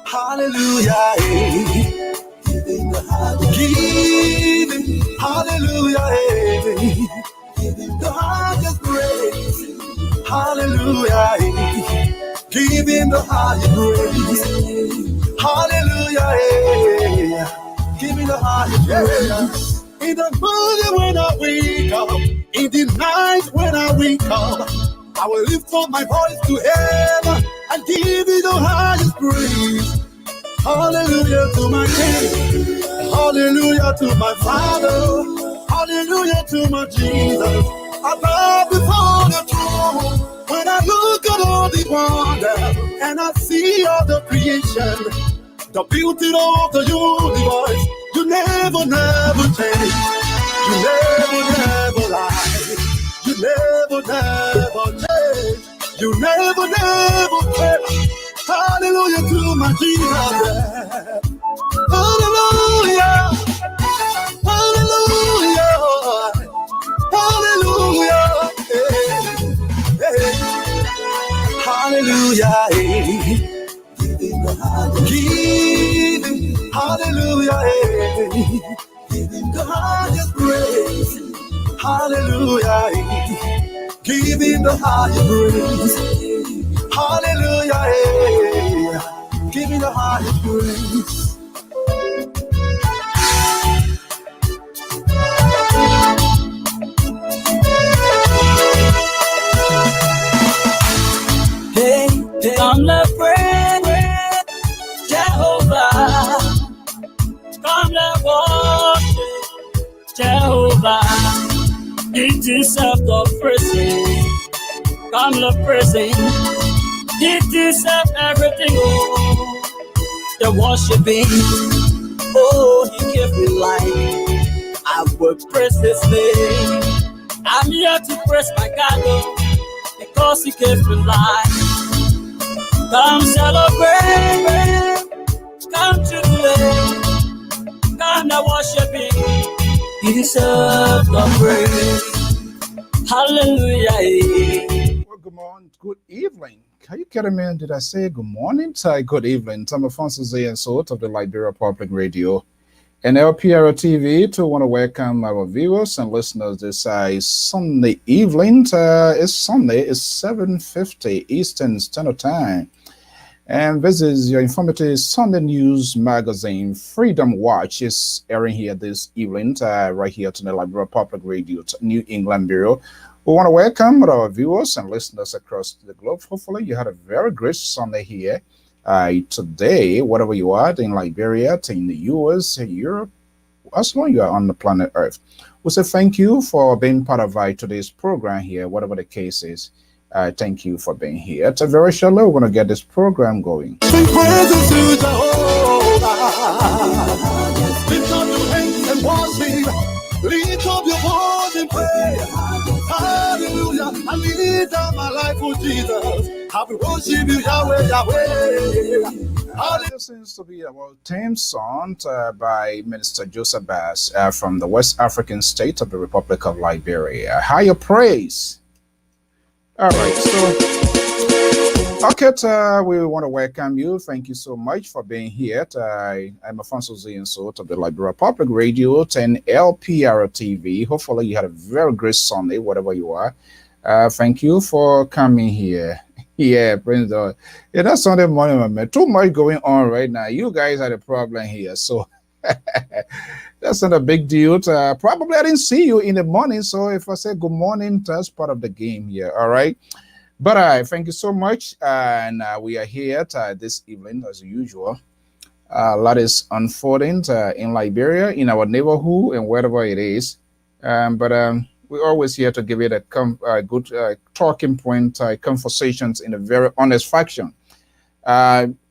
Hallelujah. Give him hallelujah. Give him the highest praise. Hallelujah. Give him the highest praise. Hallelujah. Give him the highest praise. In the morning when I wake up, in the night when I wake up, I will lift up my voice to heaven and give you the highest praise. Hallelujah to my King. Hallelujah to my Father. Hallelujah to my Jesus. I bow before the throne. When I look at all the wonder and I see all the creation, the beauty of the universe, you never change. You never lie. You never change. You never change. Hallelujah to my Jesus. Hallelujah. Hallelujah. Hallelujah. Hallelujah. Give him hallelujah. Give him the highest praise. Hallelujah. Give him the highest praise. Hallelujah. Give him the highest praise. Come let's pray, Jehovah. Come let's worship Jehovah. He deserves the praise. Come let's praise him. He deserves everything. Oh, the worshiping. Oh, he gave me life. I will praise his name. I'm here to praise my God, oh, because he gave me life. Come celebrate, come jubilate, come to worship him. He deserves the praise. Hallelujah. Well, good morning, good evening. Can you get a man? Did I say good morning? Good evening. I'm Alfonso Zay and Sort of the Liberia Public Radio and LPR TV to want to welcome our viewers and listeners this Sunday evening. It's Sunday, it's 7:50 Eastern Standard Time. And this is your informative Sunday news magazine. Freedom Watch is airing here this evening, right here to the Liberia Public Radio, New England Bureau. We want to welcome our viewers and listeners across the globe. Hopefully, you had a very great Sunday here today, whatever you are, in Liberia, in the US, Europe, as long as you are on the planet Earth. We say thank you for being part of today's program here, whatever the case is. Thank you for being here. It's a very shallow. We're going to get this program going. Lift up your hands and worship. Lift up your voice and pray. Hallelujah. I lift up my life for Jesus. I will worship you, Yahweh, Yahweh. This seems to be our theme song by Minister Joseph Bass from the West African state of the Republic of Liberia. Higher praise. All right, so okay, we want to welcome you. Thank you so much for being here. I'm Alfonso Zay Sort of the Liberia Public Radio 10 LPR TV. Hopefully you had a very great Sunday, whatever you are. Thank you for coming here. Yeah, praise the Lord. Yeah, that's Sunday morning, man. Too much going on right now. You guys had a problem here, so that's not a big deal. Probably I didn't see you in the morning, so if I say good morning, that's part of the game here. All right. But thank you so much. And we are here this evening, as usual. A lot is unfolding in Liberia, in our neighborhood, and wherever it is. But we're always here to give it a good talking point, conversations in a very honest fashion.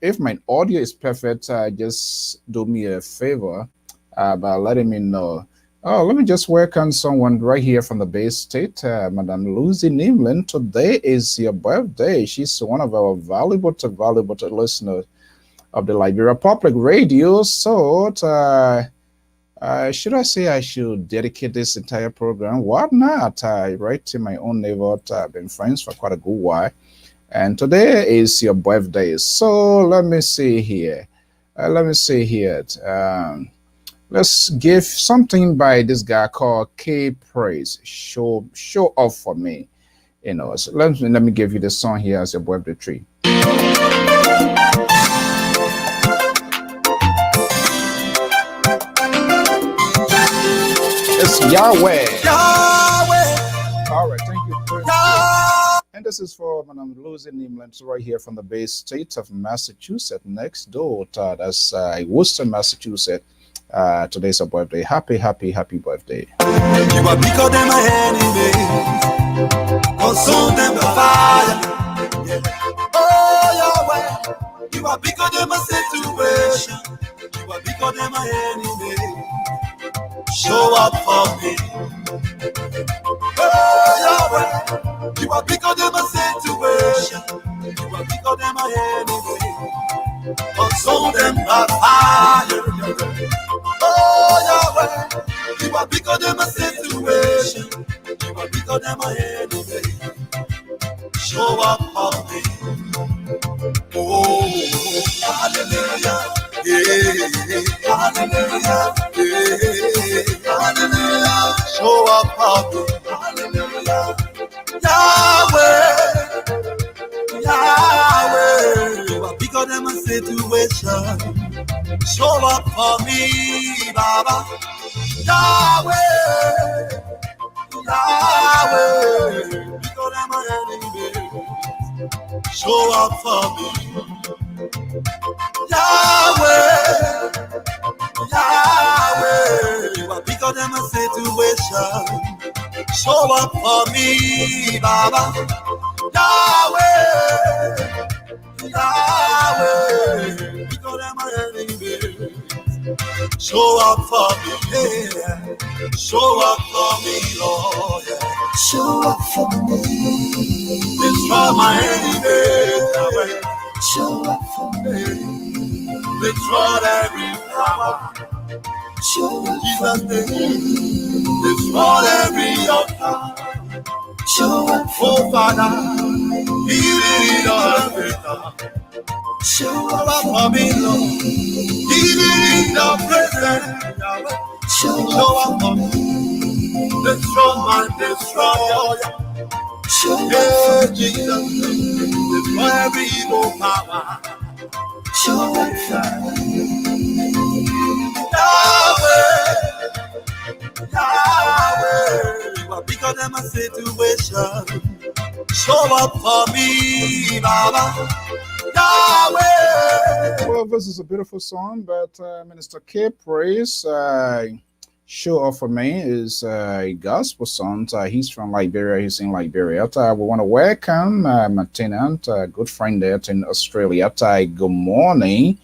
If my audio is perfect, just do me a favor by letting me know. Oh, let me just welcome someone right here from the Bay State, Madam Lucy Nimlin. Today is your birthday. She's one of our valuable listeners of the Liberia Public Radio. So, should I say I should dedicate this entire program? Why not? Right to my own neighborhood. I've been friends for quite a good while. And today is your birthday. So let me see here. Let's give something by this guy called K Praise. Show off for me. So let me give you the song here as your birthday treat. It's Yahweh. All right, thank you. And this is for Madam Lucy Nimland right here from the Bay State of Massachusetts, next door. That's Worcester, Massachusetts. Today's her birthday. Happy birthday. You are bigger than my enemies. Consume them by fire. Yeah. Oh, Yahweh. You are bigger than my situation. You are bigger than my enemies. Show up for me. Oh, Yahweh. You are bigger than my situation. You are bigger than my enemies. Consume them by fire. Oh, Yahweh, you are bigger than my situation. You are bigger than my enemy. Show up for me. Oh, hallelujah. Yeah, hallelujah. Yeah, hallelujah. Show up for me. Hallelujah. Yahweh, you are bigger than my situation. Show up for me, Baba. Yahweh, because I'm an enemy. Show up for me, Yahweh. You are bigger than my situation. Show up for me, Baba. Yahweh, because I'm an enemy. Show up for me, yeah. Show up for me, Lord. Yeah. Show up for me. Destroy my enemies. Show up for me. Destroy every power. Show up Jesus' name. Destroy every altar. Show up for Father. Heal all of it. Show up for me, Lord. Even in the presence, show up for me. The strong man, destroy. Show up for Jesus. Destroy every evil power. Show up for me. Yahweh, you are bigger than my situation. Show up for me, Baba. Well, this is a beautiful song, but Minister K Praise, Show Off for Me is a gospel song. He's from Liberia. He's in Liberia. We want to welcome my tenant, a good friend there in Australia. Good morning.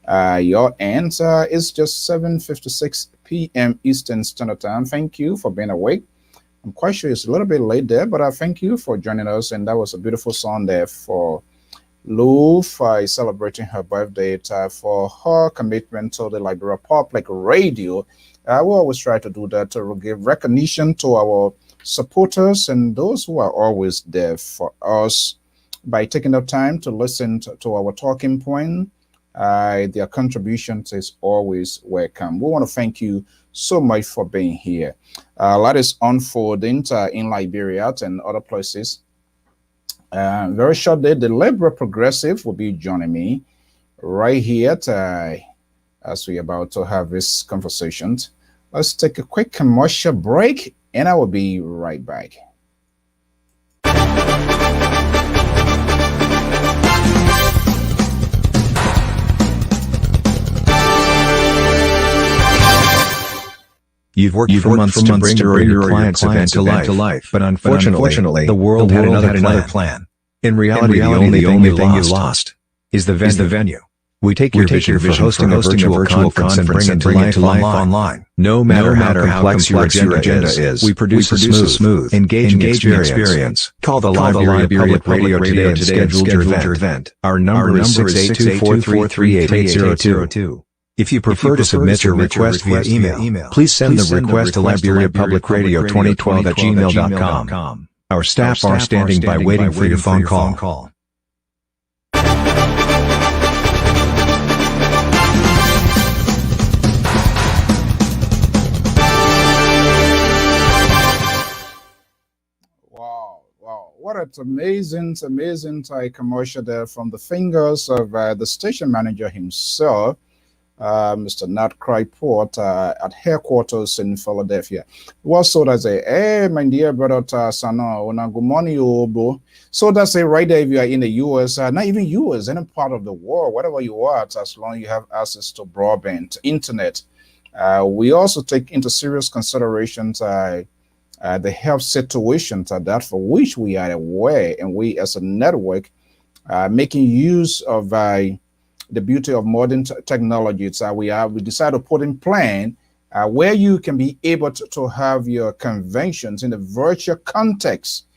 Your answer is just 7:56 p.m. Eastern Standard Time. Thank you for being awake. I'm quite sure it's a little bit late there, but I thank you for joining us. And that was a beautiful song there for Lou for celebrating her birthday, for her commitment to the Liberia Public Radio. We always try to do that to give recognition to our supporters and those who are always there for us by taking the time to listen to our talking point. Their contributions is always welcome. We want to thank you so much for being here. A lot is unfolding in Liberia and other places. Very shortly, the Liberal Progressive will be joining me right here as we're about to have this conversation. Let's take a quick commercial break and I will be right back. You've worked for months to bring your client's event to life, but unfortunately, the world had another plan. In reality, the only thing you lost is the venue. We take your vision for hosting a virtual conference and bring it to life online. No matter how complex your agenda is, we produce a smooth, engaging experience. Call the Liberia Public Radio today and schedule your event. Our number is 682-433-8802. If you prefer to submit your request via email, please send the request to liberiapublicradio2012@gmail.com. Our staff are standing by waiting for your phone call. what an amazing commercial there from the fingers of the station manager himself, Mr. Nat Cryport, at headquarters in Philadelphia. Was so that say, hey, my dear brother Sano, good morning, you bro. So that's it right there. If you are in the US, not even US, any part of the world, whatever you are, as long as you have access to broadband, internet. We also take into serious considerations the health situations that for which we are aware, and we as a network making use of the beauty of modern technology. We decided to put in plan where you can be able to have your conventions in the virtual context.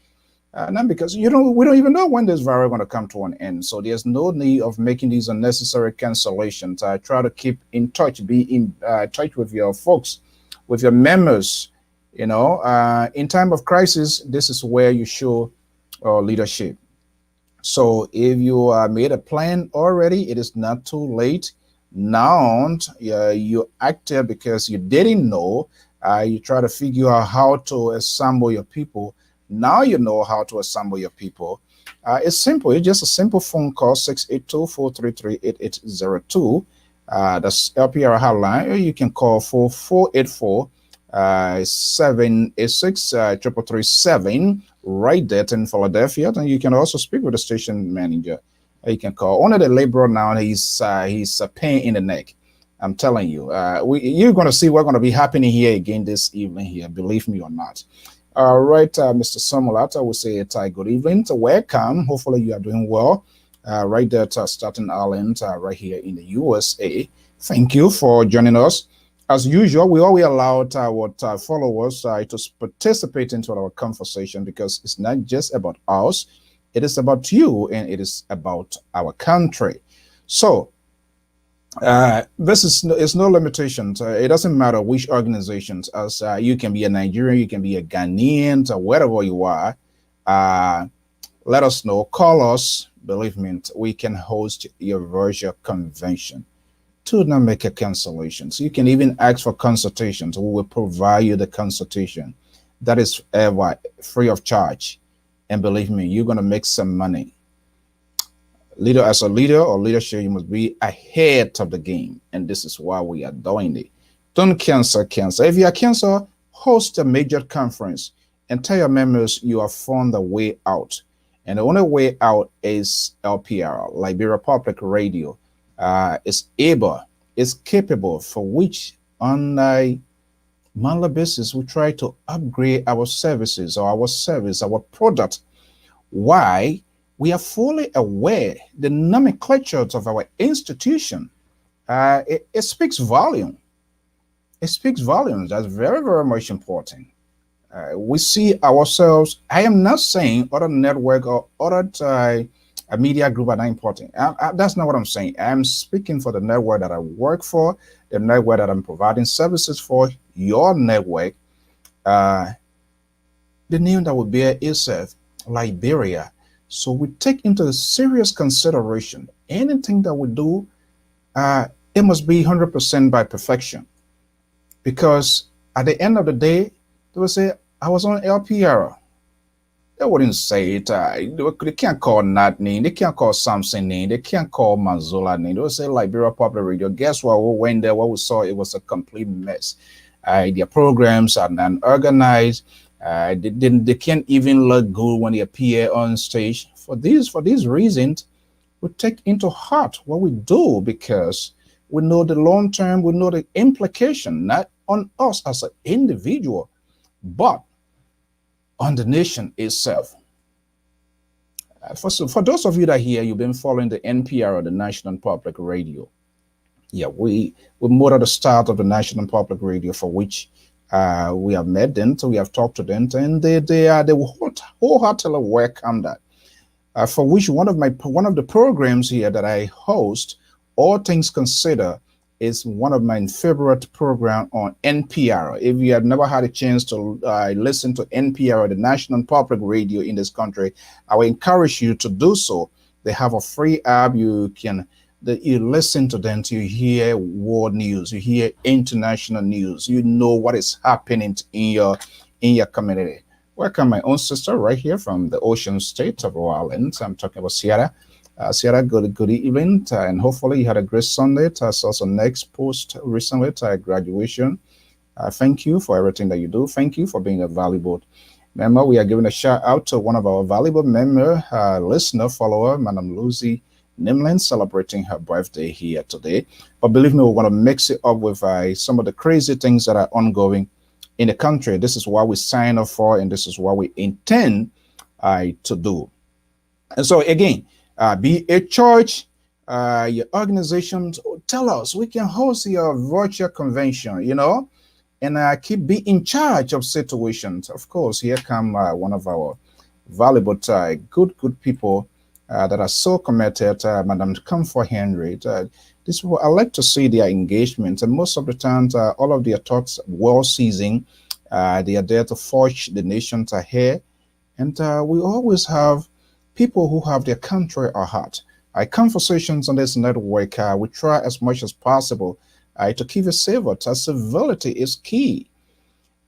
Not because we don't even know when this virus is going to come to an end. So there's no need of making these unnecessary cancellations. I try to keep in touch, be in touch with your folks, with your members. In time of crisis, this is where you show leadership. So if you made a plan already, it is not too late. Now you acted because you didn't know. You try to figure out how to assemble your people. Now you know how to assemble your people. It's simple. It's just a simple phone call, 682-433-8802. That's LPR hotline. You can call 484 786 337 right there in Philadelphia. And you can also speak with the station manager. You can call. Only the laborer now, he's a pain in the neck. I'm telling you. You're going to see what's going to be happening here again this evening here, believe me or not. All right, Mr. Somolata will say good evening. Welcome. Hopefully you are doing well. Right there to Staten Island, right here in the USA. Thank you for joining us. As usual, we always allow our followers to participate into our conversation because it's not just about us. It is about you and it is about our country. So this is no limitations. It doesn't matter which organizations, as you can be a Nigerian, you can be a Ghanaian, or wherever you are. Let us know. Call us. Believe me, we can host your virtual convention. Do not make a cancellation. So you can even ask for consultations. We will provide you the consultation. That is ever free of charge. And believe me, you're going to make some money. As a leader or leadership, you must be ahead of the game. And this is why we are doing it. Don't cancel. If you are cancel, host a major conference and tell your members you have found the way out. And the only way out is LPR, Liberia Public Radio. Is capable, for which on a monthly basis we try to upgrade our services or our product. Why? We are fully aware the nomenclatures of our institution. It speaks volume. It speaks volumes. That's very, very much important. We see ourselves. I am not saying other network or other a media group are not important. That's not what I'm saying. I'm speaking for the network that I work for, the network that I'm providing services for, your network. The name that will bear itself, Liberia. So we take into serious consideration anything that we do, it must be 100% by perfection. Because at the end of the day, they will say, I was on LPR. They wouldn't say it. They can't call Nat name. They can't call Samson name. They can't call Manzola name. They will say Liberia Public Radio. Guess what? We went there. What we saw, it was a complete mess. Their programs are unorganized. They can't even look good when they appear on stage. For these reasons, we take into heart what we do because we know the long term, we know the implication, not on us as an individual, but on the nation itself. For those of you that here, you've been following the NPR or the National Public Radio. Yeah, we moved at the start of the National Public Radio, for which we have met them, so we have talked to them, and they wholeheartedly welcome that. For which one of the programs here that I host, All Things Considered, is one of my favorite program on NPR. If you have never had a chance to listen to NPR, the National Public Radio in this country, I will encourage you to do so. They have a free app. You listen to them to hear world news, you hear international news, you know what is happening in your community. welcome my own sister right here from the ocean state of Rhode Island. I'm talking about Sierra. Sierra, good evening, and hopefully you had a great Sunday. Saw some next post recently to graduation. Thank you for everything that you do. Thank you for being a valuable member. We are giving a shout out to one of our valuable member, listener, follower, Madam Lucy Nimlin, celebrating her birthday here today. But believe me, we want to mix it up with some of the crazy things that are ongoing in the country. This is what we sign up for, and this is what we intend to do. And so again, be a church, your organization, tell us, we can host your virtual convention, and keep be in charge of situations. Of course, here come one of our valuable, good people that are so committed, Madam Comfort Henry. This I like to see their engagement, and most of the times, all of their thoughts well seasoned. They are there to forge the nations ahead, and we always have people who have their country at heart. Conversations on this network, we try as much as possible to keep it civil. Civility is key,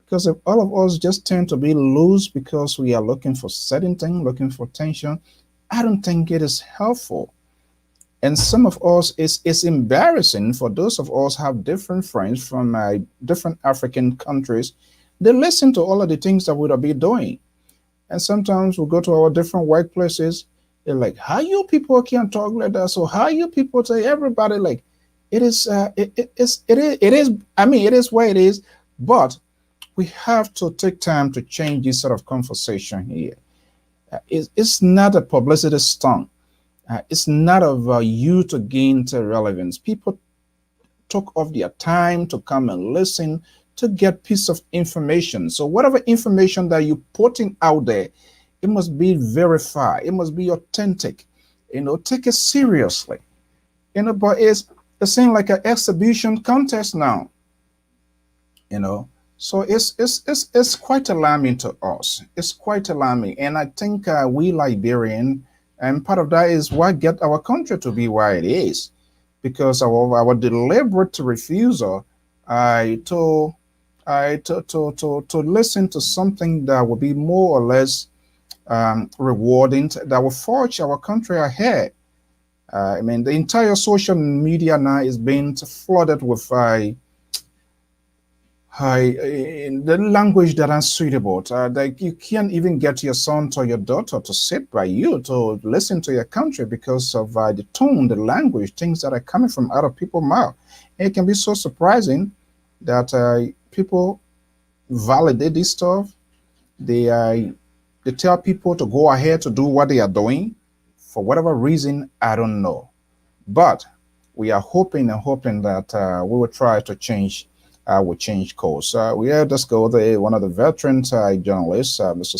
because if all of us just tend to be loose because we are looking for certain things, looking for tension, I don't think it is helpful. And some of us, it's embarrassing for those of us who have different friends from different African countries. They listen to all of the things that we'll be doing. And sometimes we go to our different workplaces. They're like, how you people can't talk like that? So how you people say everybody like it is? It is. I mean, it is what it is. But we have to take time to change this sort of conversation here. It's not a publicity stunt. It's not of you to gain relevance. People took off their time to come and listen to get piece of information. So whatever information that you're putting out there, it must be verified. It must be authentic. Take it seriously. But it's seems like an exhibition contest now. So it's quite alarming to us. It's quite alarming, and I think we Liberian, and part of that is what get our country to be where it is, because our deliberate refusal to listen to something that will be more or less rewarding, that will forge our country ahead. I mean, the entire social media now is being flooded with the language that are suitable. Like you can't even get your son or your daughter to sit by you to listen to your country because of the tone, the language, things that are coming from other people's mouth. It can be so surprising that people validate this stuff. They tell people to go ahead to do what they are doing for whatever reason. I don't know, but we are hoping that we will try to change. Will change course. We have just go there. One of the veteran journalists, Mr.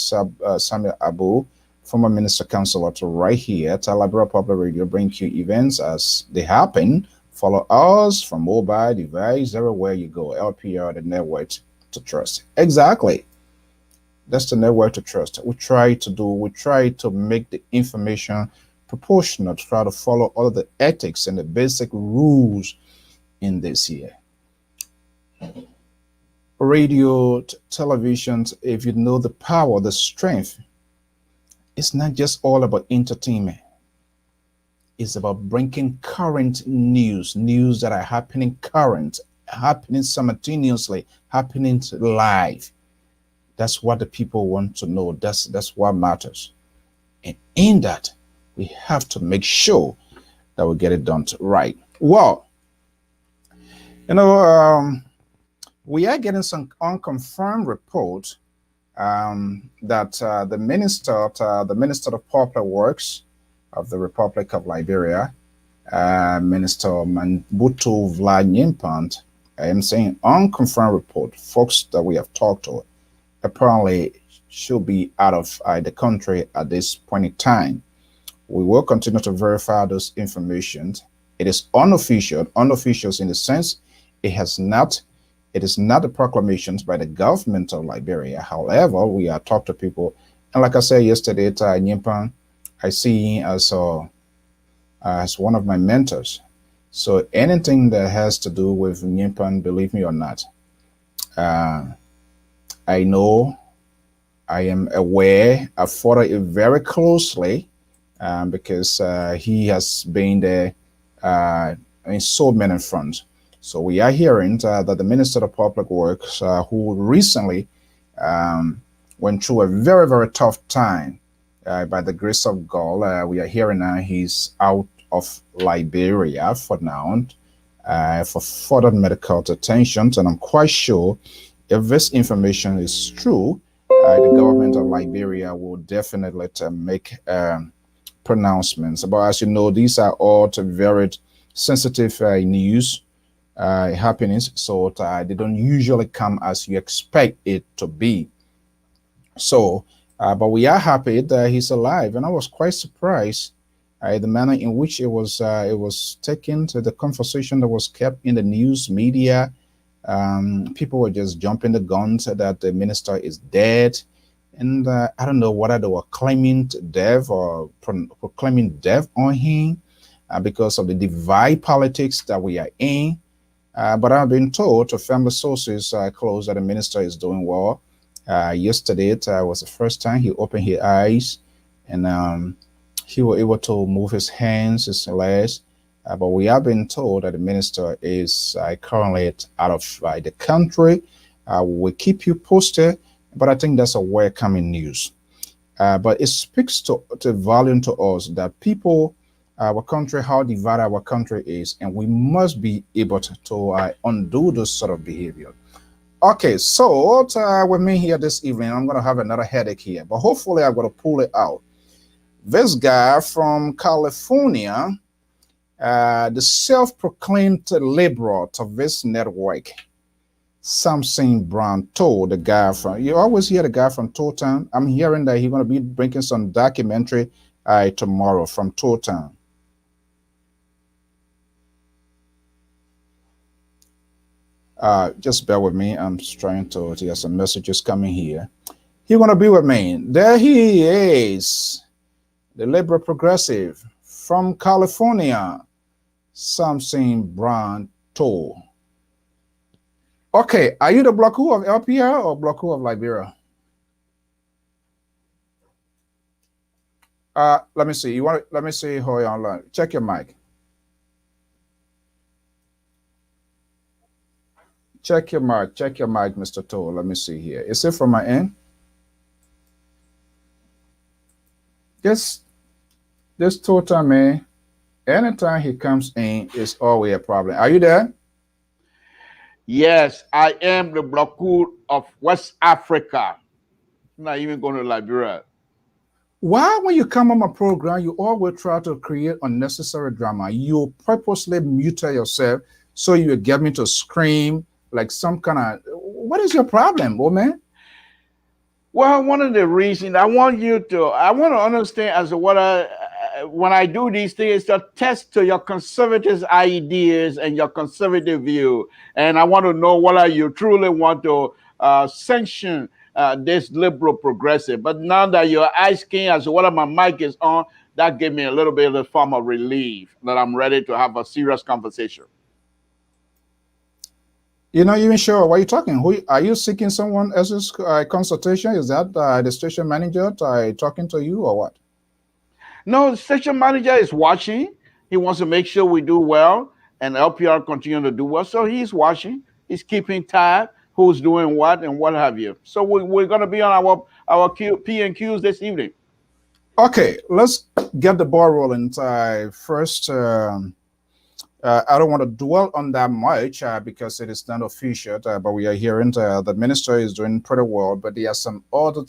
Samuel Abu, former minister councilor, to right here at Liberia Public Radio, bring you events as they happen. Follow us from mobile device everywhere you go. LPR, the network to trust. Exactly. That's the network to trust. We try to make the information proportional, try to follow all of the ethics and the basic rules in this here. Radio, television, if you know the power, the strength, it's not just all about entertainment. It's about bringing current news that are happening happening simultaneously, happening live. That's what the people want to know. That's what matters. And in that, we have to make sure that we get it done right. Well, we are getting some unconfirmed report that the Minister of Public Works of the Republic of Liberia, Minister Mambutu Vlad Nyimpant, I am saying unconfirmed report, folks that we have talked to, apparently should be out of the country at this point in time. We will continue to verify those information. It is unofficial in the sense it is not the proclamations by the government of Liberia. However, we are talking to people, and like I said yesterday, Nyimpant, I see him as one of my mentors. So anything that has to do with Nyimpant, believe me or not, I know I am aware. I follow it very closely because he has been there in so many fronts. So we are hearing that the Minister of Public Works, who recently went through a very, very tough time, by the grace of God, we are hearing now he's out of Liberia for now, for further medical attention. And I'm quite sure if this information is true, the government of Liberia will definitely make pronouncements. But as you know, these are all very sensitive news happenings, so they don't usually come as you expect it to be. So, but we are happy that he's alive, and I was quite surprised the manner in which it was taken, to the conversation that was kept in the news media. People were just jumping the guns that the minister is dead, and I don't know whether they were claiming death or proclaiming death on him because of the divide politics that we are in. But I've been told to family sources close that the minister is doing well. Yesterday was the first time he opened his eyes, and he was able to move his hands, his legs. But we have been told that the minister is currently out of the country. We'll keep you posted, but I think that's a welcoming news. But it speaks to volume to us that people, our country, how divided our country is, and we must be able to undo this sort of behavior. Okay, so with me here this evening, I'm going to have another headache here, but hopefully I'm going to pull it out. This guy from California, the self-proclaimed liberal to this network, Samson Brown, told the guy from, you always hear the guy from Totown. I'm hearing that he's going to be bringing some documentary tomorrow from Totown. Just bear with me. I'm just trying to get some messages coming here. He's going to be with me. There he is, the liberal progressive from California, Samson Brown told. Okay, are you the Block Who of LPR or Block Who of Liberia? Let me see. Let me see how you're online. Check your mic. Check your mic, Mr. Toll. Let me see here. Is it from my end? This Total man, anytime he comes in, it's always a problem. Are you there? Yes, I am the Bloku of West Africa. I'm not even going to Liberia. Why, when you come on my program, you always try to create unnecessary drama? You purposely mute yourself so you get me to scream like some kind of, what is your problem, old man? Well, one of the reasons I want to understand as to what when I do these things, to test to your conservative ideas and your conservative view. And I want to know whether you truly want to sanction this liberal progressive. But now that you're asking as to whether my mic is on, that gave me a little bit of a form of relief that I'm ready to have a serious conversation. You're not even sure what you're talking. Who are you seeking someone else's consultation? Is that the station manager talking to you or what? No, the station manager is watching. He wants to make sure we do well and LPR continue to do well. So he's watching. He's keeping tab who's doing what and what have you. So we're going to be on our P&Qs this evening. Okay, let's get the ball rolling. First, I don't want to dwell on that much because it is not official, but we are hearing the minister is doing pretty well, but there are some other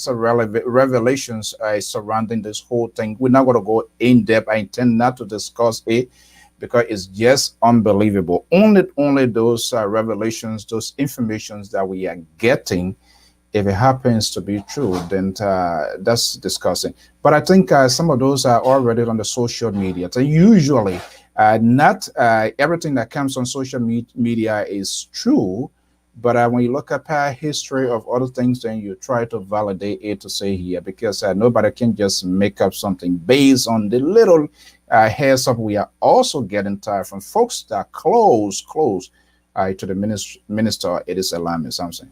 revelations surrounding this whole thing. We're not going to go in depth. I intend not to discuss it because it's just unbelievable. Only those revelations, those informations that we are getting, if it happens to be true, then that's discussing. But I think some of those are already on the social media. So usually, not everything that comes on social media is true, but when you look at history of other things, then you try to validate it to say here, because nobody can just make up something based on the little heads up we are also getting tired from folks that are close to the minister. It is alarming, something.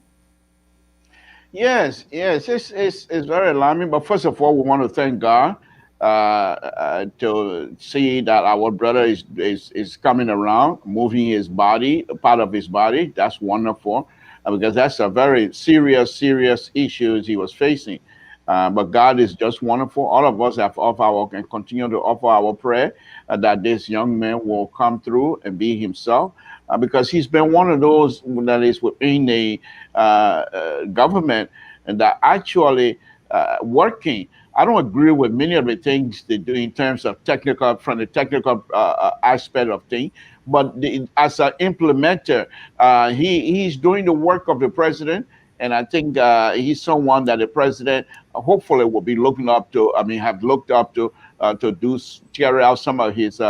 Yes, yes, it's very alarming. But first of all, we want to thank God to see that our brother is coming around, moving his body, a part of his body. That's wonderful, because that's a very serious issues he was facing. But God is just wonderful. All of us have offer our and continue to offer our prayer that this young man will come through and be himself, because he's been one of those that is within the government and that actually working. I don't agree with many of the things they do in terms of technical, from the technical aspect of things, but as an implementer, he's doing the work of the president, and I think he's someone that the president hopefully will be looking up to. I mean, have looked up to carry out some of his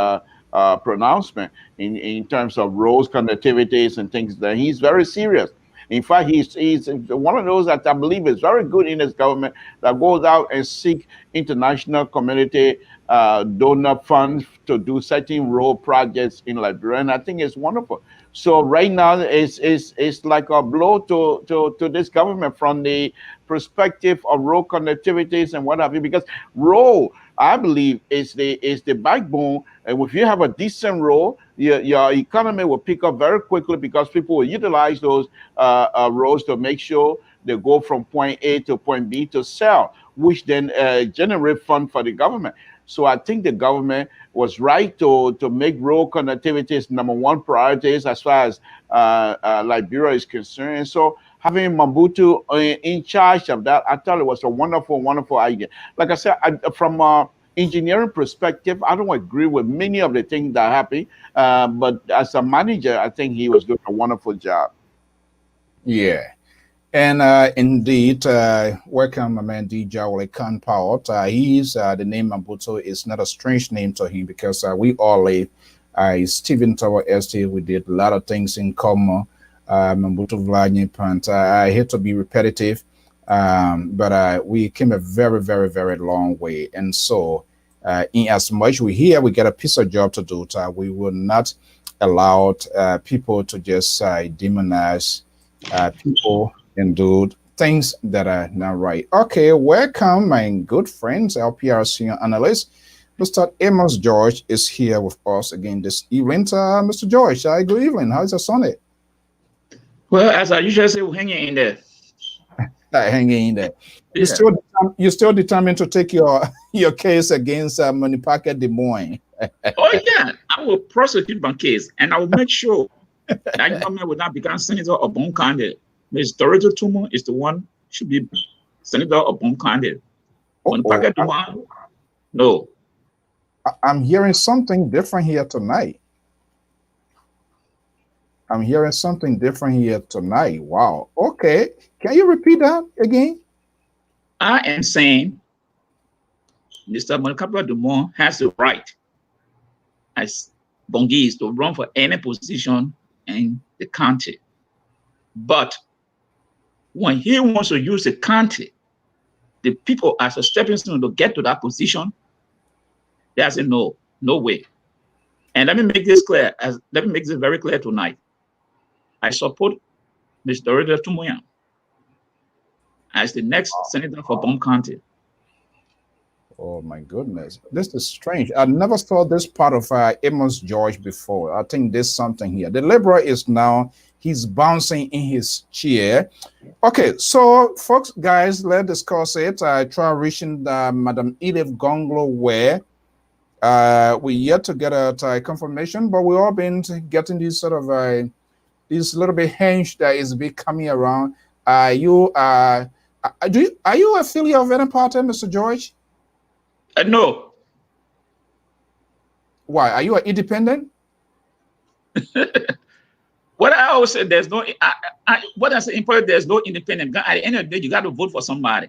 pronouncement in terms of roads connectivities and things. That he's very serious. In fact, he's one of those that I believe is very good in his government, that goes out and seek international community donor funds to do certain road projects in Liberia, and I think it's wonderful. So right now, it's like a blow to this government from the perspective of road connectivities and what have you, because road, I believe, is the backbone. And if you have a decent road, your economy will pick up very quickly, because people will utilize those roads to make sure they go from point A to point B to sell, which then generate fund for the government. So I think the government was right to make road connectivities number one priorities as far as Liberia is concerned. And so having Mabutu in charge of that, I thought it was a wonderful idea. Like I said, from engineering perspective, I don't agree with many of the things that happen, but as a manager, I think he was doing a wonderful job. Yeah. And indeed, welcome, my man DJ Wale Kanpaut. He's the name Mabutu is not a strange name to him, because we all live Stephen Tower Estate. We did a lot of things in common. Mabutu Vladimir Pant. I hate to be repetitive, but we came a very long way. And so, in as much we here, we get a piece of job to do. We will not allow people to just demonize people and do things that are not right. Okay, welcome, my good friends, LPR senior analyst. Mr. Amos George is here with us again this evening. Mr. George, good evening. How's your Sunday? Well, as I usually say, we're hanging in there. Hanging in there. Yeah. You're still determined to take your case against Manipaka Des Moines. Oh, yeah. I will prosecute my case, and I will make sure that government will not become senator or bomb candidate. Ms. Dorothy Tumo is the one should be senator or bomb candidate. Manipaka Des Moines, no. I'm hearing something different here tonight. Wow. Okay. Can you repeat that again? I am saying Mr. Manipaka Des Moines has the right as Bongis to run for any position in the county. But when he wants to use the county, the people as a stepping stone to get to that position, they say no way. And let me make this very clear tonight. I support Ms. Dorothy Tumoyan as the next senator for Bong County. Oh my goodness, this is strange. I never saw this part of Amos George before. I think there's something here. The Liberal is now, he's bouncing in his chair. Okay, so folks, guys, let's discuss it. I try reaching Madam Edith Gonglo where we yet to get a confirmation, but we all been getting this sort of this little bit hinge that is coming around. Are you affiliate of any party, Mr. George? No. Why? Are you an independent? What I always say, there's no. What I say important, there's no independent. At the end of the day, you got to vote for somebody.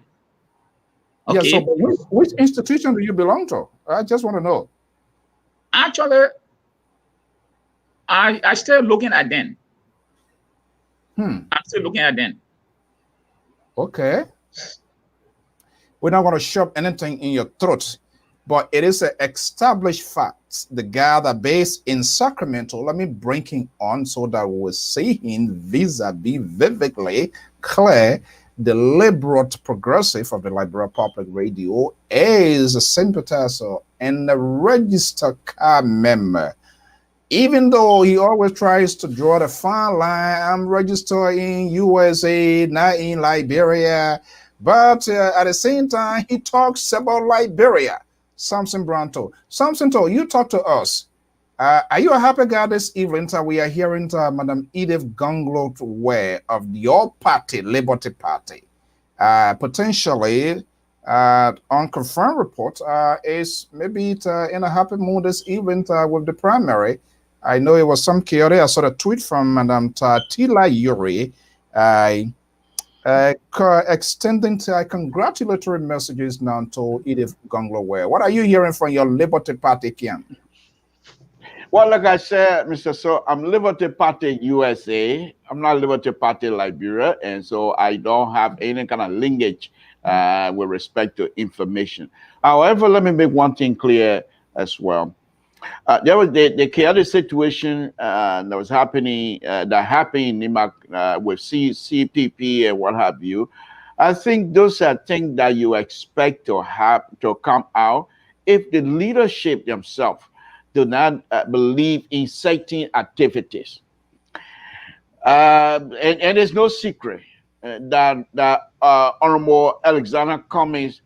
Okay. Yeah. So, which institution do you belong to? I just want to know. Actually, I still looking at them. I'm still looking at them. Okay. We're not going to shove anything in your throat, but it is an established fact. The guy that based in Sacramento, let me bring him on so that we'll see him vis-a-vis vividly clear. the liberal progressive of the Liberal Public Radio, is a sympathizer and a registered car member. Even though he always tries to draw the fine line, I'm registered in USA, not in Liberia. But at the same time, he talks about Liberia. Samson Branto. Samson, you talk to us. Are you a happy guy this evening? We are hearing Madam Edith Gonglo of your party, Liberty Party. Potentially, unconfirmed report is maybe in a happy mood this evening with the primary. I know it was some chaotic. I saw a tweet from Madam Tila Yuri extending congratulatory messages now to Edith Gonglo. What are you hearing from your Liberty Party, Kian? Well, like I said, Mr. So, I'm Liberty Party USA. I'm not Liberty Party Liberia, and so I don't have any kind of linkage with respect to information. However, let me make one thing clear as well. There was the chaotic situation that was happening, that happened in NIMAC with CPP and what have you. I think those are things that you expect to have to come out if the leadership themselves do not believe in certain activities. And there's no secret that Honorable Alexander Cummings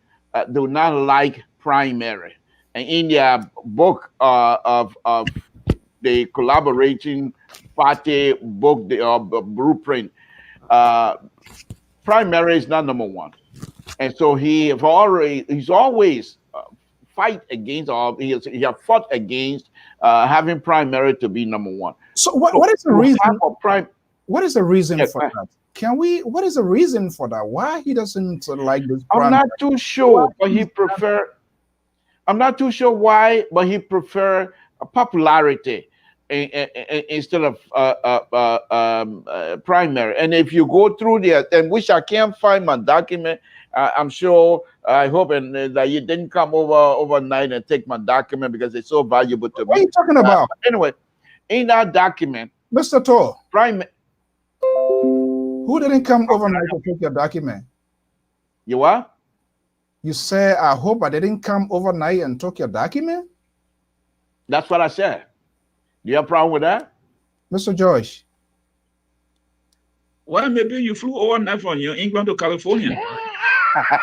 do not like primary. And in their book of the collaborating party book, the blueprint, primary is not number one. And so he's always fight against, or he has fought against having primary to be number one. So what is the reason? What is the reason Yeah, for that? What is the reason for that? Why he doesn't like this I'm primary? not too sure, but he prefer. I'm not too sure why, but he prefer popularity instead of primary. And if you go through there, and which I can't find my document, I'm sure, I hope that you didn't come overnight and take my document because it's so valuable to me. What are you talking about? Anyway, in that document, Mr. Toh, primary. who didn't come overnight to take your document? You what? You say, I hope I didn't come overnight and took your document? That's what I said. Do you have a problem with that? Mr. Joyce. Well, maybe you flew overnight from England to California.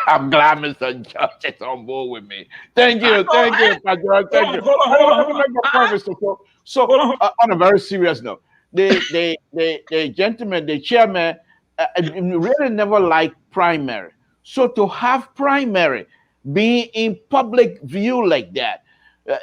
I'm glad Mr. Judge is on board with me. Thank you, thank you, Pastor. Thank you. Let me make my point, Mr. So on a very serious note, the gentleman, the chairman, really never liked primary. So to have primary being in public view like that,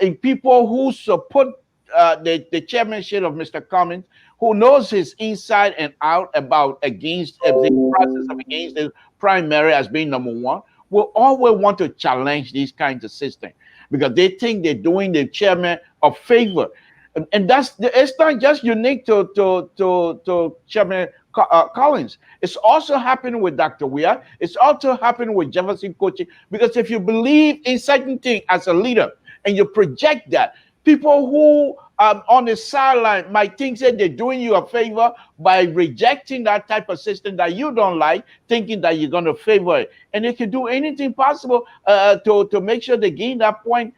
in people who support the chairmanship of Mr. Cummings, who knows his inside and out about against the process of against the primary as being number one, will always want to challenge these kinds of systems because they think they're doing the chairman a favor. And it's not just unique to Chairman Collins. It's also happening with Dr. Weah. It's also happening with Jefferson Kochi. Because if you believe in certain things as a leader and you project that, people who on the sideline might think that they're doing you a favor by rejecting that type of system that you don't like, thinking that you're going to favor it. And they can do anything possible to make sure they gain that point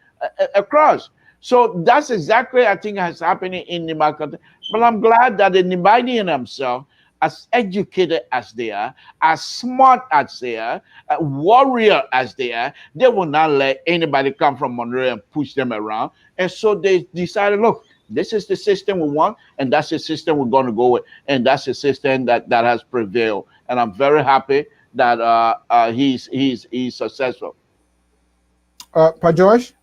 across. So that's exactly, I think, has happening in NIMAC. But I'm glad that the Nimadian themselves, as educated as they are, as smart as they are, warrior as they are, they will not let anybody come from Monroe and push them around. And so they decided, look, this is the system we want, and that's the system we're going to go with. And that's the system that has prevailed. And I'm very happy that he's successful. Pa George?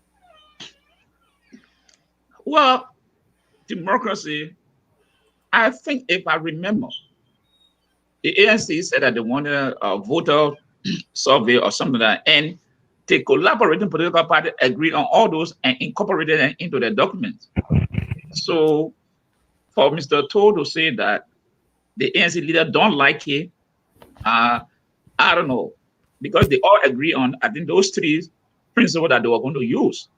Well, democracy, I think if I remember, the ANC said that they wanted a voter survey or something like that, and the collaborating political party agreed on all those and incorporated them into their documents. So for Mr. Toh to say that the ANC leader don't like it, I don't know, because they all agree on, I think, those three principles that they were going to use.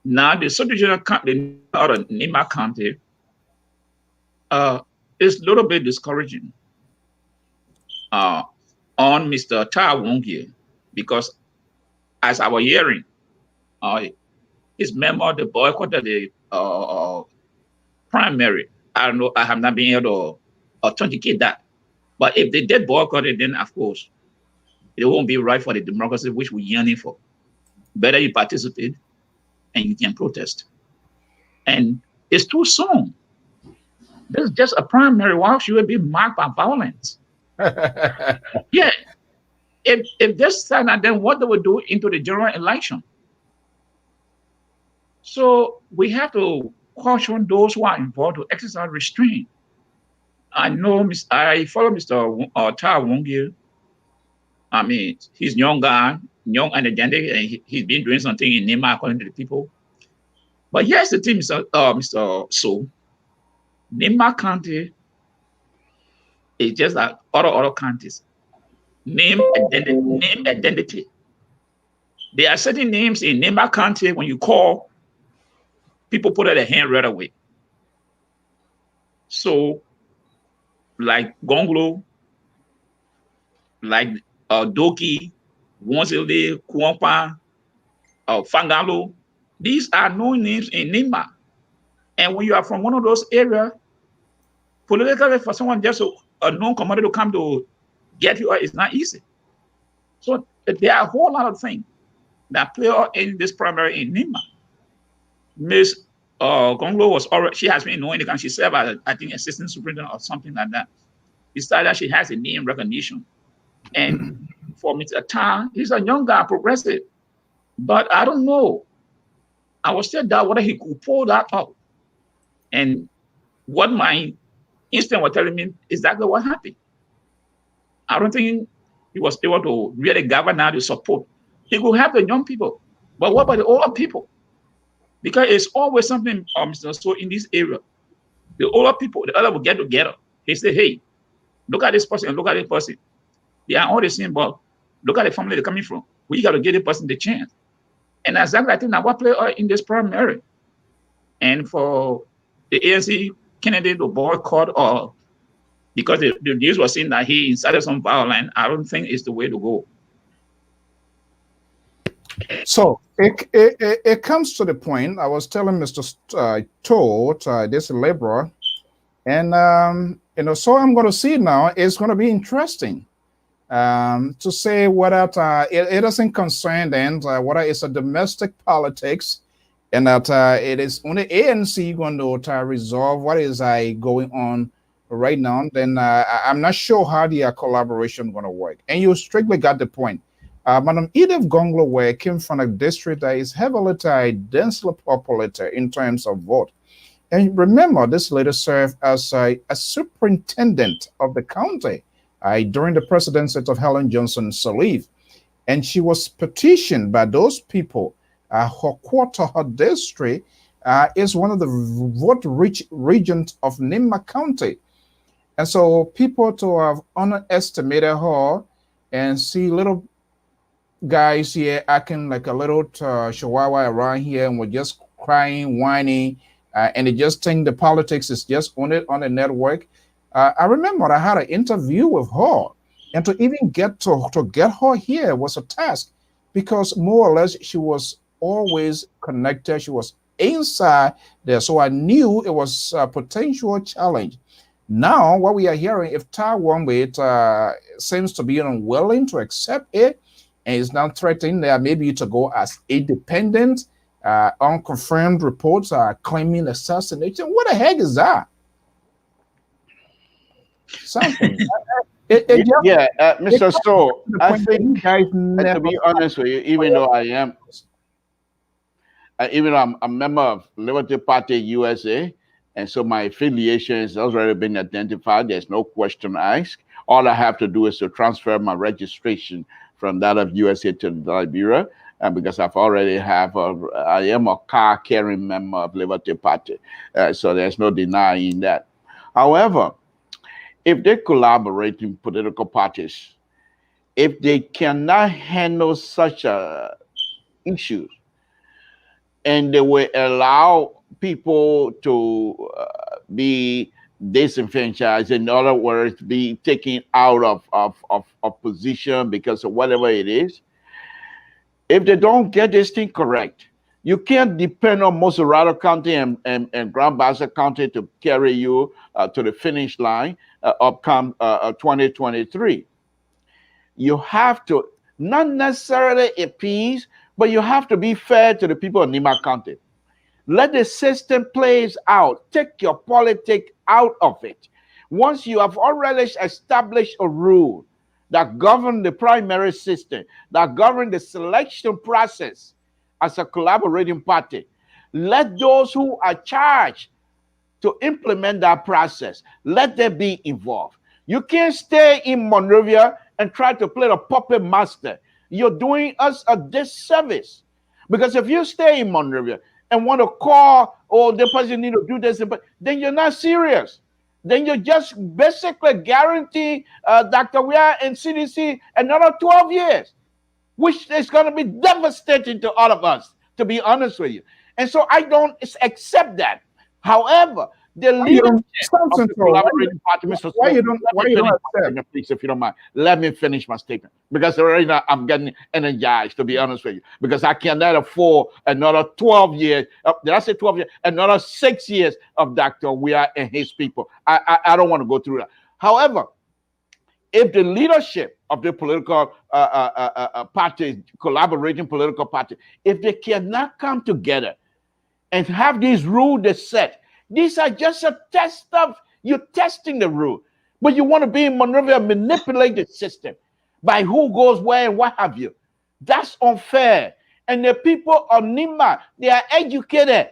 Now, the subdivision county out of NIMAC County is a little bit discouraging. On on Mr. Ta Wongie, because as I was hearing, his member, the boycotted the primary. I don't know, I have not been able to authenticate that. But if they did boycott it, then of course, it won't be right for the democracy which we're yearning for. Better you participate and you can protest. And it's too soon. This is just a primary. Why should it be marked by violence? Yeah. If this time, then what they will do into the general election? So we have to caution those who are involved to exercise restraint. I know I follow Mr. Ta Wongie. I mean, he's young guy, young and energetic, and he's been doing something in Nema according to the people. But here's the thing, Mr. So, Nema County is just like other counties. Name identity. There are certain names in Nema County when you call, people put out their hand right away. So, like Gonglo, like Doki, Wonzele, Kuampa, Fangalo, these are known names in Nema. And when you are from one of those areas, politically for someone just a known commodity to come to get you is not easy. So there are a whole lot of things that play out in this primary in Nema. Miss Gonglo was already, she has been known in the country. She served as, I think, assistant superintendent or something like that. Besides that, she has a name recognition. And for Mr. Ta, he's a young guy, progressive. But I don't know. I was still doubt whether he could pull that up. And what my instinct was telling me exactly what happened. I don't think he was able to really gather now the support. He could have the young people, but what about the older people? Because it's always something, Mr. So in this area, the older people, the other will get together. They say, hey, look at this person and look at this person. They are all the same, but look at the family they're coming from. We got to give the person the chance. And exactly, I think that what play in this primary. And for the ANC candidate to boycott or because the news was saying that he incited some violence, I don't think it's the way to go. So it comes to the point. I was telling Mr. Todd, this laborer, and so I'm going to see now. It's going to be interesting to say whether it doesn't concern then whether it's a domestic politics, and that it is only ANC going to resolve what is going on right now. Then I'm not sure how the collaboration going to work. And you strictly got the point. Madam Edith Gonglo, where came from a district that is heavily densely populated in terms of vote. And remember, this lady served as a superintendent of the county during the presidency of Helen Johnson Sirleaf. And she was petitioned by those people. Her quarter, her district is one of the vote-rich regions of Nema County. And so people to have underestimated her and see little guys here acting like a little chihuahua around here, and we're just crying, whining, and they just think the politics is just on the network. I remember I had an interview with her, and to even get to get her here was a task, because more or less she was always connected. She was inside there, so I knew it was a potential challenge. Now, what we are hearing, if Ta Wongie seems to be unwilling to accept it, and is now threatening that maybe to go as independent, unconfirmed reports are claiming assassination. What the heck is that? Something. Mr. Stowe, I think, to be honest with you, even though I'm a member of Liberty Party USA, and so my affiliation has already been identified. There's no question asked. All I have to do is to transfer my registration from that of USA to Liberia, because I am a car-carrying member of Liberty Party, so there's no denying that. However, if they collaborate in political parties, if they cannot handle such issues, and they will allow people to be disenfranchised, in other words, be taken out of position because of whatever it is. If they don't get this thing correct, you can't depend on Moserado County and Grand Bassa County to carry you to the finish line upcome 2023. You have to not necessarily appease, but you have to be fair to the people of Nima County. Let the system plays out. Take your politics out of it. Once you have already established a rule that governs the primary system, that governs the selection process as a collaborating party, let those who are charged to implement that process, let them be involved. You can't stay in Monrovia and try to play the puppet master. You're doing us a disservice. Because if you stay in Monrovia and want to call, oh, the person need to do this, then you're not serious. Then you just basically guarantee Dr. Weah and CDC another 12 years, which is going to be devastating to all of us, to be honest with you. And so I don't accept that. However, the leadership of the collaborating party, Mr. Why you don't accept? Please, if you don't mind, let me finish my statement, because right now I'm getting energized, to be honest with you, because I cannot afford another 12 years. Did I say 12 years? Another 6 years of Dr. Weah and his people. I don't want to go through that. However, if the leadership of the political party, collaborating political party, if they cannot come together and have these rules they set, these are just a test of, you're testing the rule. But you want to be in Monrovia and manipulate the system by who goes where and what have you. That's unfair. And the people of Nima, they are educated.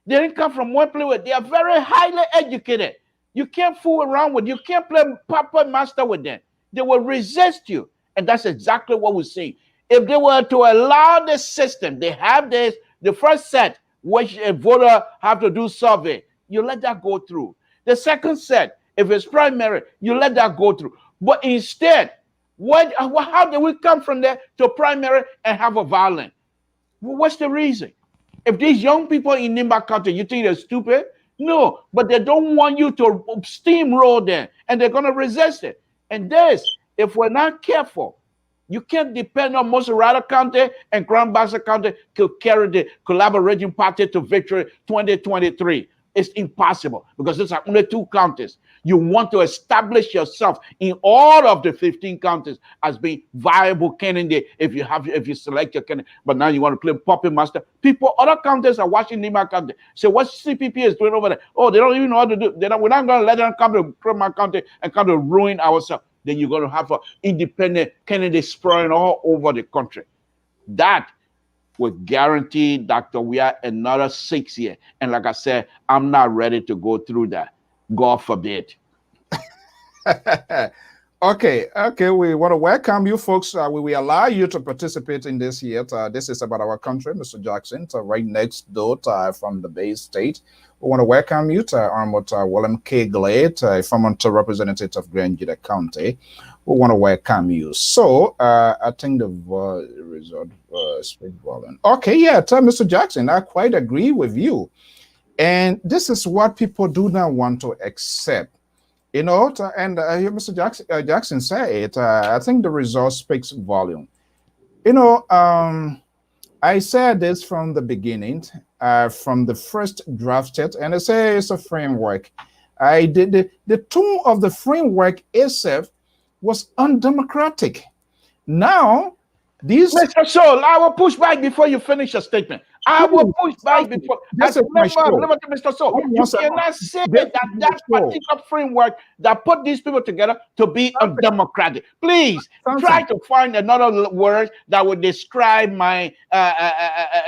They didn't come from one place. They are very highly educated. You can't fool around with, you can't play puppet master with them. They will resist you. And that's exactly what we're seeing. If they were to allow the system, they have this, the first set, which a voter have to do survey, you let that go through. The second set, if it's primary, you let that go through. But instead, how do we come from there to primary and have a violence? Well, what's the reason? If these young people in Nimba County, you think they're stupid? No, but they don't want you to steamroll them, and they're going to resist it. And this, if we're not careful, you can't depend on Moserado County and Grand Bassa County to carry the collaborating party to victory 2023. It's impossible, because these are only 2 counties. You want to establish yourself in all of the 15 counties as being viable candidate if you select your candidate. But now you want to play puppet master. People, other counties are watching Nima County. So what CPP is doing over there? Oh, they don't even know how to do. We're not going to let them come to Crema County and come to ruin ourselves. Then you're going to have an independent candidate sprawling all over the country. That would guarantee Dr. Weah another 6 years. And like I said, I'm not ready to go through that. God forbid. Okay. We want to welcome you folks. We will allow you to participate in this here. This is about our country, Mr. Jackson, right next door from the Bay State. We want to welcome you to William K. Glade, former representative of Grand Juda County. We want to welcome you. So I think the result speak volume. Okay, yeah, Mr. Jackson, I quite agree with you. And this is what people do not want to accept. You know, and Mr. Jackson said it. I think the result speaks volume. You know, I said this from the beginning, from the first drafted, and I say it's a framework. I did the tone of the framework itself was undemocratic. Now, these Mr. Soul, I will push back before you finish your statement. I will push back before. Remember, Mr. Soul, you cannot say that particular framework that put these people together to be undemocratic. Please try to find another word that would describe my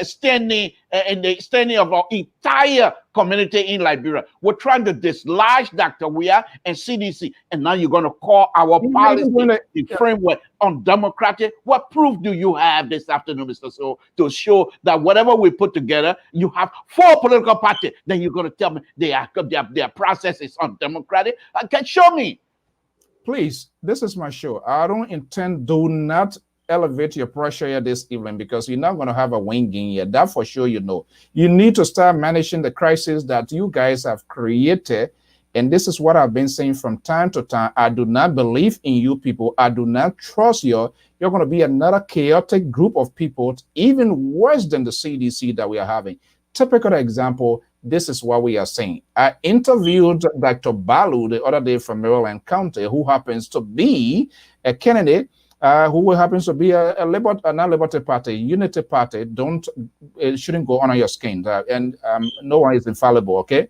standing in the standing of our entire community in Liberia. We're trying to dislodge Dr. Weah and CDC, and now you're going to call our policy framework undemocratic. What proof do you have this afternoon, Mr. Soul, to show that whatever we put together, you have 4 political parties, then you're going to tell me their process is undemocratic? Can show me. Please, this is my show. I don't intend, do not elevate your pressure here this evening, because you're not going to have a win game here. That for sure, you know. You need to start managing the crisis that you guys have created And this is what I've been saying from time to time. I do not believe in you people. I do not trust you. You're going to be another chaotic group of people, even worse than the CDC that we are having. Typical example, this is what we are saying. I interviewed Dr. Balu the other day from Maryland County, who happens to be a candidate, who happens to be a not Liberty Party, Unity Party. It shouldn't go under your skin. And no one is infallible, okay?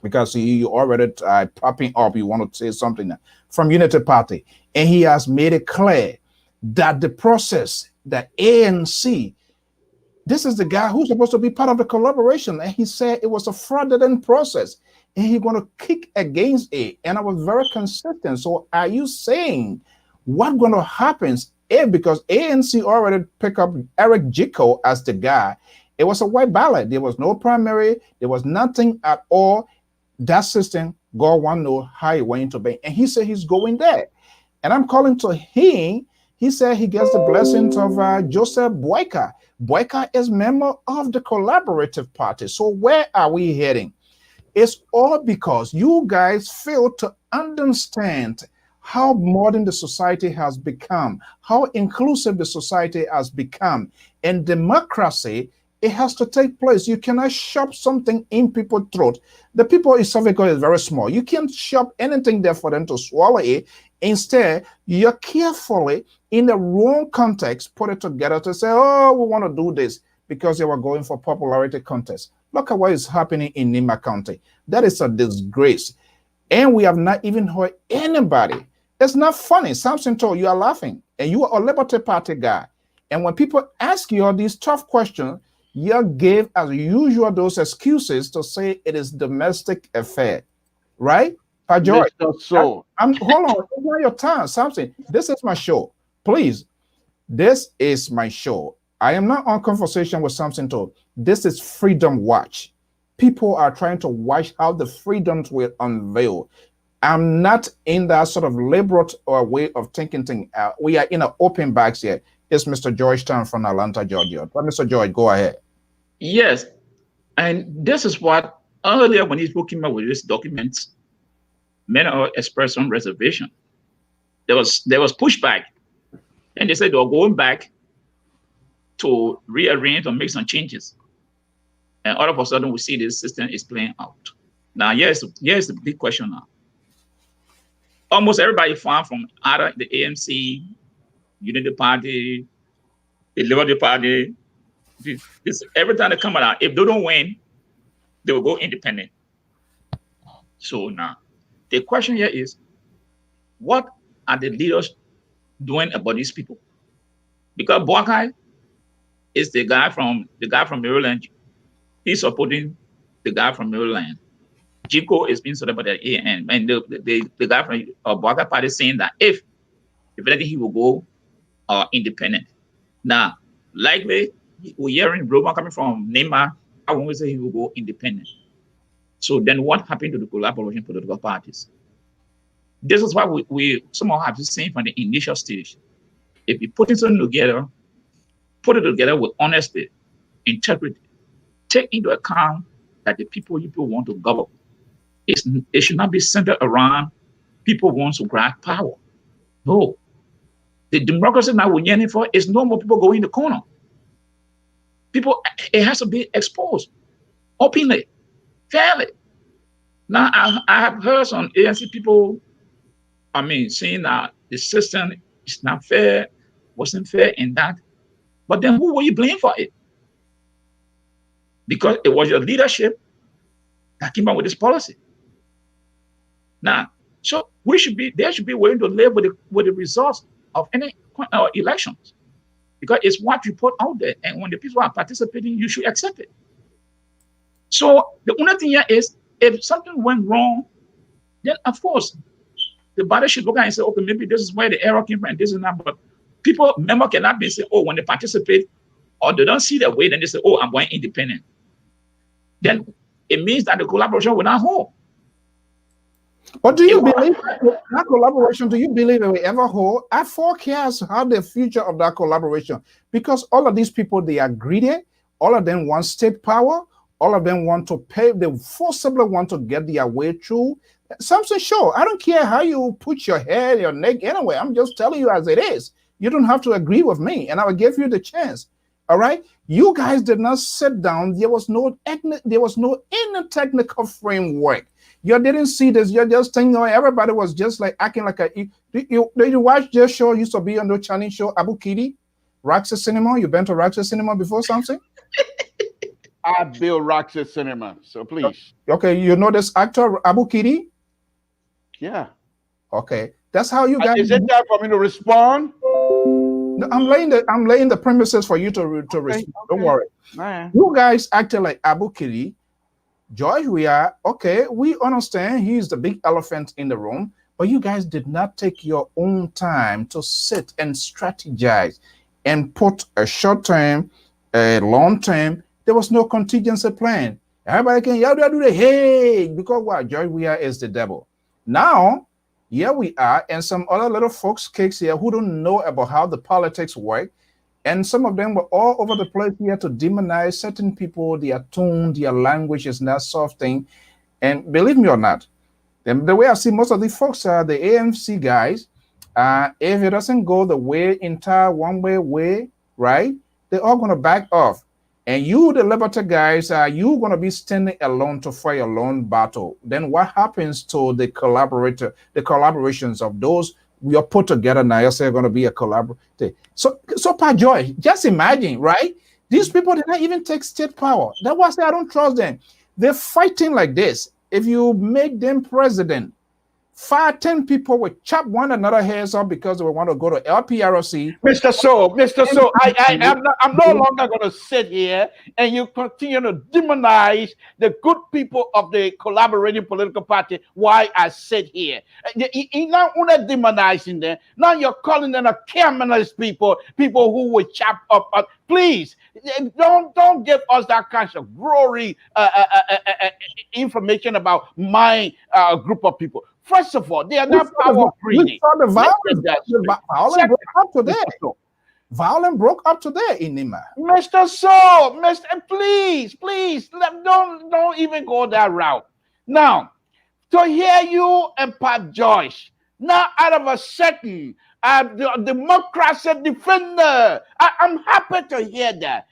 Because you already popping up, you want to say something from Unity Party. And he has made it clear that the process, that ANC, this is the guy who's supposed to be part of the collaboration. And he said it was a fraudulent process and he's going to kick against it. And I was very consistent. So are you saying what's going to happen if, because ANC already picked up Eric Jiko as the guy, it was a white ballot. There was no primary. There was nothing at all. That system, God won't know how it went into being. And he said he's going there. And I'm calling to him. He said he gets the blessings of Joseph Boyka. Boyka is member of the Collaborative Party. So where are we heading? It's all because you guys fail to understand how modern the society has become, how inclusive the society has become. And democracy, it has to take place. You cannot shove something in people's throat. The people's esophagus is very small. You can't shove anything there for them to swallow it. Instead, you're carefully, in the wrong context, put it together to say, oh, we want to do this because they were going for popularity contest. Look at what is happening in Nima County. That is a disgrace. And we have not even heard anybody. It's not funny. Samson told you are laughing. And you are a Liberty Party guy. And when people ask you all these tough questions, you gave, as usual, those excuses to say it is domestic affair. Right? George, hold on. It's not your time, Samson. This is my show. Please. This is my show. I am not on conversation with Samson told. This is Freedom Watch. People are trying to watch how the freedoms will unveil. I'm not in that sort of liberal or way of thinking thing. We are in an open box here. It's Mr. Georgetown from Atlanta, Georgia. But Mr. George, go ahead. Yes. And this is what earlier when he came up with this document, many expressed some reservation. There was pushback. And they said they were going back to rearrange or make some changes. And all of a sudden, we see this system is playing out. Now, here's the big question now. Almost everybody found from either the ANC, Unity Party, the Liberty Party, every time they come out, if they don't win, they will go independent. So now, the question here is, what are the leaders doing about these people? Because Boakai is the guy from Maryland. He's supporting the guy from Maryland. Jiko is being supported by the AN, and the guy from Boakai Party is saying that if anything, he will go independent. Now, likely we're hearing rumor coming from Neymar. I won't say he will go independent. So then, what happened to the collaboration political parties? This is why we somehow have to say from the initial stage. If you put something together, put it together with honesty, integrity, take into account that the people you want to govern, it should not be centered around people who want to grab power. No. The democracy that we're yearning for is no more people going in the corner. People, it has to be exposed openly, fairly. Now, I have heard some ANC people, saying that the system is not fair, wasn't fair in that. But then who will you blame for it? Because it was your leadership that came up with this policy. Now, so they should be willing to live with the results of any elections, because it's what you put out there, and when the people are participating, you should accept it. So the only thing here is, if something went wrong, then of course the body should look at it and say, okay, maybe this is where the error came from, and this is not. But member cannot be saying, oh, when they participate or they don't see their way, then they say, oh, I'm going independent. Then it means that the collaboration will not hold. But do you believe that collaboration, do you believe it will ever hold? I forecast how the future of that collaboration, because all of these people, they are greedy. All of them want state power. All of them want to pay. They forcibly want to get their way through. Samson, sure. I don't care how you put your head, your neck, anyway. I'm just telling you as it is. You don't have to agree with me, and I will give you the chance. All right. You guys did not sit down. There was no any technical framework. You didn't see this. You're just thinking, oh, everybody was just like acting like a. Did you watch this show? Used to be on the Chinese show Abu Kidi, Roxas Cinema. You been to Roxas Cinema before, something? I build Roxas Cinema, so please. Okay, you know this actor Abu Kidi? Yeah. Okay, that's how you guys. Is it time for me to respond? No, I'm laying the premises for you to respond. Okay. Don't worry. Man. You guys acted like Abu Kidi. George, we understand he's the big elephant in the room, but you guys did not take your own time to sit and strategize and put a short term, a long term. There was no contingency plan. Everybody can do the hey, because what? George Weah is the devil. Now, here we are, and some other little folks cakes here who don't know about how the politics work. And some of them were all over the place here to demonize certain people, their tone, their language is not softening. And believe me or not, the way I see most of these folks are the AMC guys. If it doesn't go the entire one-way, right, they're all going to back off. And you, the Liberty guys, you going to be standing alone to fight a lone battle. Then what happens to the collaborations of those we are put together now? You're saying going to be a collaborator. So Pa Joy, just imagine, right? These people did not even take state power. That's why I say I don't trust them. They're fighting like this. If you make them president, 5-10 people will chop one another heads off because they want to go to LPRC. Mr. So, I'm no longer going to sit here and you continue to demonize the good people of the collaborating political party while I sit here. You're not only demonizing them, now you're calling them a criminalist people who will chop up. Please, don't give us that kind of glory information about my group of people. First of all, they are not power breeding. We saw the violence broke up today. Violence broke up today in Nima. Please, don't even go that route. Now, to hear you and Pat Joyce, now out of a sudden, the democracy defender, I'm happy to hear that.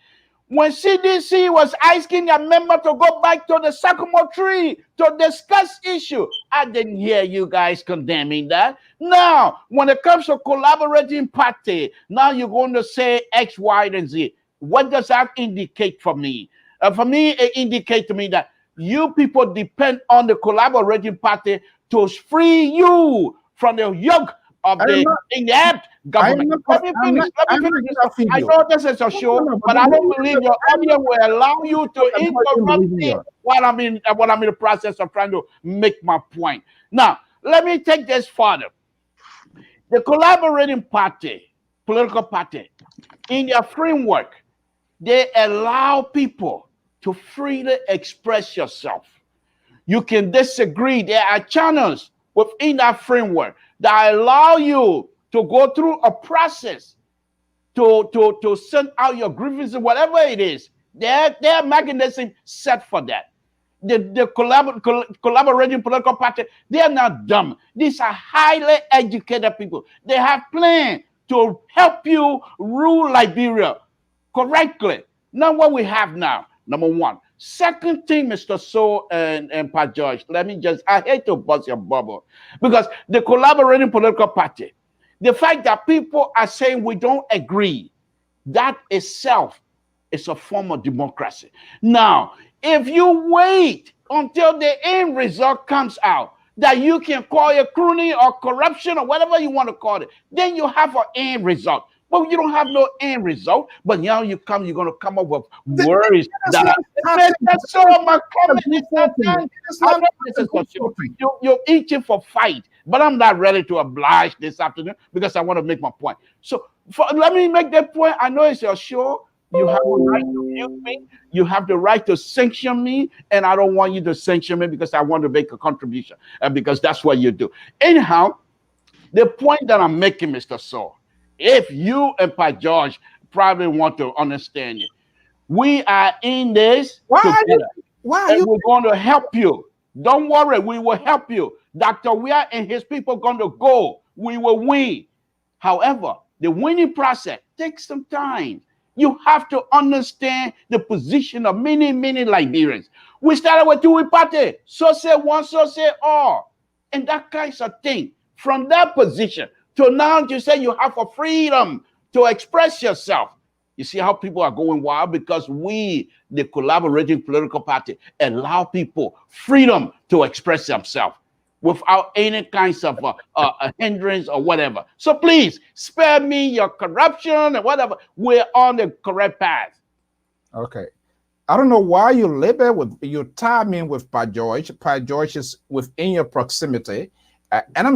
When CDC was asking a member to go back to the sycamore tree to discuss issue, I didn't hear you guys condemning that. Now, when it comes to collaborating party, now you're going to say X, Y, and Z. What does that indicate for me? For me, it indicates to me that you people depend on the collaborating party to free you from the yoke of the inept government. Let me finish. I know this is a show, but I don't believe your audience will allow you to interrupt me while I'm in the process of trying to make my point. Now, let me take this further. The collaborating party, political party, in their framework, they allow people to freely express yourself. You can disagree. There are channels within that framework that allow you to go through a process to send out your grievances, whatever it is. Their mechanism set for that. The collaborating political party, they are not dumb. These are highly educated people. They have plans to help you rule Liberia correctly. Now, what we have now, number one. Second thing, Mr. So and Pat George, I hate to bust your bubble, because the collaborating political party, the fact that people are saying we don't agree, that itself is a form of democracy. Now, if you wait until the end result comes out, that you can call it crooning or corruption or whatever you want to call it, then you have an end result. But you don't have no end result. But now you're going to come up with words that's so my comment. You're itching for fight, but I'm not ready to oblige this afternoon because I want to make my point. So let me make that point. I know it's your show. You have the right to mute me. You have the right to sanction me, and I don't want you to sanction me because I want to make a contribution, because that's what you do. Anyhow, the point that I'm making, Mr. Saul, if you and Pat George probably want to understand it, we are in this together. We're going to help you. Don't worry, we will help you. Dr. Weah and his people going to go. We will win. However, the winning process takes some time. You have to understand the position of many, many Liberians. We started with two party, so say one, so say all, and that kinds of thing. From that position to now, you say you have a freedom to express yourself. You see how people are going wild because we, the collaborating political party, allow people freedom to express themselves without any kinds of a hindrance or whatever. So please spare me your corruption and whatever. We're on the correct path. Okay. I don't know why you label with, you tie me with Pa George. Pa George is within your proximity. And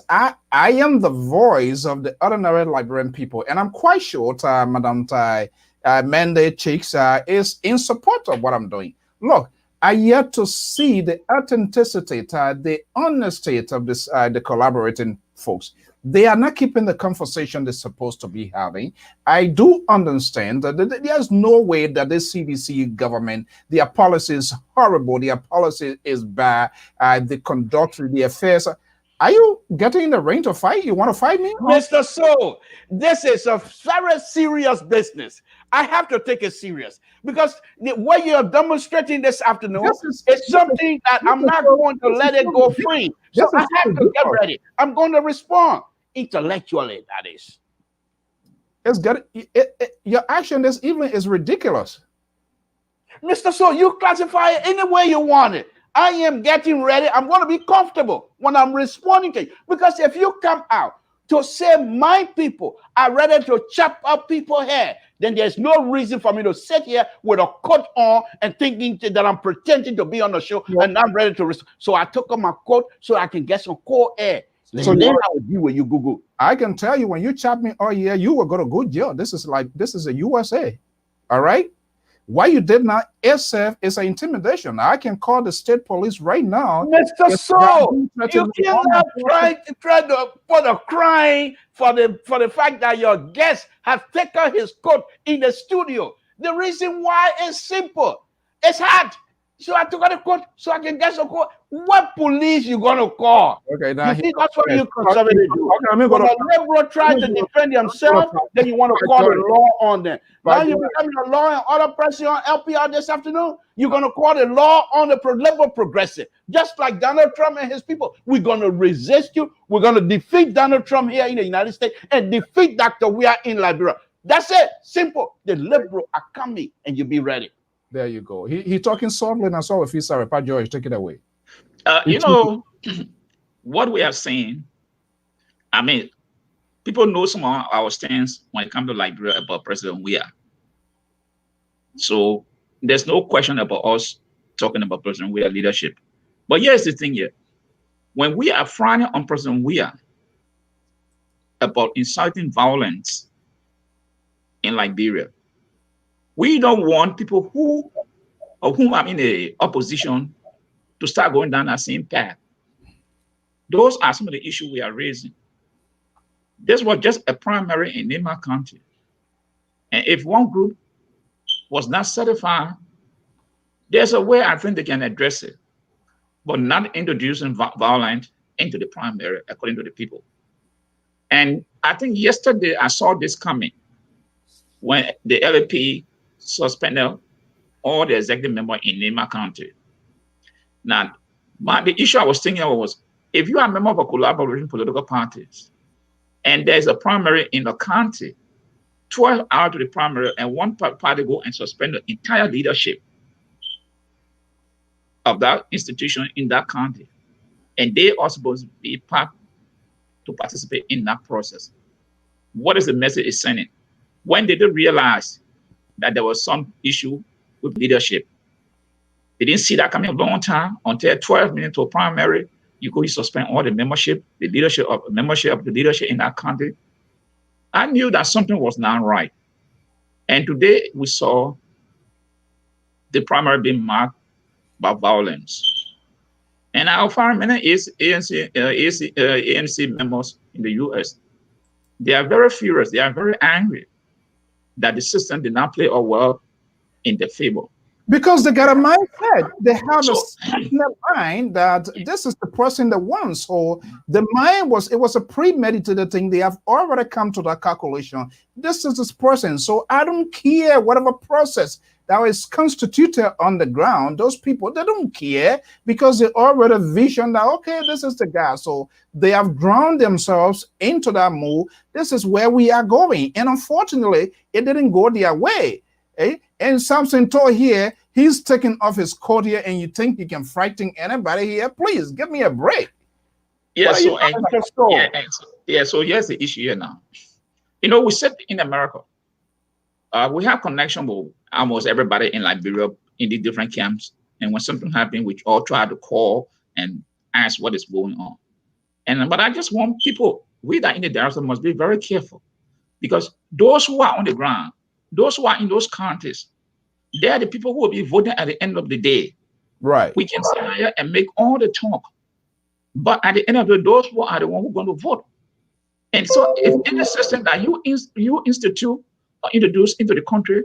I am the voice of the ordinary Liberian people. And I'm quite sure Madam Tai Mende Cheeks is in support of what I'm doing. Look, I yet to see the authenticity, the honesty of this, the collaborating folks. They are not keeping the conversation they're supposed to be having. I do understand that there's no way that this CDC government, their policy is horrible, their policy is bad, the conduct, the affairs. Are you getting in the ring to fight? You want to fight me? Mr. So, this is a very serious business. I have to take it serious because what you're demonstrating this afternoon is something that I'm not going to let it go free. So I have to get ready. I'm going to respond intellectually, that is. It's got your action this evening is ridiculous. Mr. So, you classify it any way you want it. I am getting ready. I'm going to be comfortable when I'm responding to you. Because if you come out to say my people are ready to chop up people's hair, then there's no reason for me to sit here with a coat on and thinking that I'm pretending to be on the show and I'm ready to respond. So I took off my coat so I can get some cold air. So then I will deal with you, Google. I can tell you when you chop me, oh yeah, you will go to good jail. This is a USA. All right? Why you did not SF is an intimidation. I can call the state police right now. Mr. So, you cannot try to put a crime for the fact that your guest has taken his coat in the studio. The reason why is simple. It's hot. So I took out the coat so I can get some coat. What police you gonna call? Okay, now you see, that's what you conservative do. When a liberal try to defend himself, then you want to call the law on them. Now you're becoming a law and order person on LPR this afternoon. You're gonna call the law on the liberal progressive, just like Donald Trump and his people. We're gonna resist you. We're gonna defeat Donald Trump here in the United States and defeat Dr. Weah in Liberia. That's it. Simple. The liberal are coming, and you be ready. There you go. He talking softly and I saw if he's Pa George, take it away. You know, what we are saying, I mean, people know some of our stance when it comes to Liberia about President Weah. So there's no question about us talking about President Weah leadership. But here's the thing here. When we are frowning on President Weah about inciting violence in Liberia, we don't want people whom I'm in the opposition to start going down that same path. Those are some of the issues we are raising. This was just a primary in Nema County. And if one group was not certified, there's a way I think they can address it, but not introducing violence into the primary according to the people. And I think yesterday I saw this coming when the LAP suspended all the executive members in Nema County. Now, the issue I was thinking of was, if you are a member of a collaborating political parties, and there's a primary in the county, 12 hours to the primary, and one party go and suspend the entire leadership of that institution in that county, and they are supposed to be part to participate in that process. What is the message it's sending? When did they realize that there was some issue with leadership? They didn't see that coming a long time until 12 minutes to a primary. You go, you suspend all the membership, the leadership of the leadership in that country. I knew that something was not right. And today we saw the primary being marked by violence. And our firemen is ANC members in the US. They are very furious. They are very angry that the system did not play well in their favor. Because they got a mindset. They have So, a set in their mind that this is the person they want. So the mind was a premeditated thing. They have already come to that calculation. This is this person. So I don't care whatever process that is constituted on the ground. Those people, they don't care because they already vision that, okay, this is the guy. So they have ground themselves into that move. This is where we are going. And unfortunately, it didn't go their way. And Samson told here, he's taking off his coat here, and you think you can frighten anybody here? Please give me a break. Yeah, so here's the issue here now. You know, we said in America, we have connection with almost everybody in Liberia in the different camps. And when something happens, we all try to call and ask what is going on. But I just want people, we that in the diaspora must be very careful, because those who are on the ground, those who are in those counties, they are the people who will be voting at the end of the day. Right. We can sit here and make all the talk, but at the end of the day, those who are the ones who are going to vote. And so, if in the system that you institute or introduce into the country,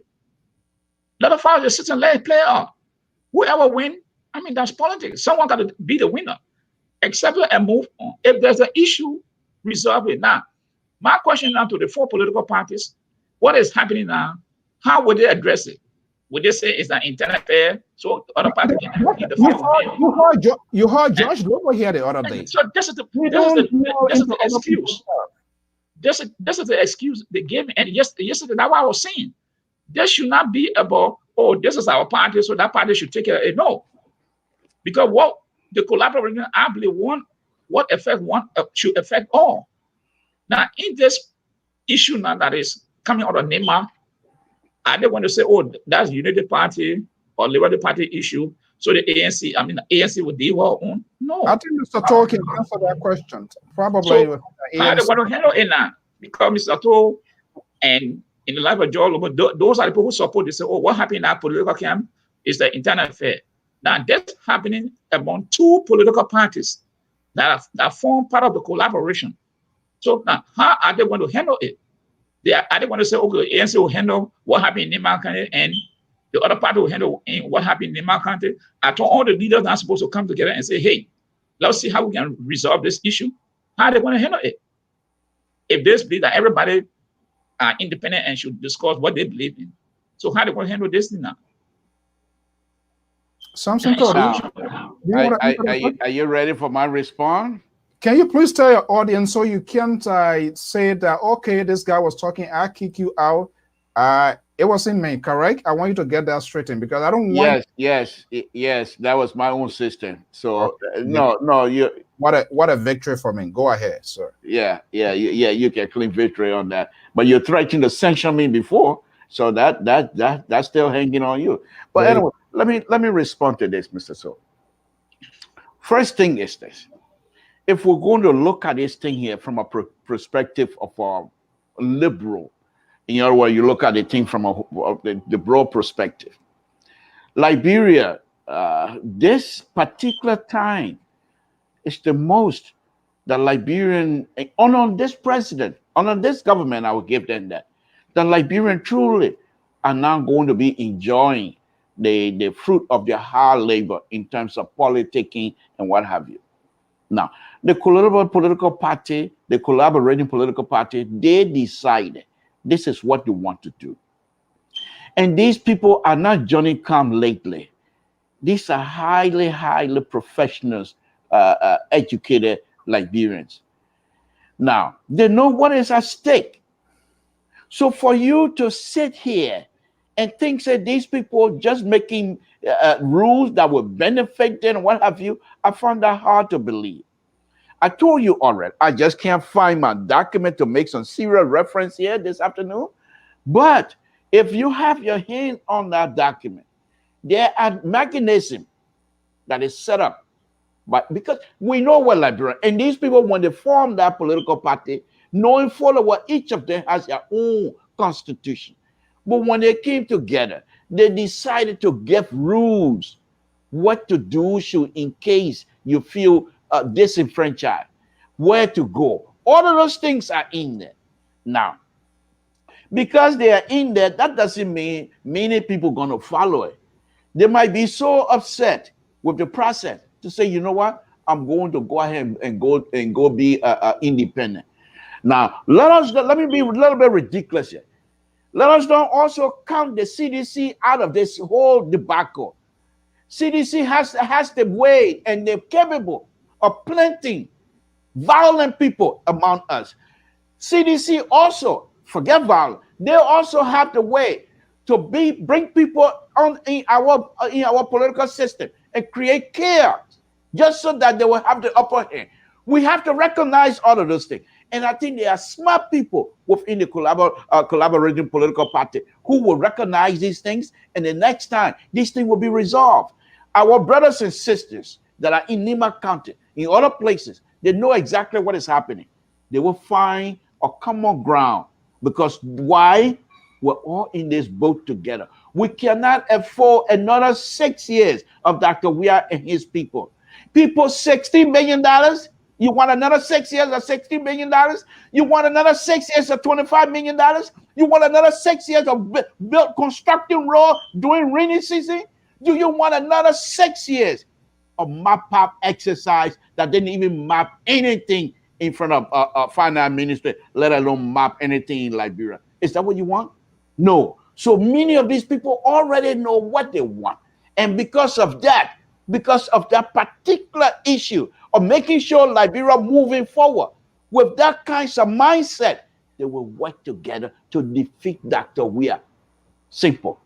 let the file just sit and let it play out. Whoever win, I mean, that's politics. Someone got to be the winner. Accept it and move on. If there's an issue, resolve it. Now, my question now to the 4 political parties: what is happening now? How would they address it? Would they say it's an internal affair so other parties can you heard George Lobo here the other day. So this is the excuse. This is the excuse they gave me. And yesterday, that's what I was saying. This should not be about, oh, this is our party, so that party should take care of it. No. Because what the collaboration, I believe, what affect one should affect all. Now, in this issue now that is coming out of Nema, I don't want to say, oh, that's Unity Party or Liberty Party issue. So the ANC would deal with our own. No. I think Mr. Toh can answer that question. Probably. So, I don't want to handle it now because Mr. Toh and in the life of Joe Lobo, those are the people who support. They say, oh, what happened in our political camp is the internal affair. Now, that's happening among 2 political parties that form part of the collaboration. So now, how are they going to handle it? Are they going to say, okay, ANC will handle what happened in Nema County and the other party will handle what happened in Nema County? I told all the leaders are supposed to come together and say, hey, let's see how we can resolve this issue. How are they going to handle it? If they believe that everybody are independent and should discuss what they believe in. So how are they going to handle this thing now? Something are you ready for my response? Can you please tell your audience so you can't say that, okay, this guy was talking, I kick you out. It wasn't me, correct? I want you to get that straightened because I don't want. Yes. That was my own system. So you. What a victory for me. Go ahead, sir. Yeah. You can claim victory on that, but you're threatening to sanction me before, so that's still hanging on you. But anyway, let me respond to this, Mr. So. First thing is this. If we're going to look at this thing here from a perspective of a liberal, in other words, you look at the thing from the broad perspective. Liberia, this particular time is the most the Liberian, on this president, on this government, I will give them that. The Liberian truly are now going to be enjoying the fruit of their hard labor in terms of politicking and what have you. Now, the collaborating political party, they decided this is what they want to do. And these people are not Johnny come lately. These are highly professionals, educated Liberians. Now, they know what is at stake. So for you to sit here and think that these people just making rules that will benefit them and what have you, I found that hard to believe. I told you already, I just can't find my document to make some serial reference here this afternoon. But if you have your hand on that document, there are mechanisms that is set up. But because we know what Liberia, and these people, when they form that political party, knowing fully what each of them has their own constitution. But when they came together, they decided to give rules what to do should in case you feel disenfranchised, where to go. All of those things are in there. Now, because they are in there, that doesn't mean many people going to follow it. They might be so upset with the process to say, you know what, I'm going to go ahead and go be independent. Now, let me be a little bit ridiculous here. Let us not also count the CDC out of this whole debacle. CDC has the way and they're capable of planting violent people among us. CDC also, forget violence, they also have the way to bring people on in our political system and create chaos just so that they will have the upper hand. We have to recognize all of those things. And I think there are smart people within the collaborating political party who will recognize these things. And the next time, these things will be resolved. Our brothers and sisters that are in Nima County, in other places, they know exactly what is happening. They will find a common ground. Because why? We're all in this boat together. We cannot afford another 6 years of Dr. Weah and his people. People, $60 million. You want another 6 years of $60 million? You want another 6 years of $25 million? You want another 6 years of constructing road during rainy season? Do you want another 6 years of map-up exercise that didn't even map anything in front of finance ministry, let alone map anything in Liberia? Is that what you want? No. So many of these people already know what they want. And because of that particular issue of making sure Liberia moving forward with that kinds of mindset, they will work together to defeat Dr. Weah. Simple.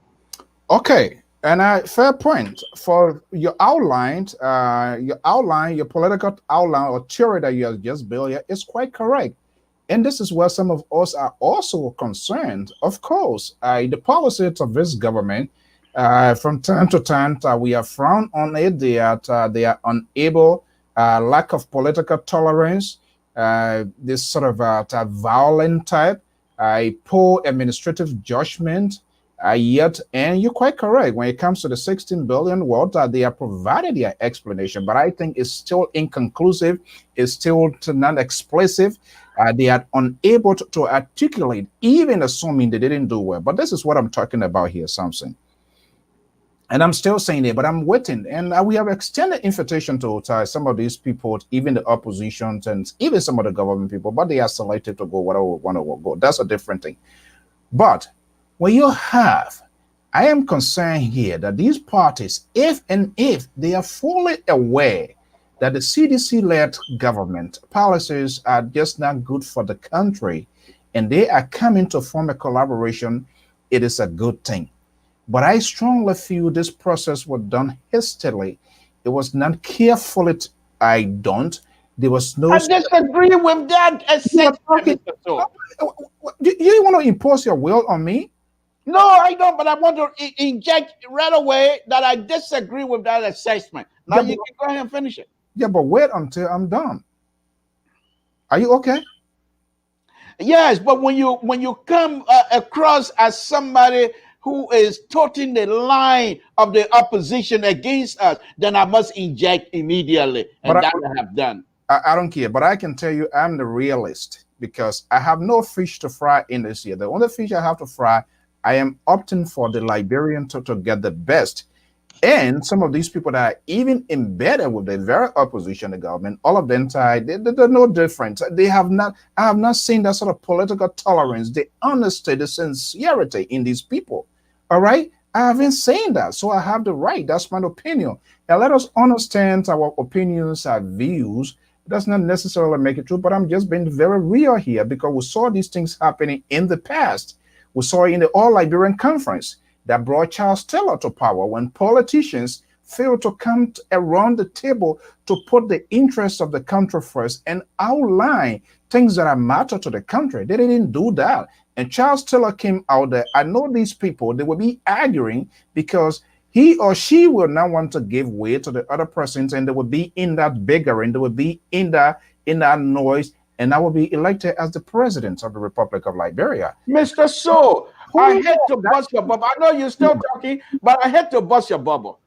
Okay. And fair point. For your outline, your political outline or theory that you have just built here is quite correct. And this is where some of us are also concerned. Of course, the policies of this government, from time to time, we are frowned on it. They are unable, lack of political tolerance, this sort of violent type, poor administrative judgment. Yet, and you're quite correct, when it comes to the 16 billion world, they are provided their explanation, but I think it's still inconclusive, it's still not explicit. They are unable to articulate, even assuming they didn't do well. But this is what I'm talking about here, Samson. And I'm still saying it, but I'm waiting. And we have extended invitation to some of these people, even the opposition and even some of the government people, but they are selected to go whatever want to go. That's a different thing. But when you have, I am concerned here that these parties, if they are fully aware that the CDC-led government policies are just not good for the country, and they are coming to form a collaboration, it is a good thing. But I strongly feel this process was done hastily. It was not carefully. There was no. I disagree with that assessment. You want to impose your will on me? No, I don't, but I want to inject right away that I disagree with that assessment. Now you can go ahead and finish it. Yeah, but wait until I'm done. Are you okay? Yes, but when you come across as somebody who is toting the line of the opposition against us, then I must inject immediately, and that I have done. I don't care, but I can tell you I'm the realist because I have no fish to fry in this year. The only fish I have to fry, I am opting for the Liberian to get the best. And some of these people that are even embedded with the very opposition, the government, all of them, they're no different. I have not seen that sort of political tolerance, the honesty, the sincerity in these people. All right? I haven't seen that. So I have the right. That's my opinion. And let us understand our opinions, our views. It does not necessarily make it true, but I'm just being very real here because we saw these things happening in the past. We saw it in the All Liberian Conference that brought Charles Taylor to power when politicians failed to come around the table to put the interests of the country first and outline things that are matter to the country. They didn't do that. And Charles Taylor came out there. I know these people, they will be arguing because he or she will not want to give way to the other persons, and they will be in that bickering, they will be in that noise, and I will be elected as the president of the Republic of Liberia. Mr. So, I hate to bust your bubble. I know you're still talking, but I hate to bust your bubble.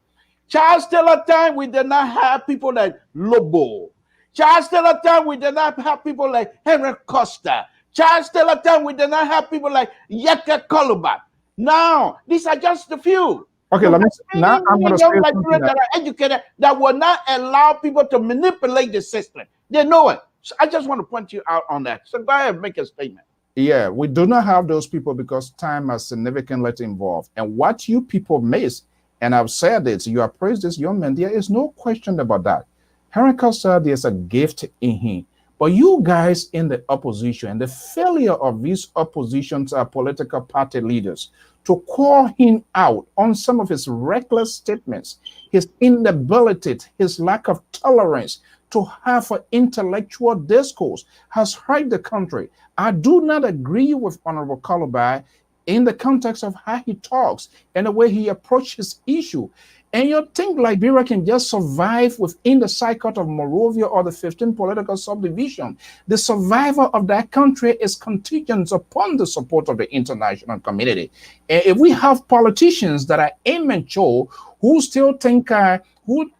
Charles Taylor time, we did not have people like Lobo. Charles Taylor time, we did not have people like Henry Costa. Charles Taylor time, we did not have people like Yeka Kolubat. Now, these are just a few. Okay, let me. Now I'm going to say young something Nigerians that are educated that will not allow people to manipulate the system. They know it. So I just want to point you out on that. So go ahead and make a statement. Yeah, we do not have those people because time has significantly involved. And what you people miss, and I've said it, you have praised this young man, there is no question about that. Henry Costa, there's a gift in him. But you guys in the opposition, and the failure of these opposition's political party leaders to call him out on some of his reckless statements, his inability, his lack of tolerance to have an intellectual discourse has hurt the country. I do not agree with Honorable Calabar in the context of how he talks and the way he approaches issue. And you think Liberia can just survive within the cycle of Monrovia or the 15 political subdivision? The survival of that country is contingent upon the support of the international community. And if we have politicians that are immature who still think who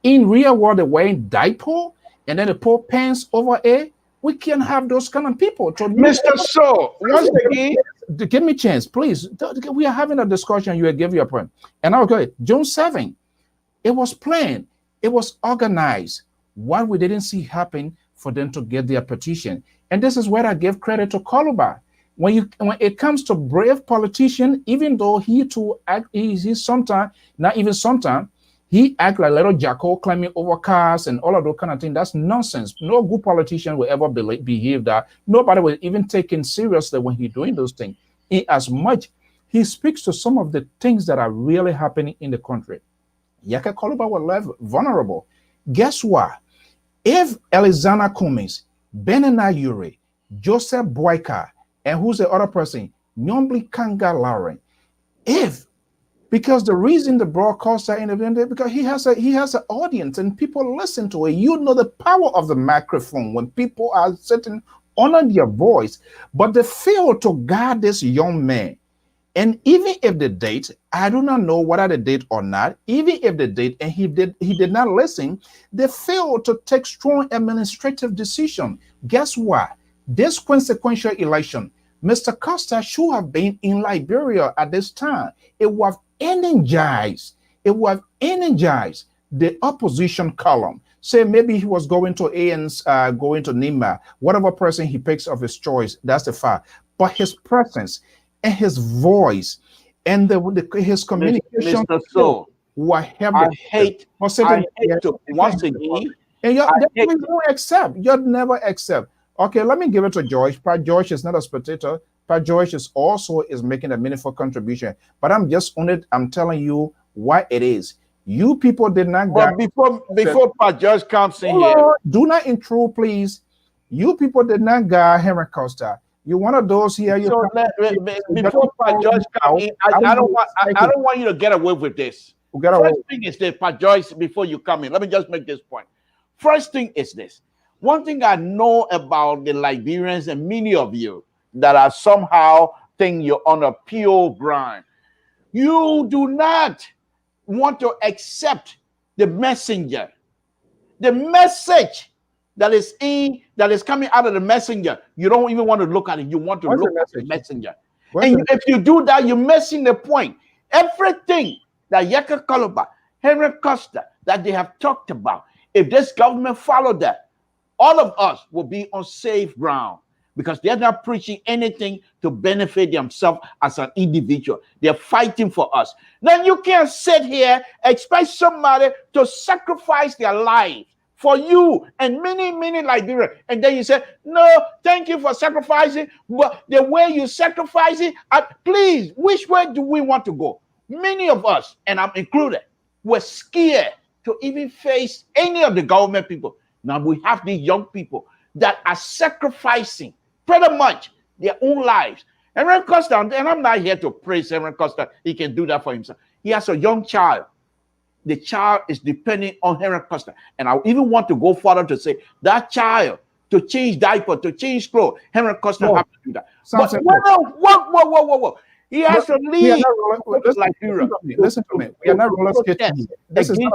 in real world they're wearing diaper and then they pull pants over it, we can have those kind of people. Mr. So, once again, give me a chance, please. We are having a discussion. You give your point. And I'll go, June 7, it was planned. It was organized. What we didn't see happen for them to get their petition. And this is where I give credit to Calabar. When it comes to brave politician, even though he too act, he's sometimes, not even sometimes, he act like little jackal climbing over cars and all of those kind of things. That's nonsense. No good politician will ever behave that. Nobody will even take him seriously when he's doing those things. In as much he speaks to some of the things that are really happening in the country. Yaka Calabar was left vulnerable. Guess what? If Elizana Cummings, Benena Yuri, Joseph Boyka, and who's the other person? Nyombli Kanga Lauren. Because the reason the broadcaster intervened, because he has an audience and people listen to it. You know the power of the microphone when people are sitting under their voice, but they fail to guard this young man. And even if the date, I do not know whether the date or not, even if the date and he did not listen, they failed to take strong administrative decision. Guess what? This consequential election, Mr. Costa should have been in Liberia at this time. It was energized the opposition column. Say maybe he was going to AN's, going to Nima, whatever person he picks of his choice, that's the fact. But his presence and his voice and his communication were heavy. I hate to once again. And you never accept. Okay, let me give it to George. Pat George is not a spectator. Pat George is making a meaningful contribution. But I'm telling you what it is. You people did not. But before Pat George comes in here, do not intrude, please. You people did not guard Henry Costa. You're one of those here. So before Pat George comes in, I don't want you to get away with this. First thing is this, Pat Joyce, before you come in, let me just make this point. First thing is this. One thing I know about the Liberians and many of you that are somehow think you're on a pure ground, you do not want to accept the messenger, the message that is coming out of the messenger. You don't even want to look at it. You want to look at the messenger. If you do that, you're missing the point. Everything that Yaka Calabar, Henry Costa, that they have talked about, if this government followed that, all of us will be on safe ground because they're not preaching anything to benefit themselves as an individual. They're fighting for us. Then you can't sit here, expect somebody to sacrifice their life for you and many, many Liberians. And then you say, no, thank you for sacrificing. But the way you sacrifice it, please, which way do we want to go? Many of us, and I'm included, were scared to even face any of the government people. Now we have these young people that are sacrificing pretty much their own lives. Henry Costa, and I'm not here to praise Henry Costa, he can do that for himself. He has a young child. The child is depending on Henry Costa. And I even want to go further to say that child, to change diaper, to change clothes, Henry Costa have to do that. But whoa. He has to leave. Listen to me. We are not roller skating. This is not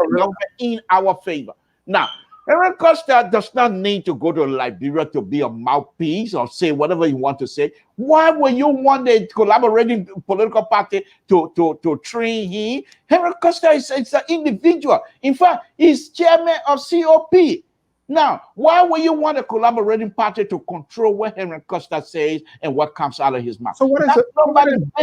in our favor. Now, Aaron Costa does not need to go to Liberia to be a mouthpiece or say whatever you want to say. Why would you want a collaborating political party to train him? Aaron Costa is an individual. In fact, he's chairman of COP. Now, why would you want a collaborating party to control what Henry Costa says and what comes out of his mouth? So what is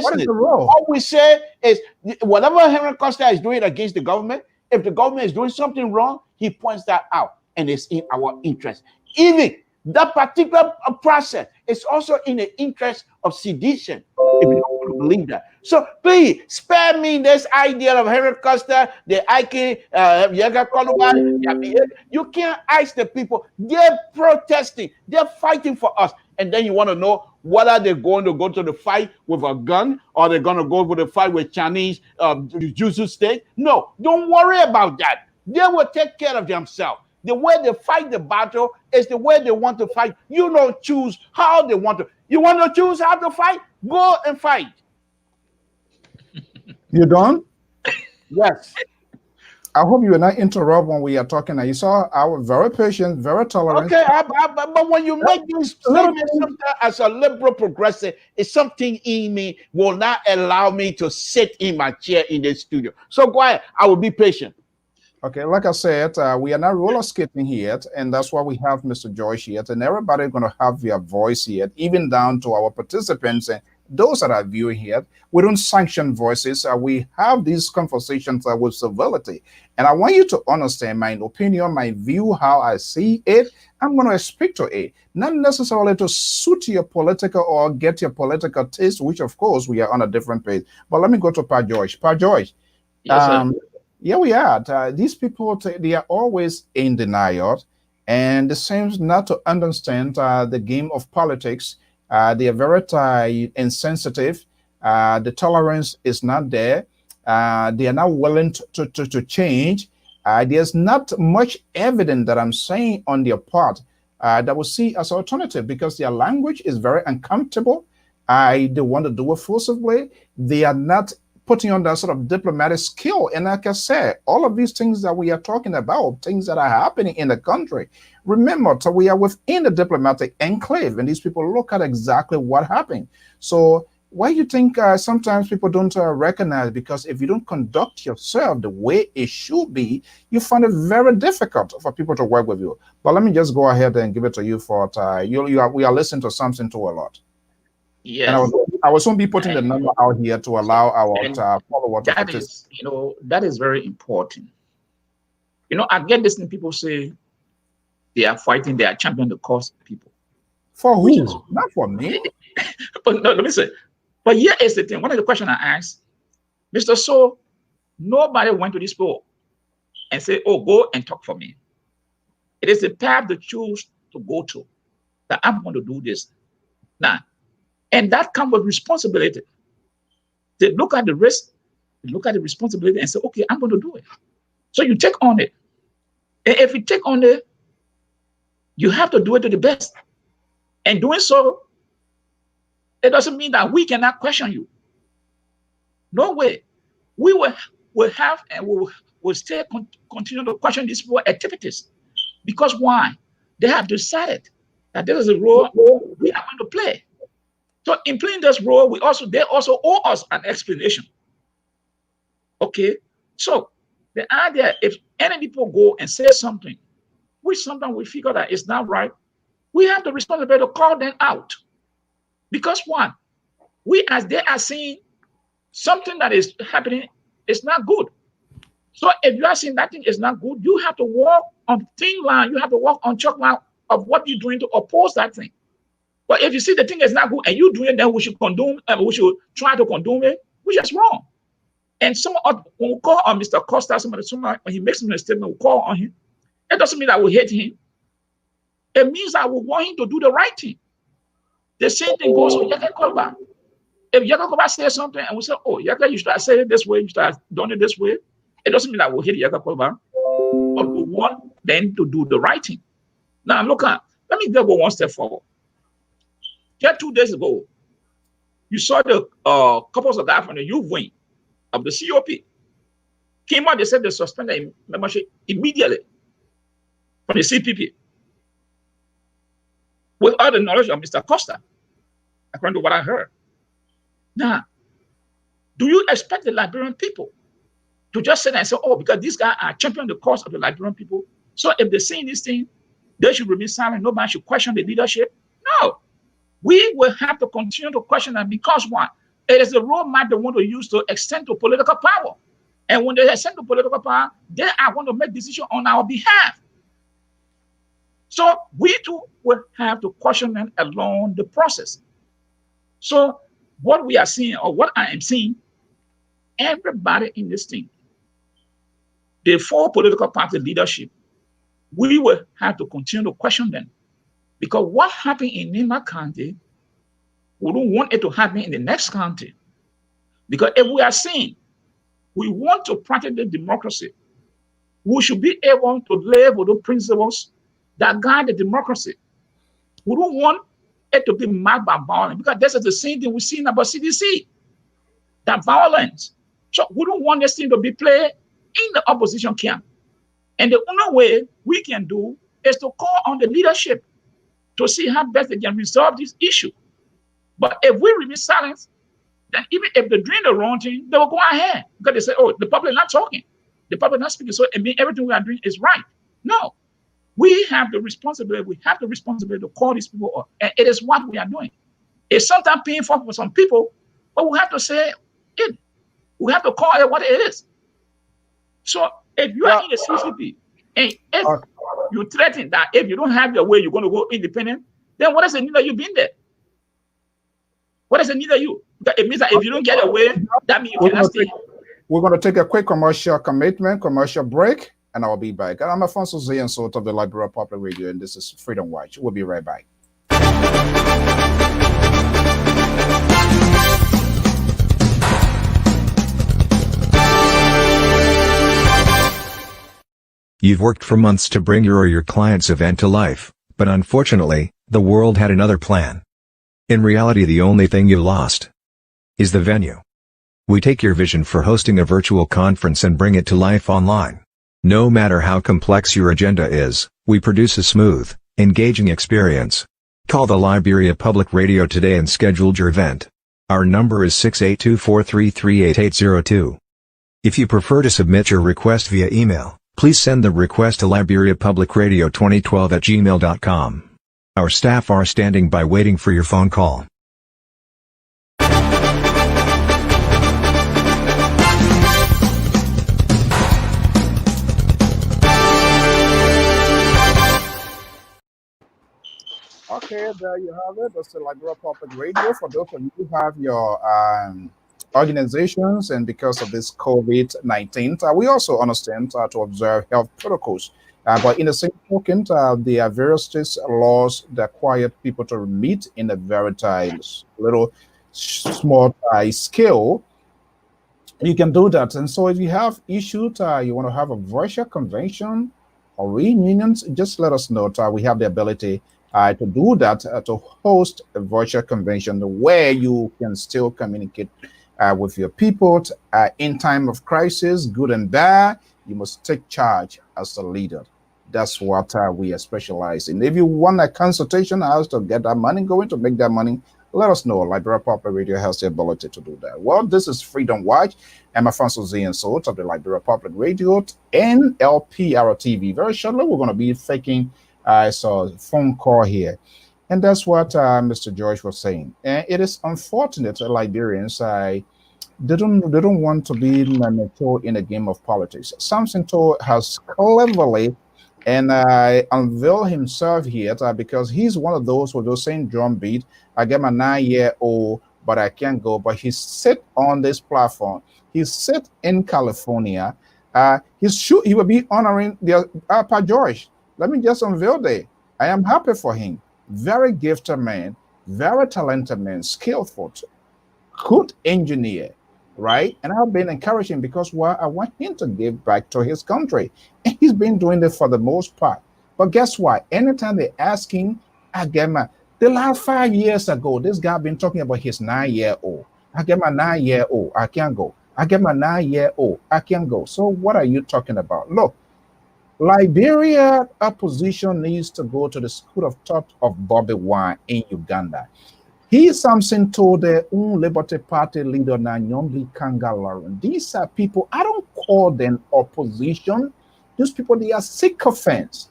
the role? All we say is whatever Henry Costa is doing against the government, if the government is doing something wrong, he points that out, and it's in our interest. Even that particular process is also in the interest of sedition, if you don't want to believe that. So please spare me this idea of Henry Costa, the Ike, Yaga Koluba. You can't ask the people. They're protesting. They're fighting for us. And then you want to know whether they're going to go to the fight with a gun or they're going to go with the fight with Chinese Jutsu state. No, don't worry about that. They will take care of themselves. The way they fight the battle is the way they want to fight. You don't choose how they want to. You want to choose how to fight? Go and fight. You done? Yes. I hope you will not interrupt when we are talking. You saw our very patient, very tolerant. Okay, but when you make these statements as a liberal progressive, it's something in me will not allow me to sit in my chair in the studio. So go ahead. I will be patient. Okay, like I said, we are not roller skating here, and that's why we have Mr. Joyce here, and everybody going to have their voice here, even down to our participants and those that are viewing here. We don't sanction voices. We have these conversations with civility, and I want you to understand my opinion, my view, how I see it. I'm going to speak to it, not necessarily to suit your political or get your political taste, which of course we are on a different page. But let me go to Pa Joyce. Pa Joyce. Yes, sir. Yeah, we are. These people, they are always in denial, and they seem not to understand the game of politics. They are very insensitive. The tolerance is not there. They are not willing to change. There's not much evidence that I'm saying on their part that we see as alternative, because their language is very uncomfortable. They want to do it forcibly. They are not putting on that sort of diplomatic skill. And like I said, all of these things that we are talking about, things that are happening in the country, remember, so we are within the diplomatic enclave, and these people look at exactly what happened. So why do you think sometimes people don't recognize? Because if you don't conduct yourself the way it should be, you find it very difficult for people to work with you. But let me just go ahead and give it to you for we are listening to something too a lot. Yes. And I will soon be putting the number out here to allow our followers to participate. That is very important. I get listening people say they are fighting, they are championing the cause of people. For who? Not for me. But no, let me say. But here is the thing. One of the questions I asked, Mr. So, nobody went to this poll and said, oh, go and talk for me. It is the path they choose to go to, that I'm going to do this. Now, and that comes with responsibility. They look at the risk, they look at the responsibility and say, okay, I'm going to do it. So you take on it. And if you take on it, you have to do it to the best. And doing so, it doesn't mean that we cannot question you. No way. We will have and will still continue to question these poor activities. Because why? They have decided that there is a role we are going to play. So in playing this role, they also owe us an explanation. Okay, so the idea, if any people go and say something, which sometimes we figure that is not right, we have the responsibility to call them out. Because one, we as they are seeing something that is happening is not good. So if you are seeing that thing is not good, you have to walk on thin line, you have to walk on chalk line of what you're doing to oppose that thing. But if you see the thing is not good and you doing it, then we should we should try to condone it, which is wrong. And when we call on Mr. Costa, somebody when he makes a statement, we call on him. It doesn't mean that we hate him. It means that we want him to do the right thing. The same thing goes with Yaka Koba. If Yaka Koba says something and we say, oh, Yaka, you should have said it this way, you should have done it this way, it doesn't mean that we hate Yaka Koba, but we want them to do the right thing. Now, let me go one step forward. Just 2 days ago, you saw the couples of guys from the youth wing of the COP came out. They said they suspended membership immediately from the CPP, with all the knowledge of Mr. Costa, according to what I heard. Now, do you expect the Liberian people to just sit there and say, oh, because these guys are championing the cause of the Liberian people, so if they're saying this thing, they should remain silent, nobody should question the leadership? No. We will have to continue to question them because what? It is the roadmap they want to use to extend to political power. And when they extend to political power, they are going to make decisions on our behalf. So we too will have to question them along the process. So what we are seeing, or what I am seeing, everybody in this thing, the four political party leadership, we will have to continue to question them. Because what happened in Nima County, we don't want it to happen in the next county. Because if we are saying we want to practice the democracy, we should be able to live with the principles that guide the democracy. We don't want it to be marked by violence, because this is the same thing we've seen about CDC, that violence. So we don't want this thing to be played in the opposition camp. And the only way we can do is to call on the leadership to see how best they can resolve this issue. But if we remain silent, then even if they're doing the wrong thing, they will go ahead. Because they say, oh, the public not talking. The public not speaking, so it means everything we are doing is right. No. We have the responsibility. We have the responsibility to call these people up. And it is what we are doing. It's sometimes painful for some people, but we have to say it. We have to call it what it is. So if you are in the CCP, and if you threaten that if you don't have your way, you're going to go independent, then what is the need of you being there? What is the need of you? It means that if you don't get away, that means you cannot stay. We're going to take a quick commercial break, and I'll be back. I'm Alfonso Ziensote of the Liberia Public Radio, and this is Freedom Watch. We'll be right back. You've worked for months to bring your or your client's event to life, but unfortunately, the world had another plan. In reality, the only thing you lost is the venue. We take your vision for hosting a virtual conference and bring it to life online. No matter how complex your agenda is, we produce a smooth, engaging experience. Call the Liberia Public Radio today and schedule your event. Our number is 682-433-8802. If you prefer to submit your request via email, please send the request to liberiapublicradio2012@gmail.com. Our staff are standing by waiting for your phone call. Okay, there you have it. That's the Liberia Public Radio. For those of you who have your organizations, and because of this COVID-19, we also understand to observe health protocols. But in the same token, there are various states laws that require people to meet in a very little small scale. You can do that. And so if you have issues, you want to have a virtual convention or reunions, just let us know. We have the ability to do that, to host a virtual convention where you can still communicate with your people in time of crisis, good and bad. You must take charge as a leader. That's what we are specialized in. If you want a consultation, how to get that money going, to make that money, let us know. Liberia Public Radio has the ability to do that. Well, this is Freedom Watch. I'm Alfonso Ziensote of the Liberia Public Radio and LPR TV. Very shortly, we're going to be taking a phone call here. And that's what Mr. George was saying. And it is unfortunate that Liberians, they don't want to be mature in a game of politics. Samson Toe has cleverly unveiled himself here because he's one of those with those same drum beat. I get my 9-year-old, but I can't go. But he sit on this platform. He sit in California. He will be honoring the Pa George. Let me just unveil there. I am happy for him. Very gifted man, very talented man, skillful, good engineer, right? And I've been encouraging because I want him to give back to his country. And he's been doing it for the most part. But guess what? Anytime they ask him, the last 5 years ago, this guy been talking about his 9-year-old. I get my 9-year-old, I can't go. I get my 9-year-old, I can't go. So what are you talking about? Look, Liberia opposition needs to go to the school of thought of Bobby Wine in Uganda. He Samson told the Liberty Party leader Nanyombi Kangalaran. These are people, I don't call them opposition. These people, they are sycophants.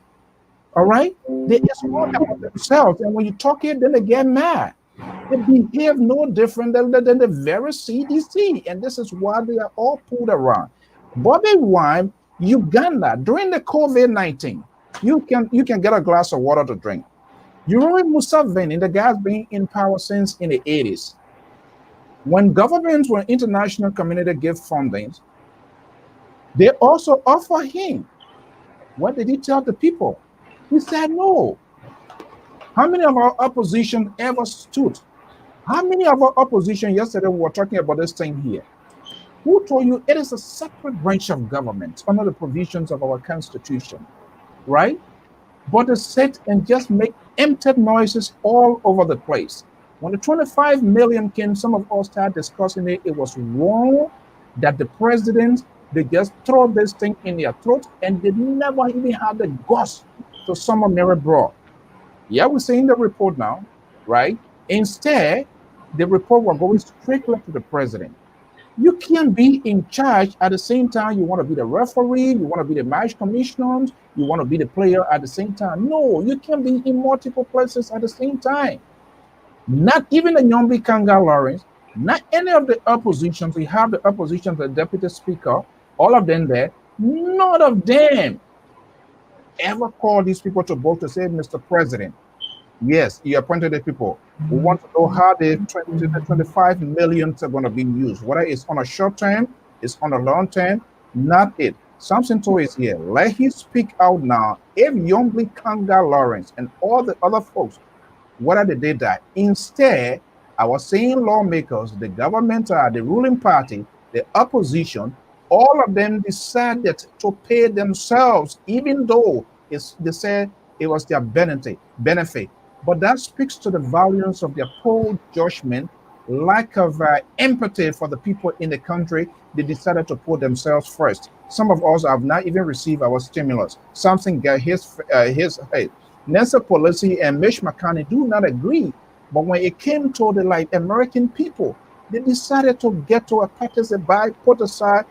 All right? They just want about themselves. And when you talk here, then they get mad. They behave no different than the very CDC. And this is why they are all pulled around. Bobby Wine, Uganda, during the COVID-19, you can get a glass of water to drink. Yoweri Museveni, the guy's been in power since in the 80s. When governments or international community give fundings, they also offer him. What did he tell the people? He said no. How many of our opposition ever stood? How many of our opposition yesterday we were talking about this thing here? Who told you it is a separate branch of government under the provisions of our constitution, right? But they sit and just make empty noises all over the place. When the 25 million came, some of us started discussing it. It was wrong that the president, they just throw this thing in their throat and they never even had the guts to summon Mary Broad. Yeah, we're seeing the report now, right? Instead, the report was going strictly to the president. You can't be in charge at the same time. You want to be the referee, you want to be the match commissioner, you want to be the player at the same time. No, you can't be in multiple places at the same time. Not even the Nyombi Kanga Lawrence, not any of the oppositions. We have the opposition, the deputy speaker, all of them there. None of them ever called these people to vote to say, Mr. President, yes, you appointed the people. We want to know how the 25 million are going to be used. Whether it's on a short term, it's on a long term, not it. Samson Toe is here. Let him speak out now. If Nyombi Kanga Lawrence and all the other folks, whether they did that. Instead, I was saying lawmakers, the government, the ruling party, the opposition, all of them decided to pay themselves, even though they said it was their benefit. But that speaks to the values of their poor judgment, lack of empathy for the people in the country. They decided to put themselves first. Some of us have not even received our stimulus. Something got his Nancy Pelosi and Mitch McConnell do not agree. But when it came to the American people, they decided to get to a partisan put aside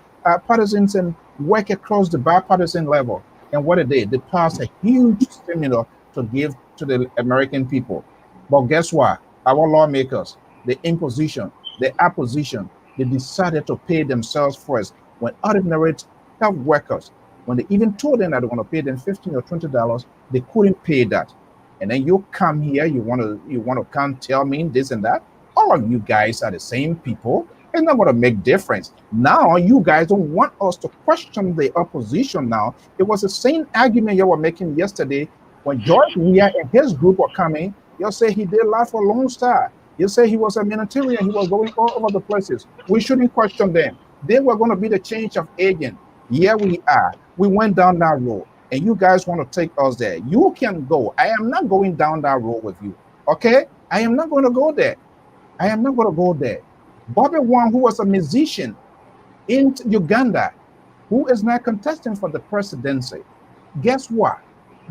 partisans and work across the bipartisan level. And what did they? They passed a huge stimulus to give to the American people. But guess what? Our lawmakers, the imposition, the opposition, they decided to pay themselves first. When ordinary health workers, when they even told them that they're going to pay them $15 or $20, they couldn't pay that. And then you come here, you want to come tell me this and that. All of you guys are the same people. It's not going to make difference. Now you guys don't want us to question the opposition. Now it was the same argument you were making yesterday when George Weah and his group were coming. You say he did life for Lone Star. You say he was a humanitarian. He was going all over the places. We shouldn't question them. They were going to be the change of agent. Here we are. We went down that road, and you guys want to take us there. You can go. I am not going down that road with you. Okay? I am not going to go there. I am not going to go there. Bobby Wine, who was a musician in Uganda, who is now contesting for the presidency. Guess what?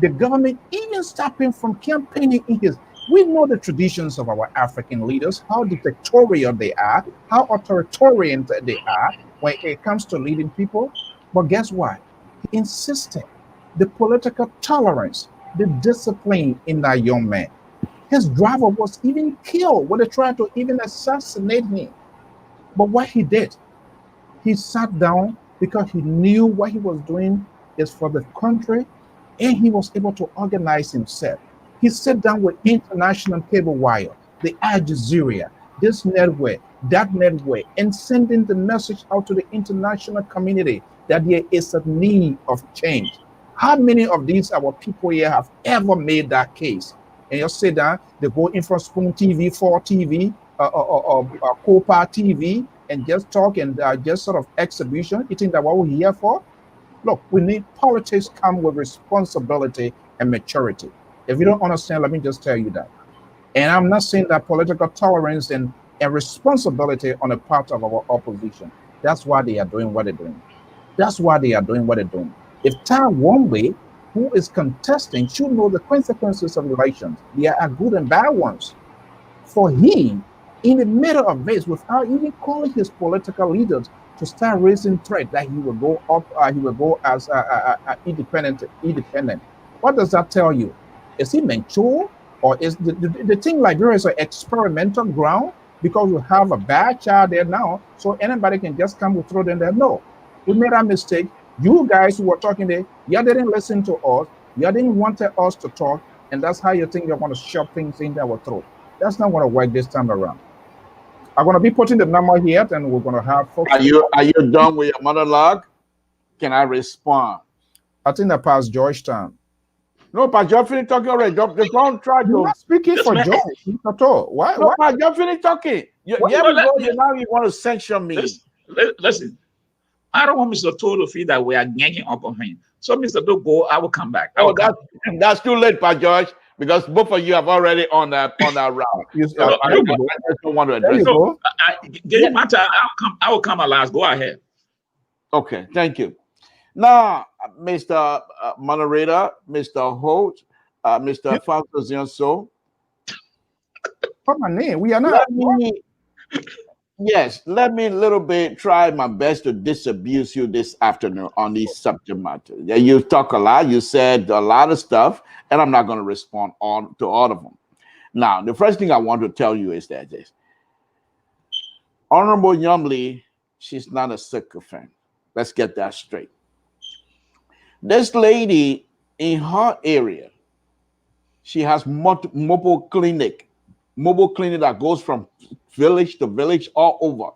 The government even stopped him from campaigning in his. We know the traditions of our African leaders, how dictatorial they are, how authoritarian they are when it comes to leading people. But guess what? He insisted the political tolerance, the discipline in that young man. His driver was even killed when they tried to even assassinate him. But what he did, he sat down because he knew what he was doing is for the country, and he was able to organize himself. He sat down with international cable wire, the Al Jazeera, this network, that network, and sending the message out to the international community that there is a need of change. How many of these our people here have ever made that case? And you sit down, they go in from Spoon TV, 4TV, Copa TV, and just talk and just sort of exhibition. You think that what we're here for? Look, we need politics come with responsibility and maturity. If you don't understand, let me just tell you that. And I'm not saying that political tolerance and responsibility on the part of our opposition. That's why they are doing what they're doing. That's why they are doing what they're doing. If Time Womble, who is contesting, should know the consequences of elections. There are good and bad ones. For him, in the middle of this, without even calling his political leaders to start raising threat that he will go up, he will go as independent. What does that tell you? Is he mature, or is the thing Liberia is an experimental ground because we have a bad child there now, so anybody can just come and throw them there? No, we made a mistake. You guys who were talking there, you didn't listen to us. You didn't want us to talk, and that's how you think you're going to shove things in our throat. That's not going to work this time around. I'm going to be putting the number here, and we're going to have folks. Are you done with your monologue? Can I respond? I think I passed Georgetown. No, Pastor, you're finished talking already. The phone tried to. You're not speaking for George at all. Why? No, Pastor, you're finished talking. Now you want to censure me. Listen, I don't want Mr. Toll to feel that we are ganging up on him. So, Mr. Do go, I will come back. That's too late, Pastor George, because both of you have already on that route. I don't want to address it. Matter, I will come at last. Go ahead. Okay, thank you. Now, Mr. Moderator, Mr. Holt, Mr. Falcozionso. What's my name? We are not. Let me a little bit try my best to disabuse you this afternoon on these subject matter. Yeah, you talk a lot. You said a lot of stuff, and I'm not going to respond to all of them. Now, the first thing I want to tell you is that this Honorable Yumley, she's not a sycophant. Let's get that straight. This lady in her area, she has mobile clinic that goes from village to village all over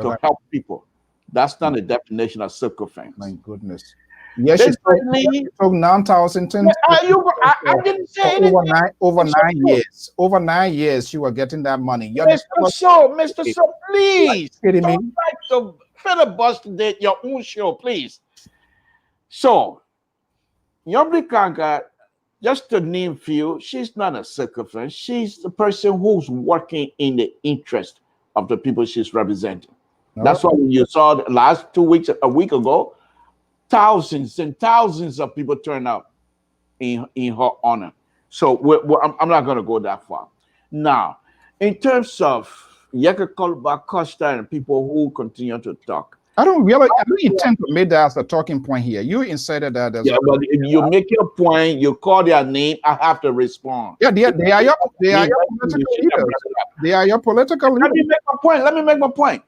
to help people. That's not a definition of sycophants. My goodness. Yes, she took 9,000 tons. I didn't say anything. Over 9 years. Over 9 years, she was getting that money. Mr. So, please. Kidding me? Don't try to filibuster your own show, please. So, Yumley Kanka, just to name few, she's not a sycophant. She's the person who's working in the interest of the people she's representing. No. That's why you saw the last 2 weeks, a week ago, thousands and thousands of people turn up in her honor. So I'm not going to go that far. Now, in terms of Yeka Kolba Costa and people who continue to talk, I don't intend to make that as a talking point here. You inserted that as but if you make your point, you call their name, I have to respond. Yeah, they are your political leaders. They are your political leaders. Let me make my point.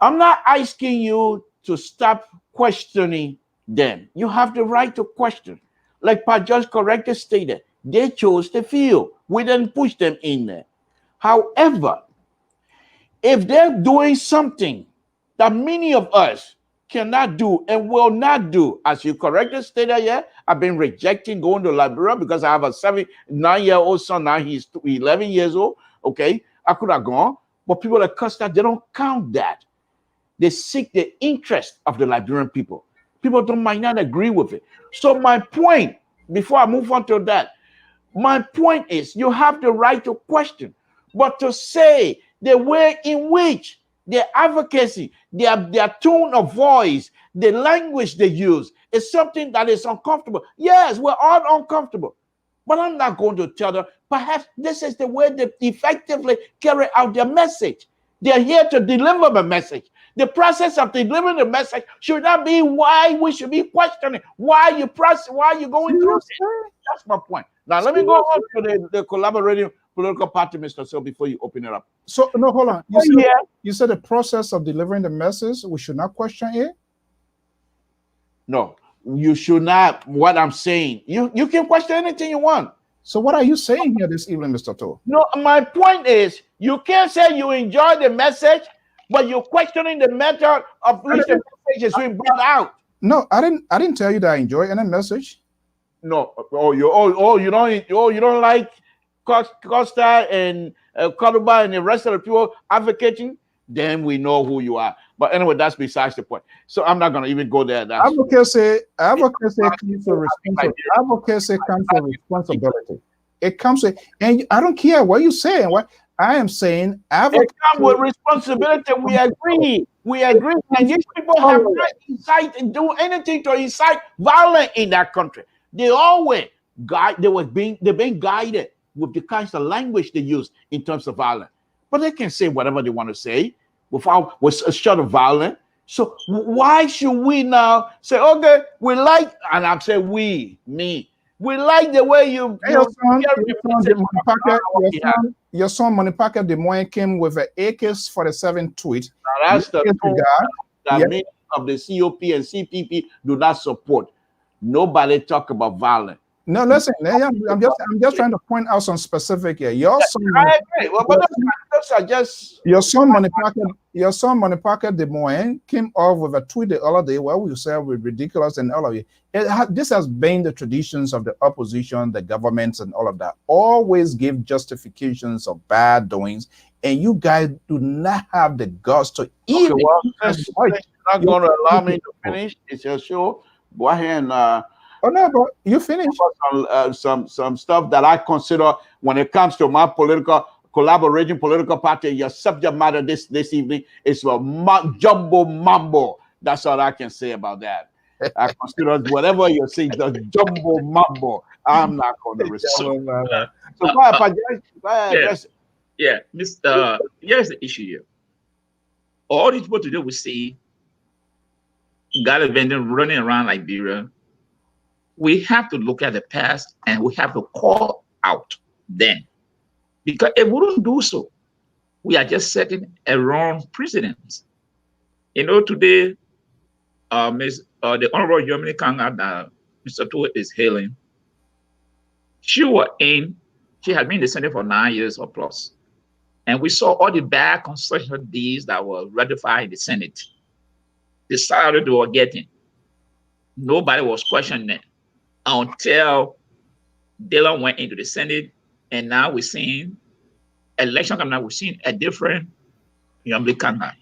I'm not asking you to stop questioning them. You have the right to question. Like Pat just correctly stated, they chose the field. We didn't push them in there. However, if they're doing something that many of us cannot do and will not do, as you correctly stated, I've been rejecting going to Liberia because I have a 9-year-old son. Now he's 11 years old. Okay, I could have gone, but people that cuss that, they don't count that. They seek the interest of the Liberian people. People might not agree with it. So my point, before I move on to that, my point is you have the right to question, but to say the way in which their advocacy, their tone of voice, the language they use is something that is uncomfortable. Yes, we're all uncomfortable. But I'm not going to tell them, perhaps this is the way they effectively carry out their message. They're here to deliver the message. The process of delivering the message should not be why we should be questioning why you going through this. That's my point. Now let me go on to the collaborating political party, Mr. So before you open it up. So no, hold on. You said the process of delivering the message, we should not question it? No, you should not. What I'm saying, you can question anything you want. So what are you saying here this evening, Mr. To? No, my point is you can't say you enjoy the message, but you're questioning the method of which the message is being brought out. No, I didn't tell you that I enjoy any message. No, you don't like Costa and Cordoba and the rest of the people advocating, then we know who you are. But anyway, that's besides the point. So I'm not going to even go there. Advocacy comes with responsibility. It comes with, and I don't care what you're saying. What I am saying, it comes with responsibility. We agree. We agree, and these people have not incite and do anything to incite violence in that country. They always guide. They're being guided with the kinds of language they use in terms of violence. But they can say whatever they want to say with a shot of violence. So why should we now say, okay, we like, and I'm saying we like the way your son Monipaka Des Moines came with an AK-47 tweet. Now that's the tone that many of the COP and CPP do not support. Nobody talk about violence. No, listen. I'm just trying to point out some specific here. Your son Monipaka Des Moines came off with a tweet the other day where we said we're ridiculous and all of it. This has been the traditions of the opposition, the governments, and all of that. Always give justifications of bad doings, and you guys do not have the guts to even. You're not going to allow me to finish. It's your show. Go ahead and. Oh no, but you finished some stuff that I consider when it comes to my political party. Your subject matter this evening is jumbo mambo. That's all I can say about that. I consider whatever you say the jumbo mambo. I'm not going to respond. So go ahead. Yeah, Mr. Here's the issue here. All these people today we see Gallivan running around Liberia. We have to look at the past and we have to call out then. Because if we don't do so, we are just setting a wrong precedent. You know, today, the Honorable Germany Kanga that Mr. Toa is hailing, she had been in the Senate for 9 years or plus. And we saw all the bad construction deeds that were ratified in the Senate. The salary they were getting. Nobody was questioning it until Dillon went into the Senate, and now we're seeing election coming out. We're seeing a different Yomli Kanga.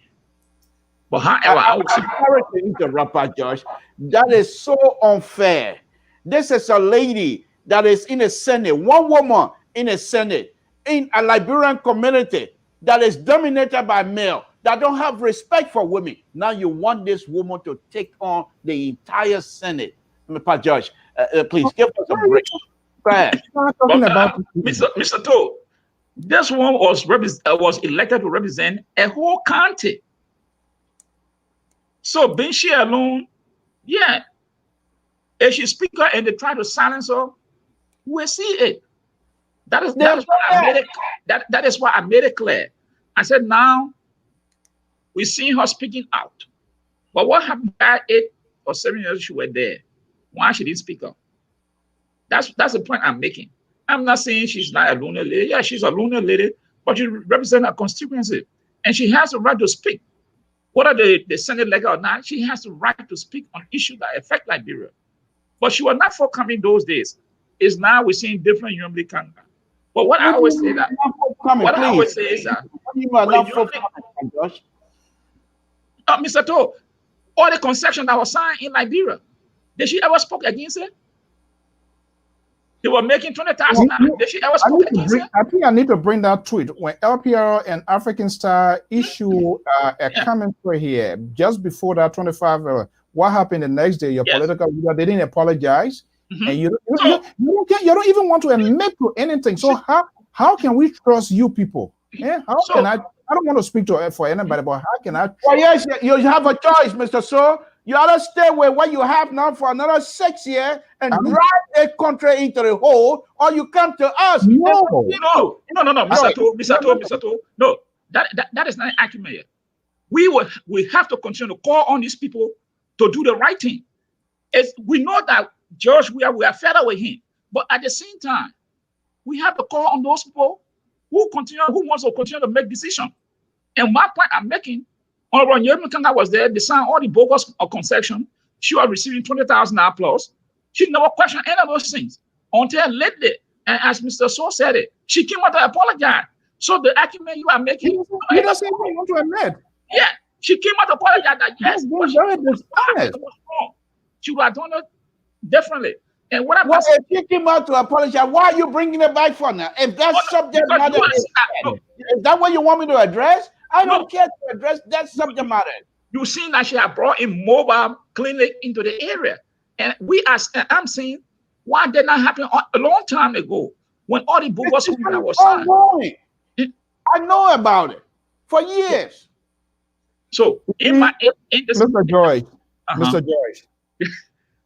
But however, I'm sorry to interrupt, Josh. That is so unfair. This is a lady that is in the Senate, one woman in the Senate, in a Liberian community that is dominated by male, that don't have respect for women. Now you want this woman to take on the entire Senate. Josh, please give us a break. Go ahead. Mr. Toa, this one was elected to represent a whole county. So being she alone, yeah. If she speak her and they try to silence her, we'll see it. That is why I made it. That is why I made it clear. I said now we're seeing her speaking out. But what happened at 8 or 7 years she were there? Why she didn't speak up? That's the point I'm making. I'm not saying she's not a lunar lady. Yeah, she's a lunar lady, but she represents a constituency. And she has the right to speak. Whether the Senate legal or not, she has the right to speak on issues that affect Liberia. But she was not forthcoming those days. It's now we're seeing different Yomli Kanga. But what I always say is that Mr. Toa, all the concessions that were signed in Liberia, did she ever spoke against it? They were making 20,000. Did she ever spoke against it? I think I need to bring that tweet when LPR and African Star issue a commentary here just before that 25. What happened the next day? Your political leader, they didn't apologize, and you don't even want to admit to anything. So how can we trust you people? Yeah, how can I? I don't want to speak for anybody, but how can I? Well, yes, you have a choice, Mr. So. You ought to stay with what you have now for another 6 years and drive the country into the hole, or you come to us. No, Mr. Toa. No, that is not an argument yet. We have to continue to call on these people to do the right thing. We know that George, we are fed up with him, but at the same time, we have to call on those people who wants to continue to make decisions. And my point I'm making. Honorable Yemi Kanga was there. They signed all the bogus concession. She was receiving 20,000 plus. She never questioned any of those things until lately. And as Mr. So said it, she came out to apologize. So the argument you are making, he doesn't even want to admit. Yeah, she came out to apologize that yes, she was wrong. She would have done it differently. And what if she came out to apologize? Why are you bringing it back for now? If that subject matter is that what you want me to address? I don't care to address that subject matter. You seen that she had brought a mobile clinic into the area. And I'm saying, why did not happen a long time ago when all the bogus women was signed? I know about it for years. So Mr. George,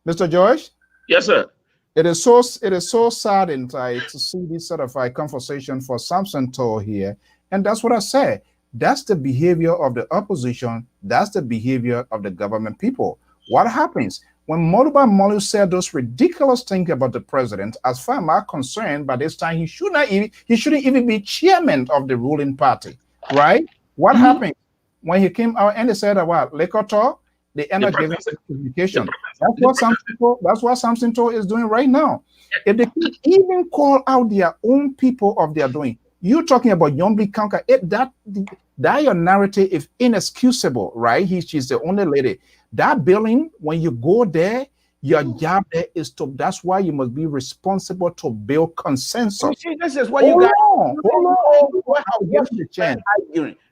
Mr. George. Yes, sir. It is so saddened to see this sort of conversation for Samson Toll here, and that's what I said. That's the behavior of the opposition. That's the behavior of the government people. What happens when Moluba Molu said those ridiculous things about the president? As far as I'm concerned, by this time he shouldn't even be chairman of the ruling party, right? What happened when he came out and they said about Lekoto? They end up giving communication. That's what Samson Toll is doing right now. If they can even call out their own people of their doing, you're talking about Yombi Kanka. That your narrative is inexcusable, right? She's the only lady. That building, when you go there, your job there is to. That's why you must be responsible to build consensus. You see, this is what you got.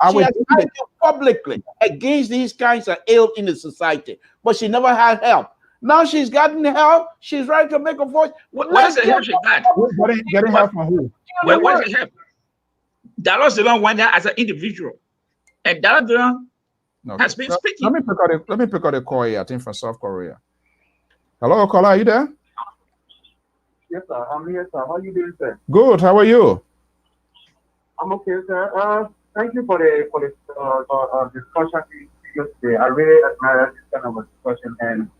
I will argued publicly against these kinds of ill in the society, but she never had help. Now she's gotten help. She's ready to make a voice. What is the help she got? Getting help from who? What is the help? Dallas Dillon went there as an individual, and Dallas Dillon has been speaking. Let me pick out a call here. I think from South Korea. Hello, caller, are you there? Yes, sir. I'm here, sir. How are you doing, sir? Good. How are you? I'm okay, sir. Thank you for the discussion today. I really admire this kind of a discussion. And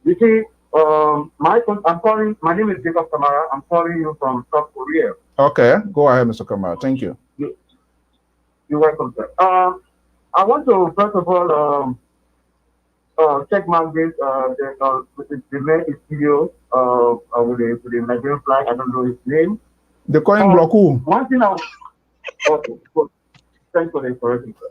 you see, I'm calling. My name is Jacob Kamara. I'm calling you from South Korea. Okay, go ahead, Mr. Kamara. Thank you. You're welcome, sir. I want to first of all check my this with the man is video with the Nigerian flag. I don't know his name. The coin block who? One thing okay, good. Thanks for the information, sir.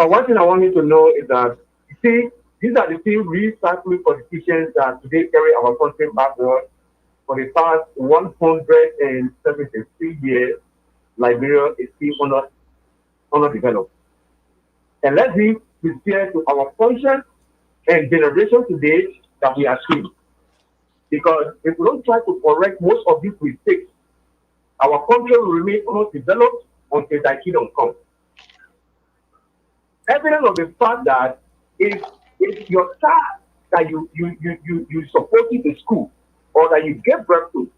One thing I want you to know is that see, these are the same recycling politicians that today carry our country backward. For the past 173 years, Liberia is still underdeveloped. And let's be sincere to our function and generation today that we are seeing. Because if we don't try to correct most of these mistakes, our country will remain underdeveloped until that kingdom comes. Evidence of the fact that if your child that you support in the school or that you get birth to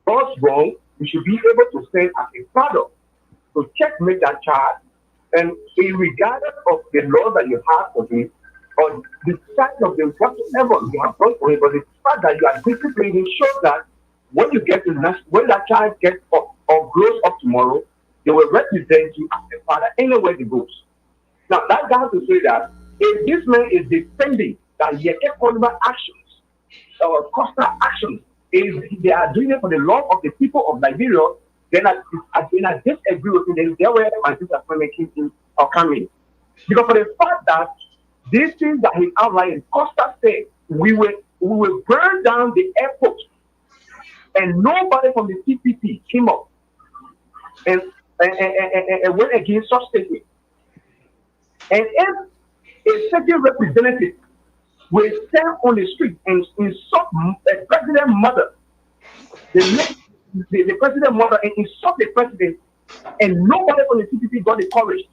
goes wrong, you should be able to send as a father to checkmate that child, and regardless of the law that you have for him or the size of the whatever you have done for him, but the fact that you are disciplining shows that when you get to when that child gets up or grows up tomorrow, they will represent you as a father anywhere he goes. Now that has to say that if this man is defending that economic actions or coastal actions, if they are doing it for the love of the people of Liberia, then I disagree with you. Then there were my sister making or coming. Because for the fact that these things that he outlined, Costa said, we will burn down the airport, and nobody from the CPP came up and went against such statement. And if a certain representative will stand on the street and insult a president mother, the president mother, and insult the president, and nobody from the CPP got the courage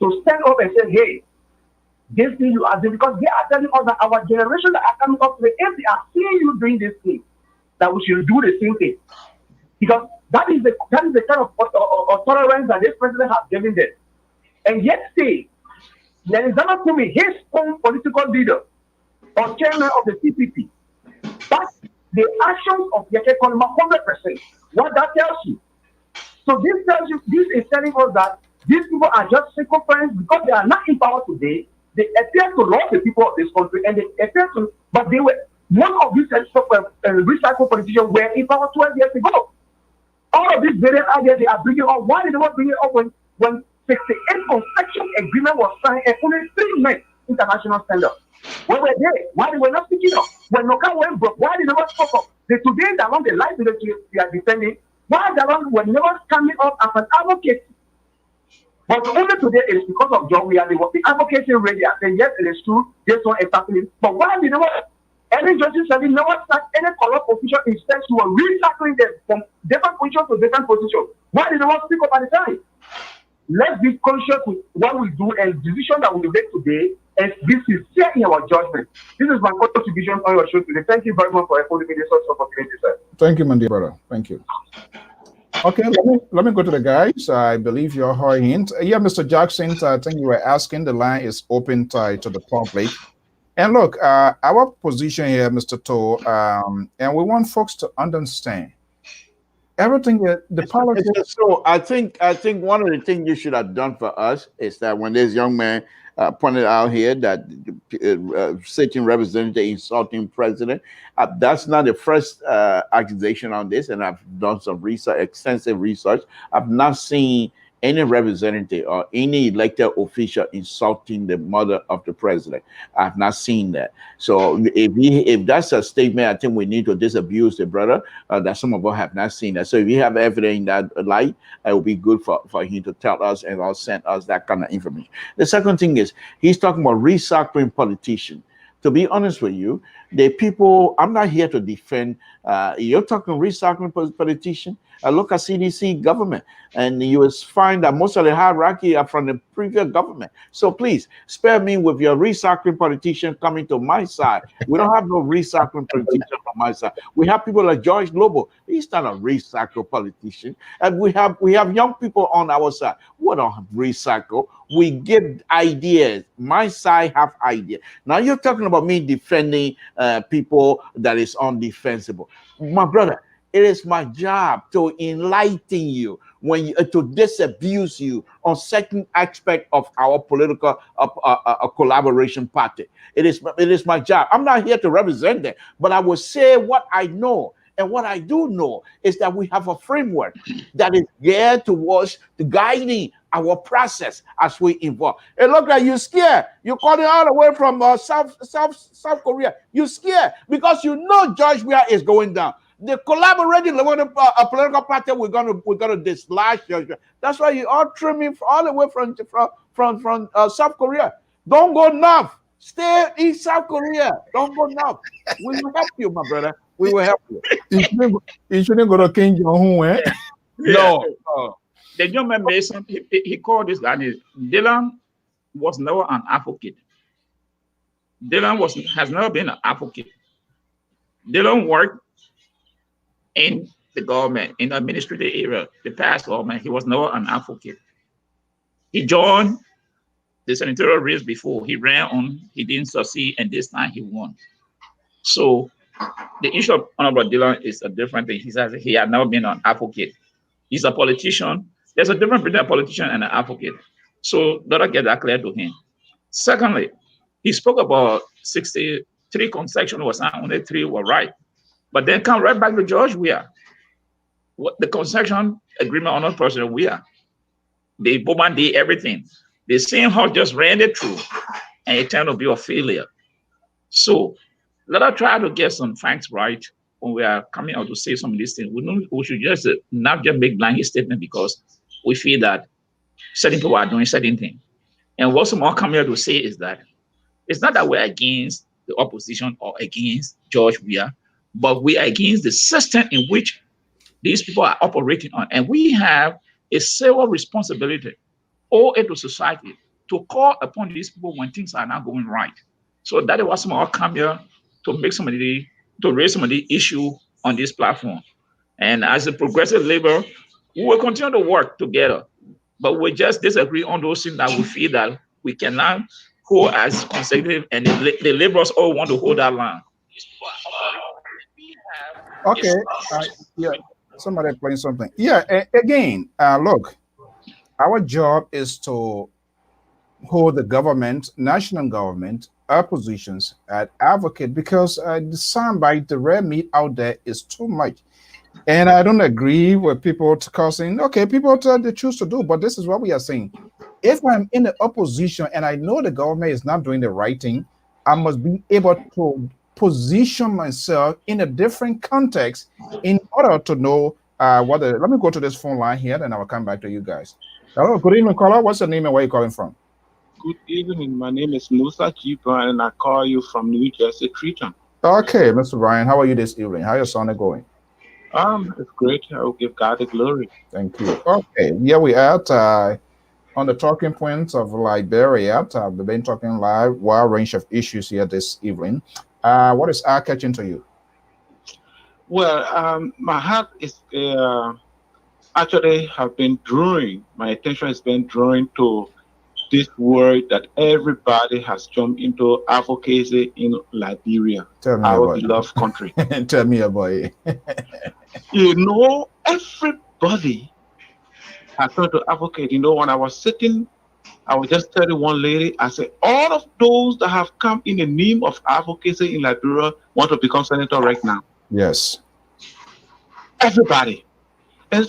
to stand up and say, hey, this thing you are doing, because they are telling us that our generation that are coming up today, if they are seeing you doing this thing, that we should do the same thing. Because that is the kind of tolerance that this president has given them. And yet say, there is not to me his own political leader or chairman of the CPP. But the actions of Yeke Konima 100%. What that tells you. So this is telling us that these people are just sycophants because they are not in power today. They appear to love the people of this country, and they appear to, but they were one of these recycled politicians were in power 12 years ago. All of these various ideas they are bringing up. Why did they not bring it up when 68 concession agreement was signed and only 3 men international standard? Where were they? Why they were not speaking up? When Noka went broke, why did they not spoke up? Today, along the life military we are defending, why they were never coming up as an advocate But only today it is because of John we are the advocacy ready. I say yes, it is true. This one is happening. But why did any judges have never start any corrupt position instead who were recycling them from different position to different position? Why did they not speak up at the time? Let's be conscious with what we do and decision that we make today and be sincere in our judgment. This is my contribution on your show today. Thank you very much for holding me this opportunity, sir. Thank you, my dear brother. Thank you. Okay, let me go to the guys. I believe you're hurrying. Yeah, Mr. Jackson, I think you were asking. The line is open to the public. And look, our position here, Mr. Toe, and we want folks to understand everything that the politics. So I think one of the things you should have done for us is that when this young man pointed out here that sitting representative insulting president, that's not the first accusation on this, and I've done some research, extensive research. I've not seen any representative or any elected official insulting the mother of the president. I've not seen that. So if that's a statement, I think we need to disabuse the brother that some of us have not seen that. So if you have evidence in that light, it will be good for him to tell us and also send us that kind of information. The second thing is he's talking about recycling politicians. To be honest with you, the people, I'm not here to defend, you're talking recycling politician. Look at CDC government, and you will find that most of the hierarchy are from the previous government. So please spare me with your recycling politician coming to my side. We don't have no recycling politician on my side. We have people like George Lobo. He's not a recycle politician. And we have young people on our side. We don't recycle. We give ideas. My side have ideas. Now you're talking about me defending people that is undefensible. My brother, it is my job to enlighten you to disabuse you on certain aspect of our political collaboration party. It is my job. I'm not here to represent them, but I will say what I know. And what I do know is that we have a framework that is geared towards guiding our process as we evolve. It looks like you're scared. You're calling all the way from South Korea. You're scared because you know George Weah is going down. The collaborating a political party we're gonna dislodge. That's why you all trimming all the way from South Korea. Don't go north. Stay in South Korea. Don't go north. We will help you, my brother. We will help you. You shouldn't go to King Jong-un, eh? No. The young man Mason, he called this guy. Dylan was never an advocate. Dylan has never been an advocate. Dylan worked in the government, in the administrative area, the past government. He was never an advocate. He joined the senatorial race before. He ran on, he didn't succeed, and this time he won. So the issue of Honorable Dylan is a different thing. He says he had never been an advocate. He's a politician. There's a difference between a politician and an advocate. So let us get that clear to him. Secondly, he spoke about 63 concessions was not only 3 were right. But then come right back to George Weah. The concession agreement on President Weah. They Bowman did everything. The same house just ran it through and it turned to be a failure. So let us try to get some facts right when we are coming out to say some of these things. We should just not just make blanket statement because we feel that certain people are doing certain things. And what some more come here to say is that it's not that we're against the opposition or against George Weah, but we are against the system in which these people are operating on. And we have a civil responsibility or to society to call upon these people when things are not going right. So that is why some of us come here to raise some of the issue on this platform. And as a progressive labor, we will continue to work together, but we just disagree on those things that we feel that we cannot hold as consecutive, and the laborers all want to hold that line. Okay, yeah, somebody playing something. Yeah, again, look, our job is to hold the government, national government, our positions at advocate, because the soundbite, the red meat out there is too much. And I don't agree with people causing, okay, people they choose to do, but this is what we are saying. If I'm in the opposition and I know the government is not doing the right thing, I must be able to position myself in a different context in order to know let me go to this phone line here, then I will come back to you guys. Hello, good evening, caller. What's your name and where are you calling from? Good evening. My name is Musa G. Bryan, and I call you from New Jersey, Trenton. Okay, Mr. Bryan, how are you this evening? How your Sunday going? It's great. I will give God the glory. Thank you. Okay, here we are on the talking points of Liberia. We've been talking wide range of issues here this evening. What is eye-catching to you? Well, my heart is actually have been drawing. My attention has been drawn to this word that everybody has jumped into advocacy in Liberia, our beloved country. Tell me about it. You know, everybody has tried to advocate. You know, when I was sitting, I was just telling one lady, I said, all of those that have come in the name of advocacy in Liberia want to become senator right now. Yes. Everybody. And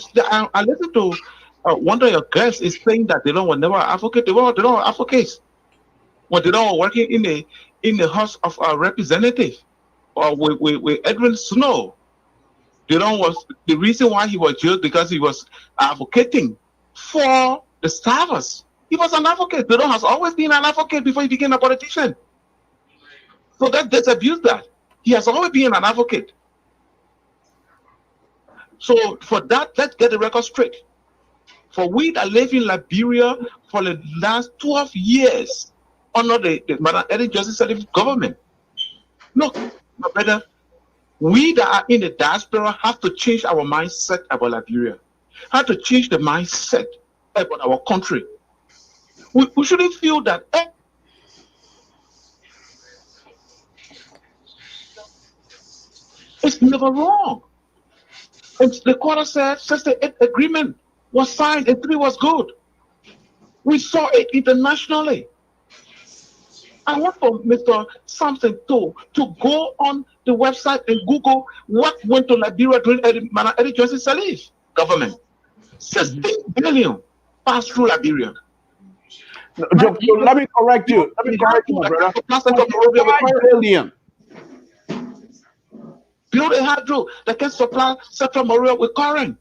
I listened to one of your guests is saying that they don't never advocate. They don't advocate. When they don't working in the House of Representatives or with Edwin Snow. They don't was the reason why he was jailed because he was advocating for the starvers. He was an advocate. They has always been an advocate before he became a politician. So let's abuse that. He has always been an advocate. So for that, let's get the record straight. For we that live in Liberia for the last 12 years under the Madam Ellen Johnson Sirleaf government. Look, my brother, we that are in the diaspora have to change our mindset about Liberia. Have to change the mindset about our country. We shouldn't feel that it's never wrong. And the quarter said since the 8th agreement was signed and 3 was good. We saw it internationally. I want for Mr. Sampson to go on the website and Google what went to Liberia during Madam Ellen Johnson Sirleaf government. 16 billion passed through Liberia. So let me correct you. Let me correct you, my brother. 5 billion. Build a hydro that can supply Central Morea with current.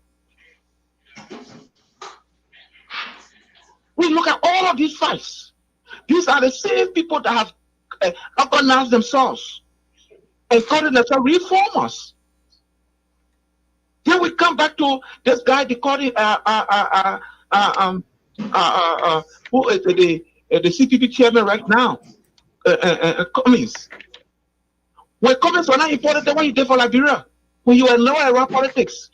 We look at all of these facts. These are the same people that have organized themselves and called themselves reformers. Then we come back to this guy, they call it who is the CPP chairman right now, Cummings. When Cummings were not important, then when you did for Liberia, when you were nowhere around politics.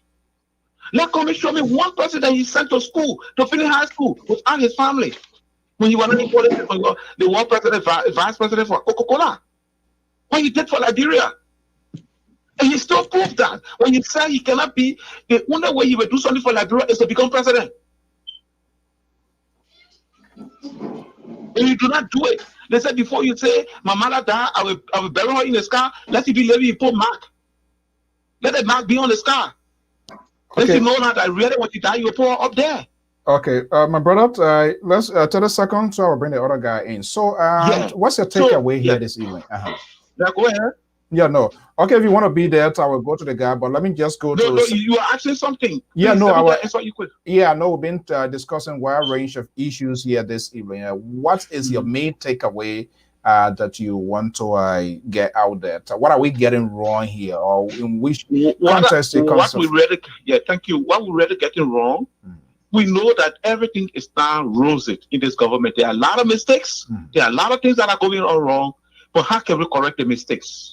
Let Cummings show me one person that he sent to school, to finish high school, without his family. When you were not in politics, when you were the world president, vice president for Coca-Cola. What he did for Liberia. And he still proved that. When he said he cannot be, the only way he will do something for Liberia is to become president. And you do not do it. They said before you say, my mother died, I will bury her in the sky. Let it be living in put mark. Let the mark be on the sky. Let you know that I really want you to die, you will put her up there. Okay, my brother, let's 30 seconds, so I'll bring the other guy in. So, what's your takeaway here this evening? Yeah, go ahead. Yeah, no. Okay, if you want to be there, I will go to the guy, but let me just go to... No, you are asking something. Yeah, please, no, I we've been discussing a wide range of issues here this evening. What is your main takeaway that you want to get out there? What are we getting wrong here, or in which context it comes from? Thank you. What we're really getting wrong, we know that everything is now rosy in this government. There are a lot of mistakes. There are a lot of things that are going on wrong, but how can we correct the mistakes?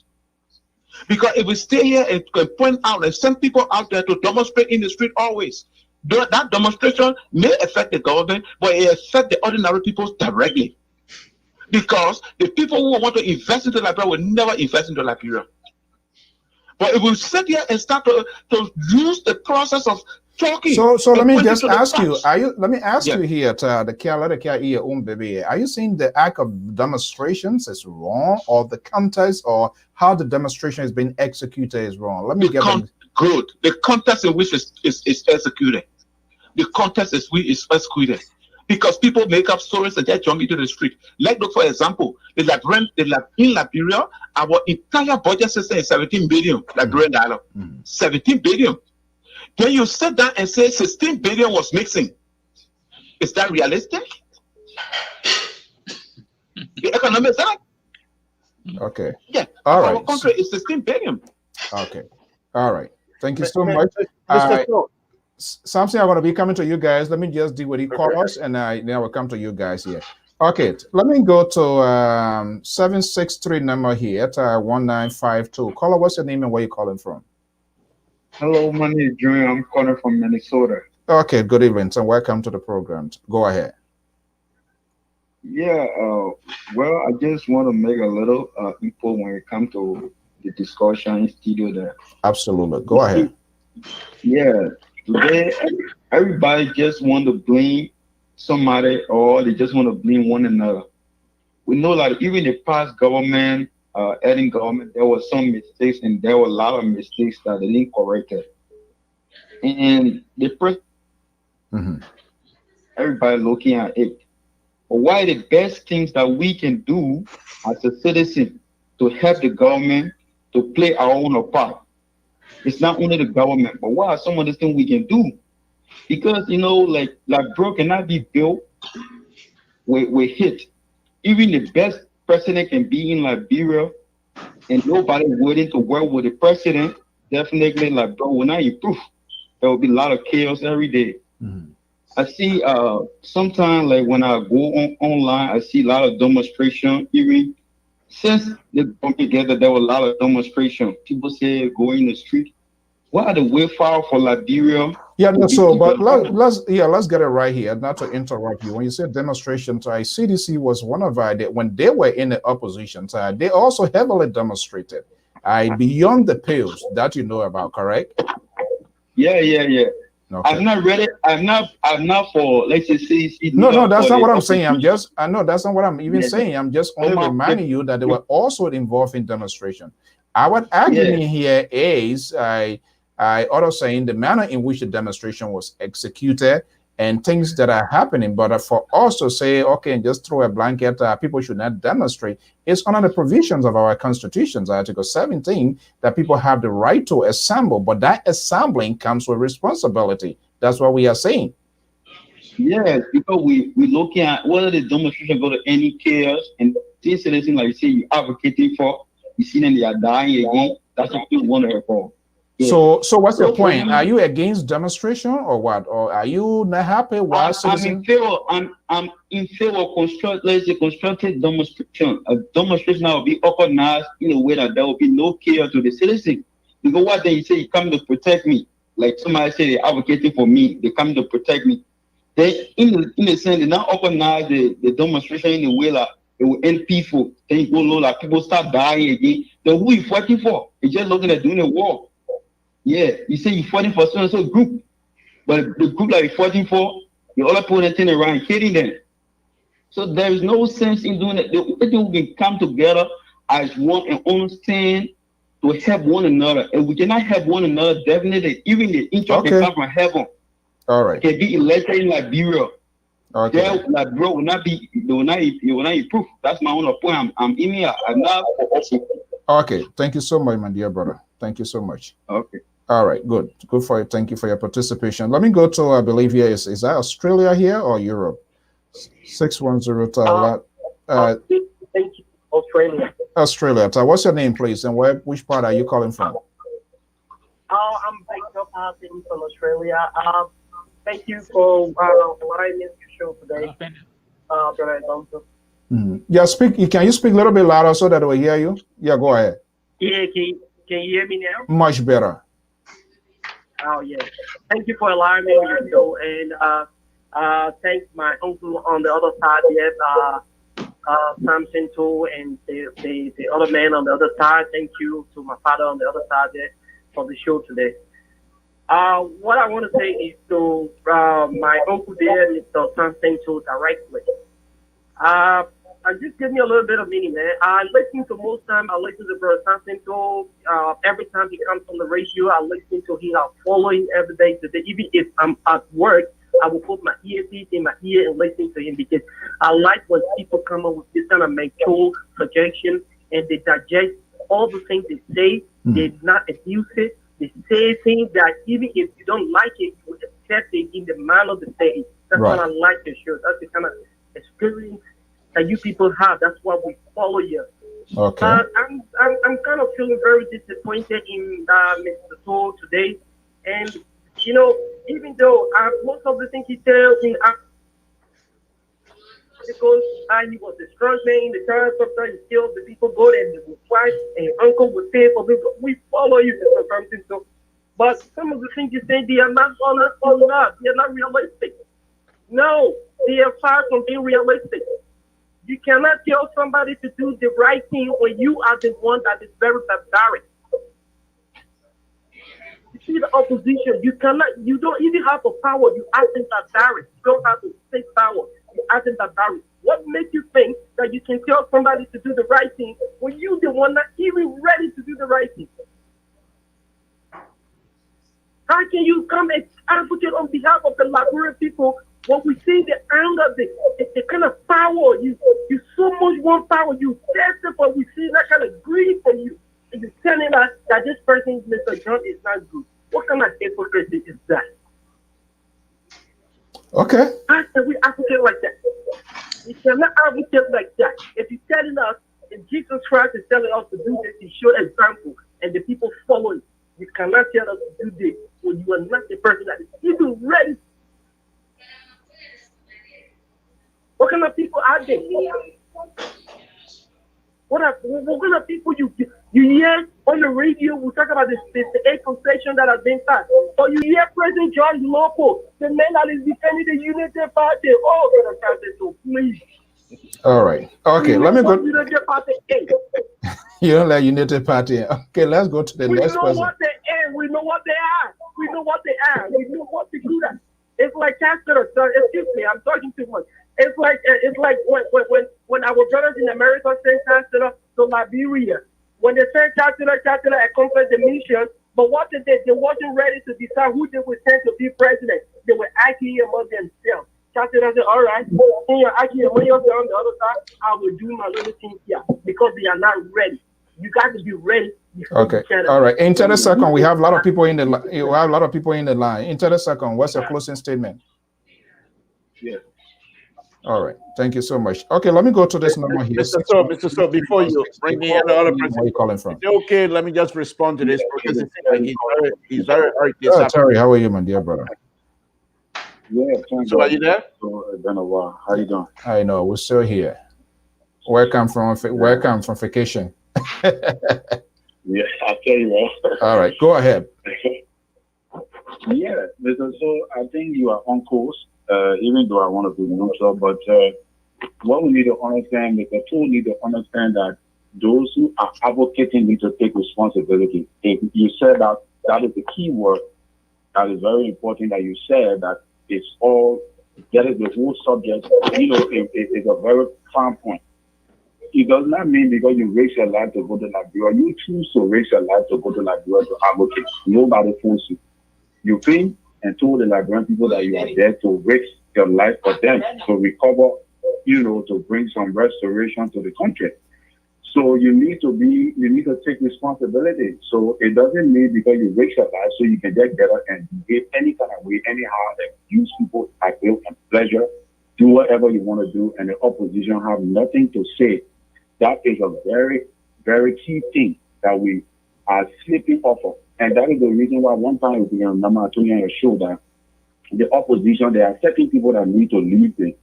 Because if we stay here and point out and send people out there to demonstrate in the street always, that demonstration may affect the government, but it affects the ordinary people directly. Because the people who want to invest into Liberia will never invest into Liberia. But if we sit here and start to use the process of talking, so let me just ask you. Let me ask you here, are you saying the act of demonstrations is wrong, or the context, or how the demonstration is being executed is wrong? Let me get good. The context in which is executed. The context is executed. Because people make up stories and just jump into the street. Like, look, for example, in Liberia, our entire budget system is 17 billion Liberian dollar. 17 billion. Then you sit down and say 16 billion was mixing. Is that realistic? The economic side? Okay. Yeah. All Our right. country is 16 billion. Okay. All right. Thank you so much. Mr. Phil, Something I'm going to be coming to you guys. Let me just deal with the callers, and then I will come to you guys here. Okay. Let me go to 763 number here at 1952. Caller, what's your name and where you calling from? Hello, my name is Junior. I'm calling from Minnesota. Okay. Good evening, and welcome to the program. Go ahead. Yeah, well, I just want to make a little input when it comes to the discussion in studio there. Absolutely. Go ahead. Yeah, today everybody just want to blame somebody or they just want to blame one another. We know that even the past government, adding government, there was some mistakes and there were a lot of mistakes that they didn't correct it. And the first, everybody looking at it. But what are the best things that we can do as a citizen to help the government to play our own part? It's not only the government, but what are some of the things we can do? Because, you know, like bro cannot be built with hit. Even the best president can be in Liberia and nobody willing to work with the president. Definitely, like, bro, will not improve. There will be a lot of chaos every day. I see sometimes, like when I go online, I see a lot of demonstration. Even since they come together, there were a lot of demonstration. People say go in the street. What are the way forward for Liberia? Yeah, no, so but let's get it right here. Not to interrupt you. When you said demonstration, CDC was one of when they were in the opposition side, they also heavily demonstrated. Beyond the pills that you know about, correct? Yeah. Okay. I've not read it. I'm not for, let's just say. No, that's not what I'm saying. I know that's not what I'm even saying. I'm just only reminding you that they were also involved in demonstration. Our argument here is, I also saying the manner in which the demonstration was executed and things that are happening, but for us to say, okay, and just throw a blanket, people should not demonstrate, it's under the provisions of our constitutions, Article 17, that people have the right to assemble, but that assembling comes with responsibility. That's what we are saying. Yes, because we looking at whether the demonstration go to any chaos and this anything like you say you're advocating for, you see them they are dying again. That's what you want to for. Yeah. So what's your point? Are you against demonstration or what? Or are you not happy? I'm in favor. I'm in favor of constructed demonstration. A demonstration that will be organized in a way that there will be no chaos to the citizen. Because what then you say you come to protect me, like somebody say they're advocating for me, they come to protect me. They in the sense they not organize the demonstration in a way that it will end peaceful. Then you go low, like people start dying again. Then who you fighting for? You're just looking at doing a war. Yeah, you say you're fighting for so group, but the group that you're fighting for, the other people that turn around hitting them. So there is no sense in doing it. The people can come together as one and understand to help one another. And we cannot help one another, definitely. Even the interest can come from heaven. All right. Can be elected in Liberia. Okay. There, like, bro, will not improve. That's my own point. I'm in here. I'm not for. Okay. Thank you so much, my dear brother. Thank you so much. Okay. All right. Good for you. Thank you for your participation. Let me go to, I believe here is that Australia here or Europe? 610. thank you, Australia. Australia. What's your name, please, and which part are you calling from? I'm Victor Passing from Australia. Thank you for allowing me to show today, Brother Thompson. Yeah, can you speak a little bit louder so that we hear you? Yeah, go ahead. Yeah, can you hear me now? Much better. Oh, yeah. Thank you for allowing me on your show, and thank my uncle on the other side here, Samson too, and the other man on the other side. Thank you to my father on the other side there for the show today. What I want to say is to my uncle there, Mr. Samson too, directly. Just give me a little bit of meaning, man. I listen to Brother Samson too. Every time he comes on the radio, I listen to him. I follow him every day today. Even if I'm at work, I will put my earpiece in my ear and listen to him because I like when people come up with this kind of mature suggestion and they digest all the things they say. They not abuse it. They say things that even if you don't like it, you accept it in the manner they say it. That's Right. what I like to show. That's the kind of experience that you people have. That's why we follow you. Okay. I'm kind of feeling very disappointed in Mr. Soul today, and you know, even though most of the things he tells in articles, he was a strong man in the time. Sometimes he killed the people good, and his wife and your uncle would pay for people. We follow you for something. So, but some of the things you say, they are not honest or not. They are not realistic. No, they are far from being realistic. You cannot tell somebody to do the right thing when you are the one that is very barbaric. You see the opposition, you don't even have the power, you acting barbaric. You don't have the same power, you acting barbaric. What makes you think that you can tell somebody to do the right thing when you the one not even ready to do the right thing? How can you come and advocate on behalf of the Liberian people when we see the anger, the kind of power, you so much want power, you desperate, but we see that kind of greed from you. And you're telling us that this person, Mr. John, is not good. What kind of hypocrisy is that? Okay. How can we advocate like that? We cannot advocate like that. If you're telling us, if Jesus Christ is telling us to do this, he showed an example, and the people follow it. You cannot tell us to do this when you are not the person that is even ready. What kind of people are they? What kind of people you hear on the radio? We talk about the 8 concession that has been passed. Or you hear President George Loco, the man that is defending the Unity Party. Oh, Brother Francis, so please. All right. Okay, let me go. Unity Party 8. You don't like Unity Party. Okay, let's go to the next person. We know what they are. We know what they are. We know what they are. We know what they do that. It's like Castro. Excuse me, I'm talking too much. It's like when our brothers in America sent Chancellor to Liberia. When they sent Chancellor accomplished the mission, but what they did, they wasn't ready to decide who they would send to be president. They were arguing among themselves. Chancellor said, all right, when you're arguing among yourself on the other side, I will do my little thing here because they are not ready. You got to be ready. Okay. All right. In 30 seconds, we have a lot of people in the line. We have a lot of people in the line. In 30 seconds, what's your closing statement? Yeah. All right. Thank you so much. Okay, let me go to this number here. Mr. So, before you bring me another person, where are you calling from? Okay, let me just respond to this because it seems like he's very hurt. Oh, Terry, how are you, my dear brother? Yeah. So are you there? So it's been a while. How you doing? I know we're still here. Welcome from vacation. Yeah, I'll tell you what. All right, go ahead. Yeah, so I think you are on course, even though I want to be neutral, but what we need to understand is the two need to understand that those who are advocating need to take responsibility. If you said that is the key word, that is very important that you said that it's all, that is the whole subject, it's a very fine point. It does not mean because you raise your life to go to Liberia, you choose to raise your life to go to Liberia to advocate. Nobody forces you. You came and told the Liberian people that you are there to risk your life for them, to recover, to bring some restoration to the country. So you need to take responsibility. So it doesn't mean because you risk your life so you can get better and behave any kind of way, anyhow, that use people at will and pleasure, do whatever you want to do, and the opposition have nothing to say. That is a very, very key thing that we are slipping off of. And that is the reason why one time, if you remember, I told you on your show that the opposition, there are certain people that need to leave the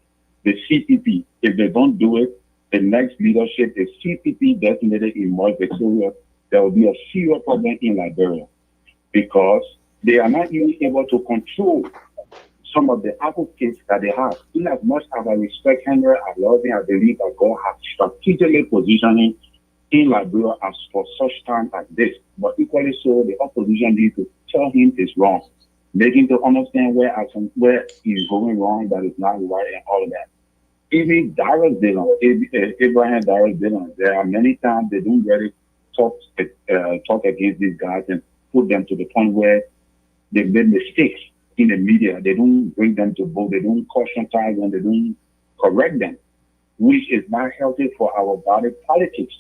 CPP. If they don't do it, the next leadership, the CPP designated in North Victoria, there will be a serious problem in Liberia because they are not even able to control some of the advocates that they have. In as much as I respect Henry, I love him, I believe that God has strategically positioned him in Liberia as for such time as this. But equally so, the opposition needs to tell him it's wrong, make him to understand where he's going wrong, that is not right, and all of that. Even Darius Dillon, Abraham Darius Dillon, there are many times they don't really talk against these guys and put them to the point where they made mistakes in the media. They don't bring them to book, they don't caution them, they don't correct them, which is not healthy for our body politics.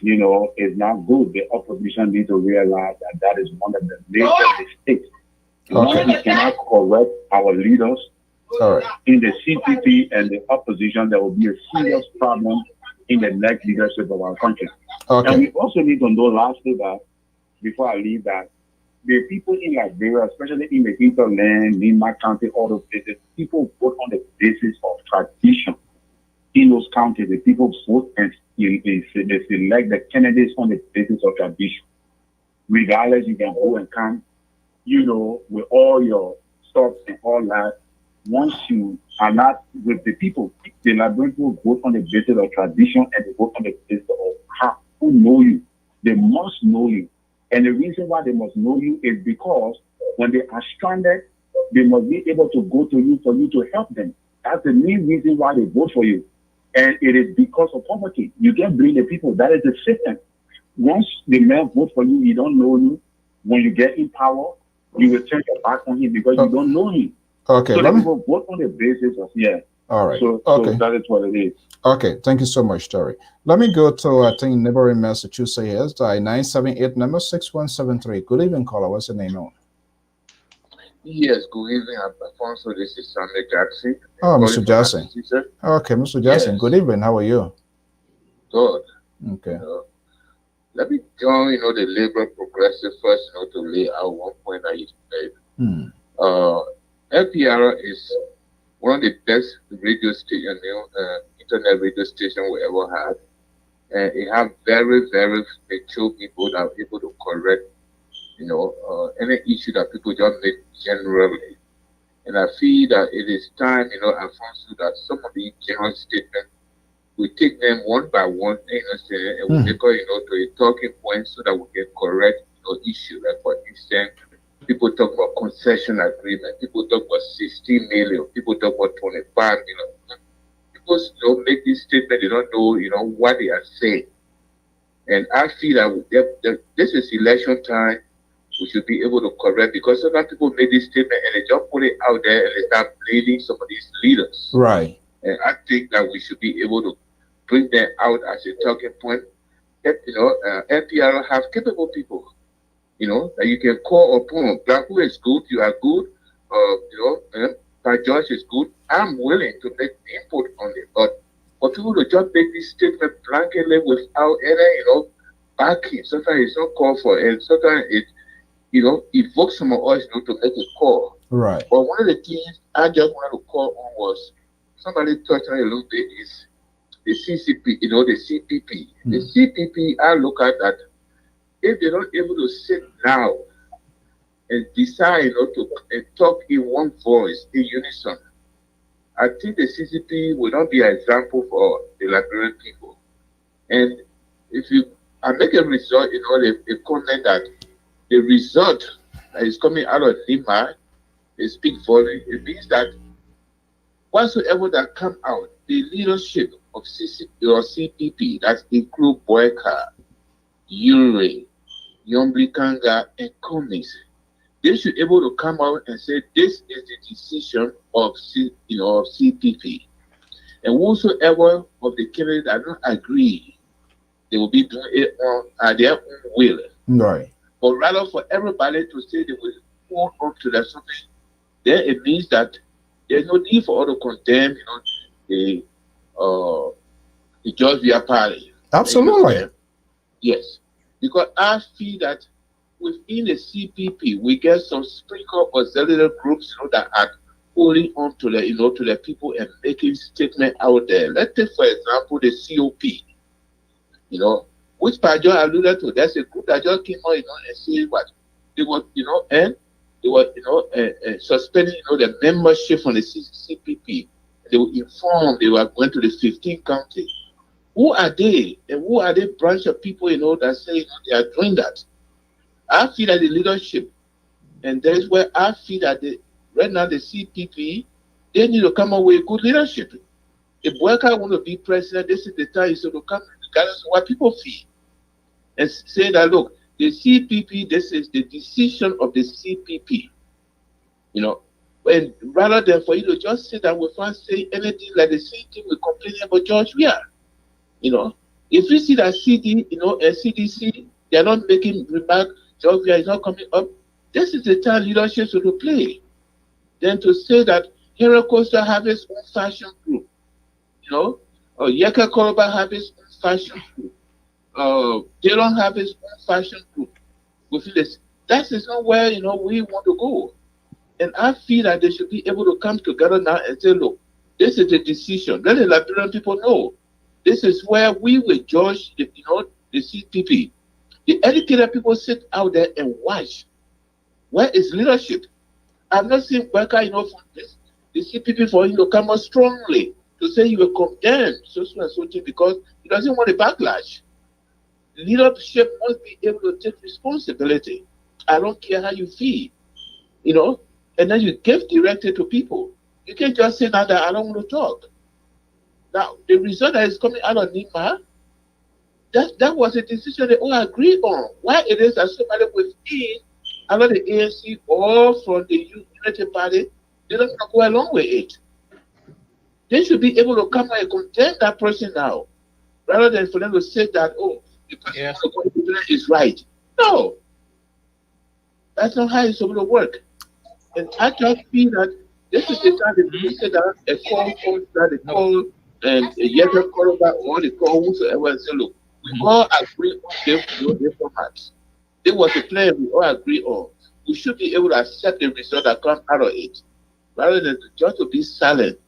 It's not good. The opposition needs to realize that is one of the major mistakes. We cannot correct our leaders All right. in the CPP and the opposition, there will be a serious problem in the next leadership of our country. Okay. And we also need to know lastly that, before I leave, that the people in Liberia, especially in the hinterland, Nima County, all those places, people vote on the basis of tradition. In those counties, the people vote and they select the candidates on the basis of tradition. Regardless, you can go and come, with all your stuff and all that. Once you are not with the people, the Liberian people vote on the basis of tradition and they vote on the basis of who know you. They must know you. And the reason why they must know you is because when they are stranded, they must be able to go to you for you to help them. That's the main reason why they vote for you. And it is because of poverty. You can't blame the people. That is the system. Once the man votes for you, he don't know you. When you get in power, you will turn your back on him because you don't know him. Okay. So the people vote on the basis of, All right. So that is what it is. Okay. Thank you so much, Terry. Let me go to, I think, neighboring Massachusetts. 978 number 6173. Good evening, caller. What's the name on? Yes, good evening, Alfonso. This is Sunday Jackson. Oh, Mr. Jackson. Okay, Mr. Jackson. Yes. Good evening. How are you? Good. Okay. Let me join, the Labour Progressive first, to lay out one point that you made. LPR is one of the best radio station, internet radio station we ever had. And it have very, very mature people that are able to correct any issue that people just make generally. And I feel that it is time, Alfonso, that some of these general statements, we take them one by one, and we make to a talking point so that we can correct, issue. Like, for instance, people talk about concession agreement. People talk about 16 million. People talk about 25 million. People make this statement, they don't know, what they are saying. And I feel that this is election time. We should be able to correct, because sometimes people make this statement and they just put it out there and they start blaming some of these leaders. Right. And I think that we should be able to bring them out as a talking point. NPR have capable people, that you can call upon. Blackwood is good, you are good, George is good. I'm willing to make input on it. But for people to just make this statement blanketly without any, backing, sometimes it's not called for, and sometimes it evoke some of us, to make a call. Right. But one of the things I just wanted to call on was, somebody touched on a little bit, is the CCP, the CPP. The CPP, I look at that, if they're not able to sit down and decide, to talk in one voice, in unison, I think the CCP will not be an example for the Liberian people. And I make a result, a comment that the result that is coming out of Lima is big volume. It means that whatsoever that come out, the leadership of CPP, that include Boyka, Ure, Yombri Kanga, and Cummings, they should be able to come out and say this is the decision of CPP. And whatsoever of the candidates that don't agree, they will be doing it on their own will. Right. But rather for everybody to say they will hold on to that something, then it means that there's no need for all to condemn, the George Weah party. Absolutely. Yes. Because I feel that within the CPP, we get some sprinkle of auxiliary groups, that are holding on to the people and making statements out there. Let's take, for example, the COP. Which Pajo alluded to, there's a group that just came out, and saying what they were, and they were, suspending, the membership from the CPP. They were informed they were going to the 15 counties. Who are they? And who are they branch of people, that say they are doing that? I feel that the leadership, and that is where I feel that right now the CPP, they need to come up with good leadership. If Boyka want to be president, this is the time so to come regardless of what people feel. And say that, look, the CPP, this is the decision of the CPP. And rather than for you to just sit down without saying anything like the same thing we're complaining about George Weah. If you see that CD, and CDC, they're not making remarks, George Weah is not coming up, this is the time leadership should play. Then to say that, Hero Costa have his own fashion group. You know, Yeka Koroba have his own fashion group. They don't have his own fashion group. Within this, that is not where we want to go. And I feel that they should be able to come together now and say, look, this is the decision. Let the Liberian people know. This is where we will judge the CPP. The educated people sit out there and watch. Where is leadership? I've not seen Weka, from this, the CPP for him to come out strongly to say you will condemn so and so thing because he doesn't want a backlash. Leadership must be able to take responsibility. I don't care how you feel, and then you give directive to people. You can't just say now that I don't want to talk. Now, the result that is coming out of NIMA, that was a decision they all agreed on. Why it is that somebody within either the ANC or from the United Party, they don't go along with it. They should be able to come and condemn that person now, rather than for them to say that, the person is right. No. That's not how it's supposed to work. And I just feel that this is the time they sit down and call Yeka Koroba or they call whosoever and say, look, we all agree on the formats. There was a plan we all agree on. We should be able to accept the result that comes out of it, rather than just to be silent.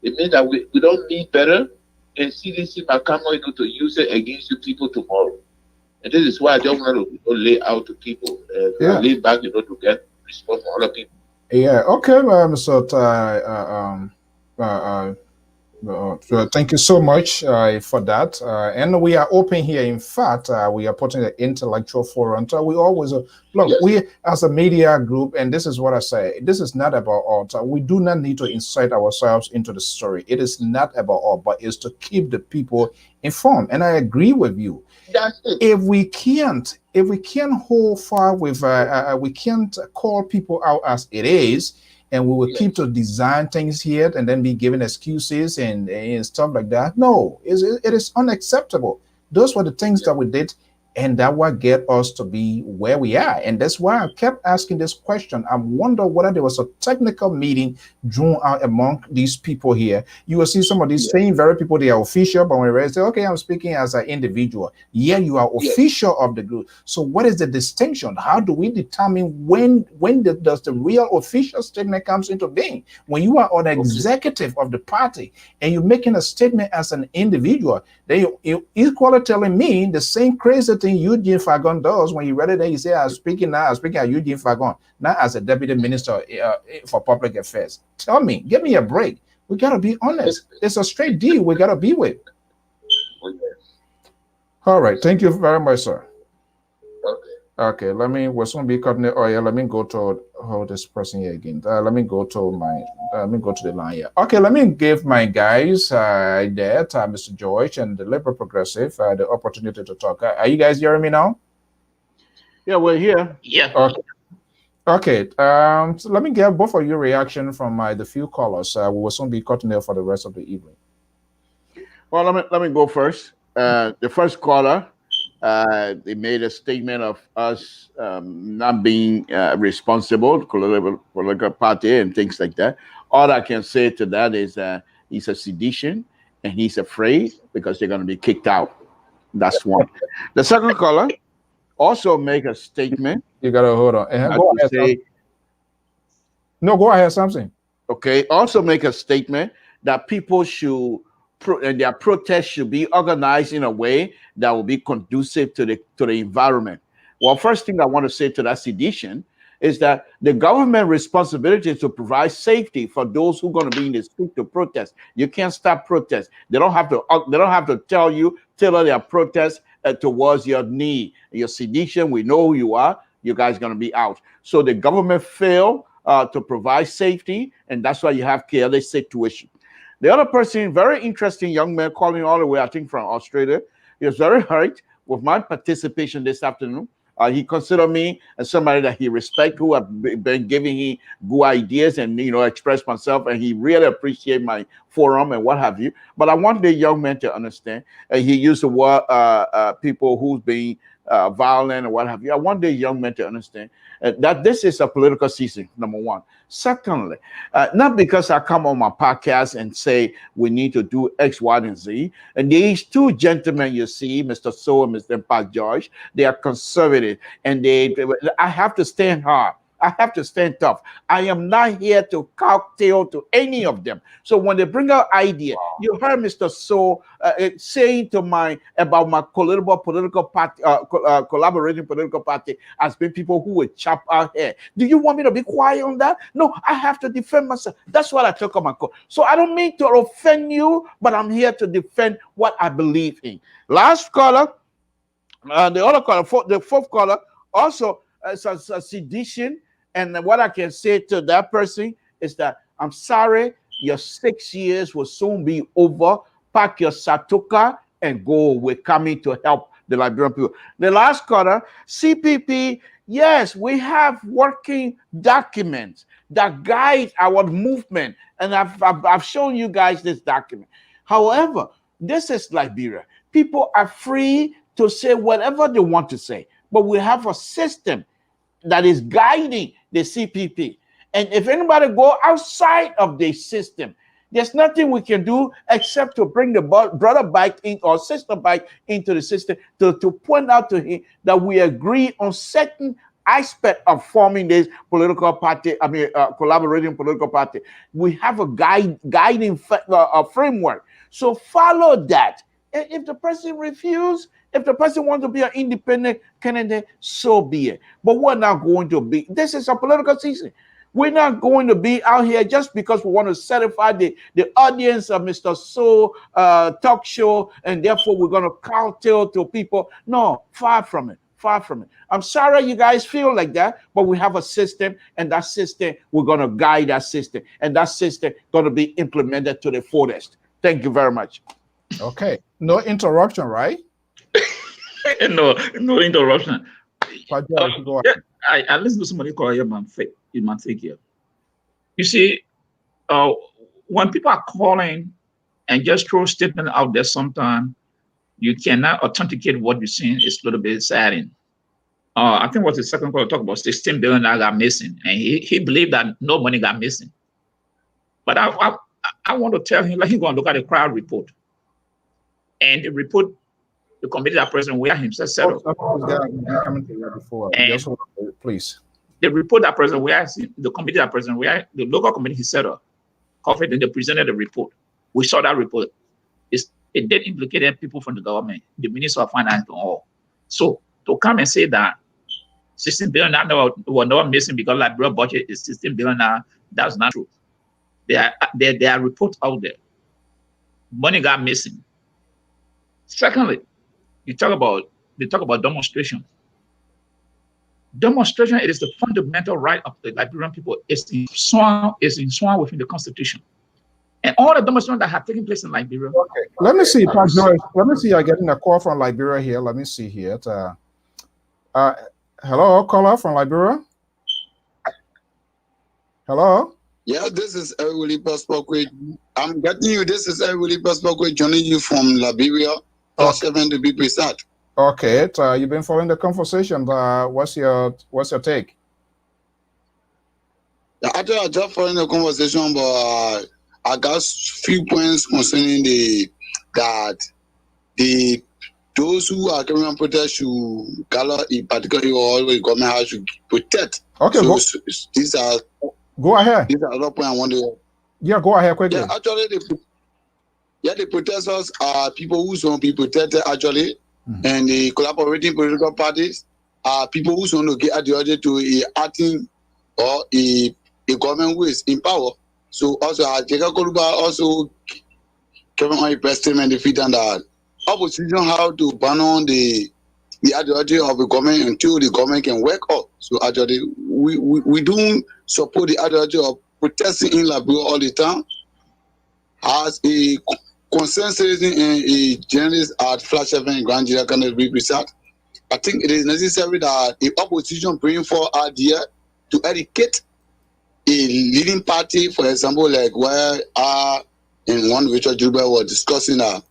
It means that we don't mean better, and CDC might come to use it against you people tomorrow. And this is why I don't want to lay out to people and lay back, to get response from other people. Yeah. Okay, Mr. Thank you so much for that. And we are open here. In fact, we are putting the intellectual forum. We always look. We as a media group, and this is what I say. This is not about all. We do not need to insert ourselves into the story. It is not about all, but it's to keep the people informed. And I agree with you. That's it. If we can't hold far with, we can't call people out as it is. And we will keep to design things here and then be given excuses and stuff like that. No, it is unacceptable. Those were the things that we did, and that what get us to be where we are. And that's why I kept asking this question. I wonder whether there was a technical meeting drawn out among these people here. You will see some of these same very people, they are official, but when they say, okay, I'm speaking as an individual. Yeah, you are official of the group. So what is the distinction? How do we determine when does the real official statement comes into being? When you are an executive of the party and you're making a statement as an individual, then you equally telling me the same crazy thing Eugene Fagon does when you read it and you say, I'm speaking as Eugene Fagon, not as a deputy minister for public affairs. Tell me, give me a break. We got to be honest. It's a straight deal we got to be with. All right. Thank you very much, sir. Okay. We're soon be cutting it. Oh, yeah. Let me go to this person here again. Let me go to the line here. Okay. Let me give my guys Mr. George and the Liberal Progressive, the opportunity to talk. Are you guys hearing me now? Yeah, we're here. Yeah. Okay. So let me get both of your reaction from the few callers. We will soon be cutting it for the rest of the evening. Well, let me go first. The first caller, they made a statement of us not being responsible, political party and things like that. All I can say to that is he's a sedition and he's afraid because they're going to be kicked out. That's one. The second caller also make a statement. You got to hold on. Go ahead, something. Okay. Also make a statement that people should and their protests should be organized in a way that will be conducive to the environment. Well, first thing I want to say to that sedition is that the government responsibility is to provide safety for those who are going to be in the street to protest. You can't stop protests. They don't have to tailor their protest towards your need. Your sedition, we know who you are. You guys are going to be out. So the government failed to provide safety, and that's why you have chaotic situation. The other person, very interesting young man calling all the way, I think from Australia, he was very hurt with my participation this afternoon. He considered me as somebody that he respects, who have been giving him good ideas and, express myself. And he really appreciate my forum and what have you. But I want the young man to understand. He used the word people who's being violent or what have you. I want the young men to understand that this is a political season, number one. Secondly, not because I come on my podcast and say we need to do X, Y, and Z. And these two gentlemen you see, Mr. So and Mr. Pat George, they are conservative, and I have to stand hard. I have to stand tough. I am not here to cocktail to any of them. So when they bring out idea, you heard Mr. So saying to about my political party, collaborating political party as being people who would chop our hair. Do you want me to be quiet on that? No, I have to defend myself. That's what I took on my call. So I don't mean to offend you, but I'm here to defend what I believe in. Last caller, the other caller, the fourth caller, also a sedition. And what I can say to that person is that I'm sorry, your 6 years will soon be over. Pack your satoka and go. We're coming to help the Liberian people. The last caller, CPP, yes, we have working documents that guide our movement. And I've shown you guys this document. However, this is Liberia. People are free to say whatever they want to say. But we have a system that is guiding the CPP. And if anybody go outside of the system, there's nothing we can do except to bring the brother back in or sister back into the system to point out to him that we agree on certain aspect of forming this political party, collaborating political party. We have a guiding framework. So follow that. And if the person refuses, if the person wants to be an independent candidate, so be it. But we're not going to be. This is a political season. We're not going to be out here just because we want to satisfy the audience of Mr. So talk show, and therefore we're going to cocktail to people. No, far from it. Far from it. I'm sorry you guys feel like that, but we have a system, and that system, we're going to guide that system, and that system going to be implemented to the fullest. Thank you very much. Okay. No interruption, right? No interruption. Go I listen to somebody call you man fake. You man fake here. You see, when people are calling and just throw statement out there, sometimes you cannot authenticate what you're saying. It's a little bit saddening. I think what the second caller talk about 16 billion that got missing, and he believed that no money got missing. But I want to tell him, like, he's going to look at the crowd report, and the report, the committee that President Weah himself set up. Please. The report that President Weah, the committee that President Weah, the local committee he set up, covered, and they presented the report. We saw that report. It did implicate people from the government, the Minister of Finance, and all. So to come and say that 16 billion were not missing because Liberia budget is 16 billion now, that's not true. There are reports out there. Money got missing. Secondly, they talk about demonstration. Demonstration, it is the fundamental right of the Liberian people. It's enshrined within the Constitution. And all the demonstrations that have taken place in Liberia. Okay. Let me see, Pat George. Let me see. I'm getting a call from Liberia here. Let me see here. Hello, caller from Liberia. Hello. Yeah, this is Willie Passpokwe. I'm getting you. This is Willie Passpokwe joining you from Liberia. +7 to be precise. Okay, you've been following the conversation. What's your take? Yeah, actually, I just following the conversation, but I got few points concerning those who are coming and protest should gather in particular all the government has to protect. Okay, so these are go ahead. These are other points I want to. Yeah, go ahead quickly. Yeah, actually, the protesters are people who want to be protected actually, and the collaborating political parties are people who want to get at the other to a acting or a government who is in power. So also, Jacob Koluba also came on a press statement defeating that opposition how to ban on the ideology of the government until the government can work out. So actually, we don't support the ideology of protesting in Liberia all the time. As a concerned citizen and a journalist at Flash FM in Grand Nigeria Canada research, I think it is necessary that the opposition bring forward idea to educate a leading party, for example, like where in one Richard Juba was discussing a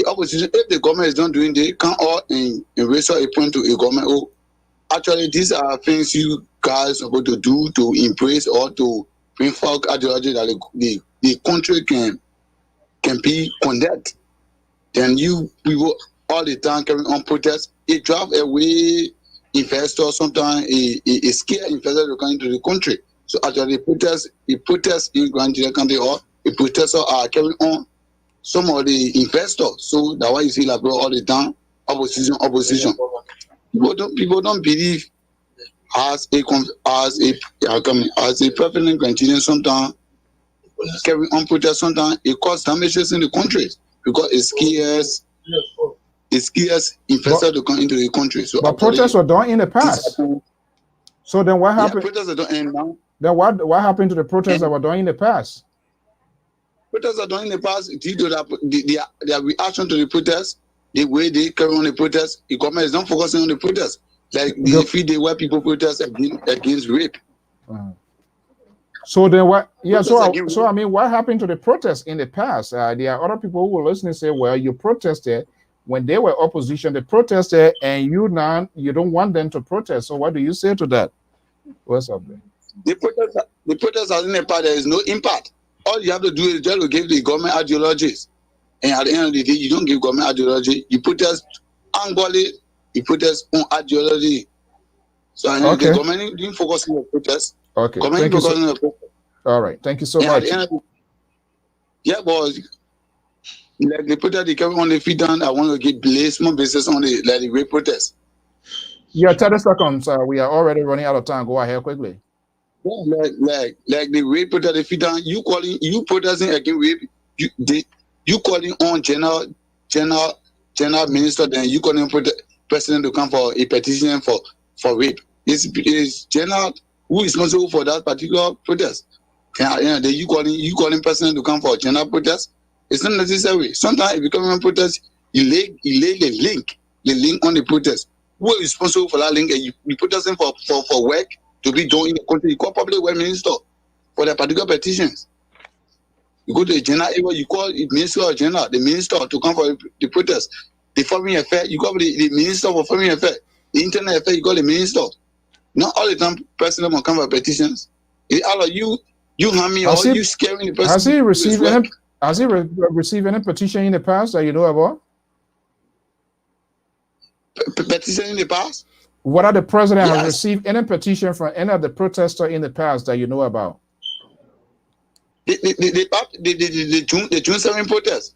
the opposition, if the government is not doing, they can all in raise a point to a government. Oh, actually, these are things you guys are supposed to do to embrace or to bring forth ideology that the country can be condemned. Then we will all the time carry on protests. It drive away investors. Sometimes it scare investors to come into the country. So actually, the protests in Nigeria country or the protesters are carrying on some of the investors. So that's why you see like all the time opposition. People don't believe as a prevalent continues. Sometimes carrying on protests. Sometimes it causes damages in the country because it scares investors to come into the country. So but protests were done in the past. So then what happened? Yeah, protests are done in now. Then what happened to the protests that were done in the past? Protests are done in the past due to their reaction to the protests, the way they carry on the protests. The government is not focusing on the protests. Like the 3 day where people protest against rape. So then what? Yeah. So I mean, what happened to the protests in the past? There are other people who will listen and say, "Well, you protested when they were opposition. They protested, and you don't want them to protest. So what do you say to that? What's up there? The protests are in the past. There is no impact. All you have to do is just to give the government ideologies, and at the end of the day, you don't give government ideology. You protest angrily. You protest on ideology. So the government didn't focus on the protest. Okay. Thank you so, all right. Thank you so much. Yeah, but like the protest they carry on the feet down, I want to get small business on the rape protest. Yeah, 30 seconds. We are already running out of time. Go ahead quickly. Yeah, like the rape protest the feet down. You protesting against rape. You calling on general minister. Then you calling president to come for a petition for rape. It's general who is responsible for that particular protest. And you calling president to come for a general protest. It's not necessary. Sometimes if you come on protest, you lay the link on the protest. Who is responsible for that link? And you protesting for work to be done in the country. You call public work minister for the particular petitions. You go to the general area, you call the minister or general, the minister to come for the protest. The foreign affairs, you call the minister for foreign affairs. The internal affairs, you call the minister. Not all the time president will come for petitions. All of you harm me or you scaring the president. Has he received any petition in the past that you know about? Petition in the past? Whether the president has received any petition from any of the protesters in the past that you know about? The June 7 protest.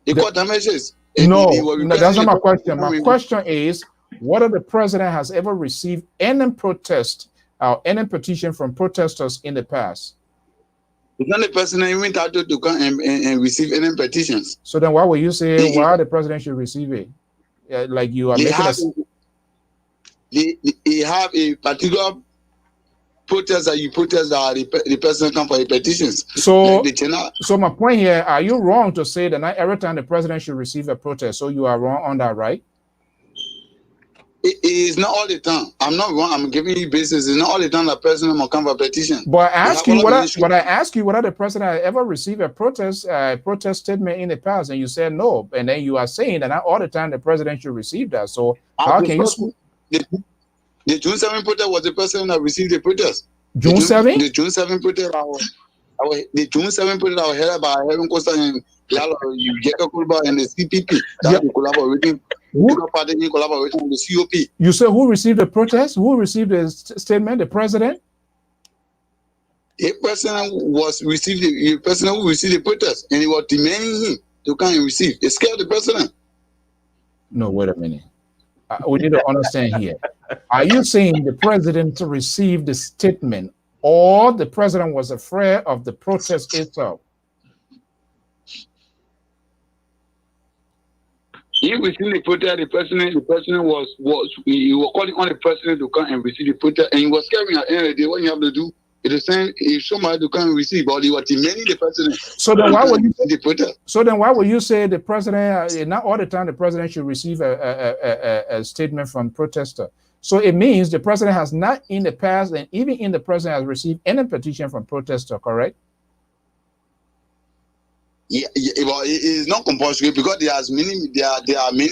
They got damages. No, that's not my question. My question is whether the president has ever received any protest or any petition from protesters in the past. It's not the president even entitled to come and receive any petitions. So then why would you say why the president should receive it? Like you are making they have a particular protest that you protest that the president come for the petitions. So my point here, are you wrong to say that not every time the president should receive a protest? So you are wrong on that, right? It is not all the time. I'm not wrong. I'm giving you basis. It's not all the time the president will come for petition. But I ask you whether the president has ever received a protest statement in the past, and you said no, and then you are saying that not all the time the president should receive that. So how can you? The June 7 protest was the president that received the protest. June 7? The June 7 protest. The June 7 protest was held by Heaven Costa and Jacob Kulba and the CPP. That's the collaborating. Party in collaboration with the COP. You said who received the protest? Who received the statement? The president? The president who received the protest, and he was demanding him to come and receive. It scared the president. No, wait a minute. We need to understand here. Are you saying the president to receive the statement, or the president was afraid of the protest itself? He received the protest. The president was calling on the president to come and receive the protest, and he was carrying at the end of the day what you have to do. It is saying if somebody to come and receive, but he was demanding the president. So then why would you say the protest? So then why would you say the president? Not all the time the president should receive a statement from protester. So it means the president has not in the past, and even in the present, has received any petition from protester. Correct? Yeah, well, it is not compulsory because there are many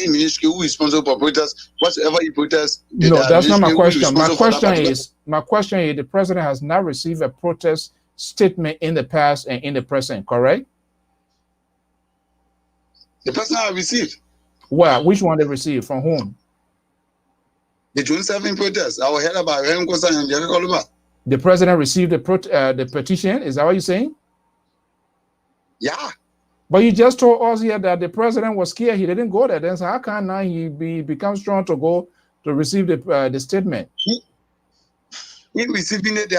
ministry who is responsible for protest. Whatever you protest, No, that's not my question. My question question is, the president has not received a protest statement in the past and in the present, correct? The president has received. Well, which one they received? From whom? The 27 protests. I heard about Rem Kosa and Jerry Koluma. The president received the petition. Is that what you're saying? Yeah. But you just told us here that the president was scared. He didn't go there. Then so how can now he become strong to go to receive the statement? In receiving it, the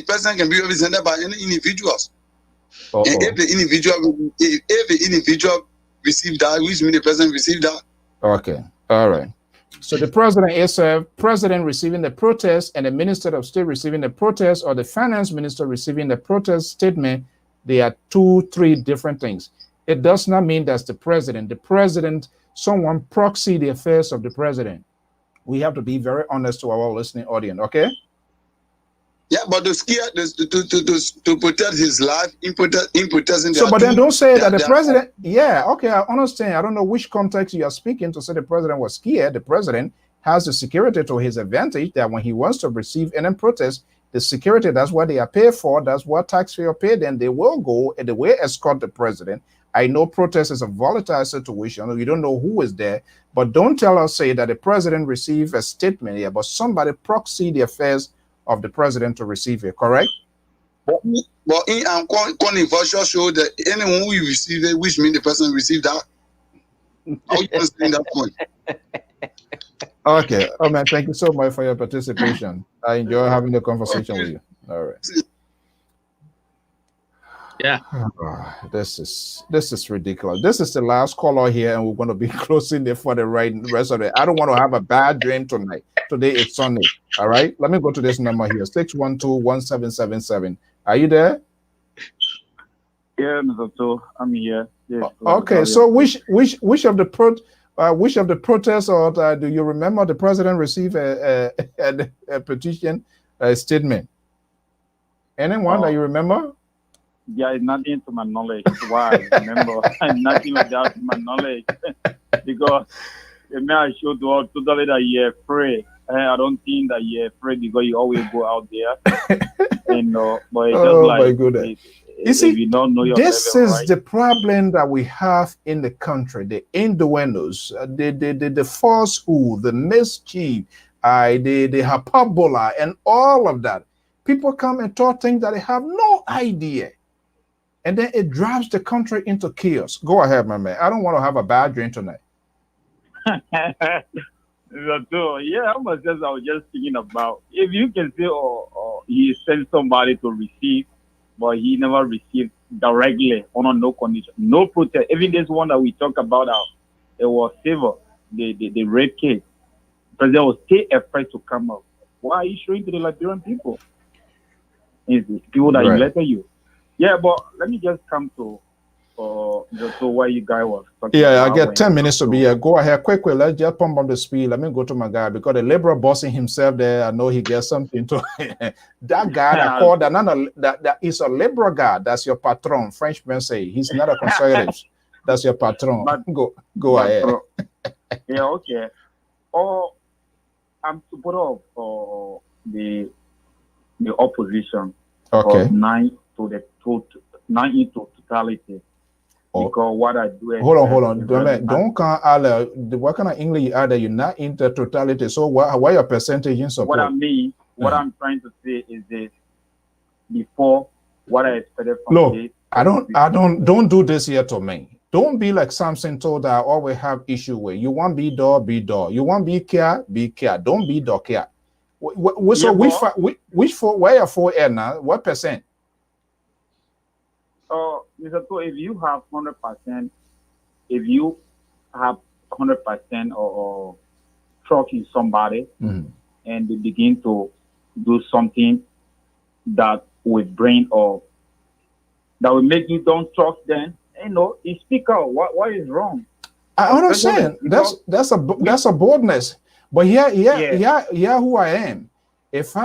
president can be represented by any individuals. And if the individual received that, which means the president received that. Okay. All right. So the president is a president receiving the protest and the minister of state receiving the protest, or the finance minister receiving the protest statement. They are 2-3 different things. It does not mean that's the president. The president, someone proxy the affairs of the president. We have to be very honest to our listening audience, okay? Yeah, but to scare, to protect his life, in protesting. So, but then don't say that the president. Yeah, okay, I understand. I don't know which context you are speaking to say the president was scared. The president has the security to his advantage that when he wants to receive any protest, the security, that's what they are paid for. That's what taxpayer paid. Then they will go and they will escort the president. I know protest is a volatile situation. You don't know who is there, but don't tell us, say that the president received a statement here, but somebody proxy the affairs of the president to receive it, correct? But in controversial show that anyone who receive it, which means the person received that. How you understand that point? Okay. Oh man, thank you so much for your participation. I enjoy having the conversation with you. All right. Yeah. This is ridiculous. This is the last caller here, and we're going to be closing it for the rest of it. I don't want to have a bad dream tonight. Today is Sunday. All right. Let me go to this number here: 612-1777. Are you there? Yeah, Mr. I'm here. Yes, okay. So which of the protests, or do you remember the president received a petition, a statement? Anyone that you remember? Yeah, it's nothing to my knowledge. Why? Remember, nothing like that to my knowledge. Because the man I showed to all totally that you're afraid. I don't think that you're afraid because you always go out there. And but it's just like, my goodness. You see, you don't know your this level, is right? the problem that we have in the country. The innuendos, the falsehood, the mischief, the hyperbola, and all of that. People come and talk things that they have no idea. And then it drives the country into chaos. Go ahead, my man. I don't want to have a bad dream tonight. So, yeah, I was just thinking about if you can say, he sent somebody to receive, but he never received directly under no condition, no protest. Even this one that we talk about, it was civil, the rape case. President was still afraid to come up. Why are you showing to the Liberian people? It's the people that elected you. Yeah, but let me just come to where you guys was talking about. I get 10 minutes to be here. Go ahead quickly. Let's just pump up the speed. Let me go to my guy because the liberal bossing himself there. I know he gets something to that guy that called that is a liberal guy. That's your patron. Frenchmen say he's not a conservative. That's your patron. But, go ahead. Yeah, okay. I'm supporter of the opposition. Okay. 9 into totality. Because what I do. Hold on. Don't come out. What kind of English you are that you're not into totality? So why your percentage in support? What I mean, what I'm trying to say is this: before what I expected from this. Don't do this here to me. Don't be like Samson told that I always have issue with. You want be door, be door. You want be care, be care. Don't be door care. So which for where you're for air now? What percent? Mr. So if you have 100%, if you have 100% or trust in somebody, and they begin to do something that will bring or that will make you don't trust them, you speak out. What is wrong? I understand. That's a boldness. But here who I am. If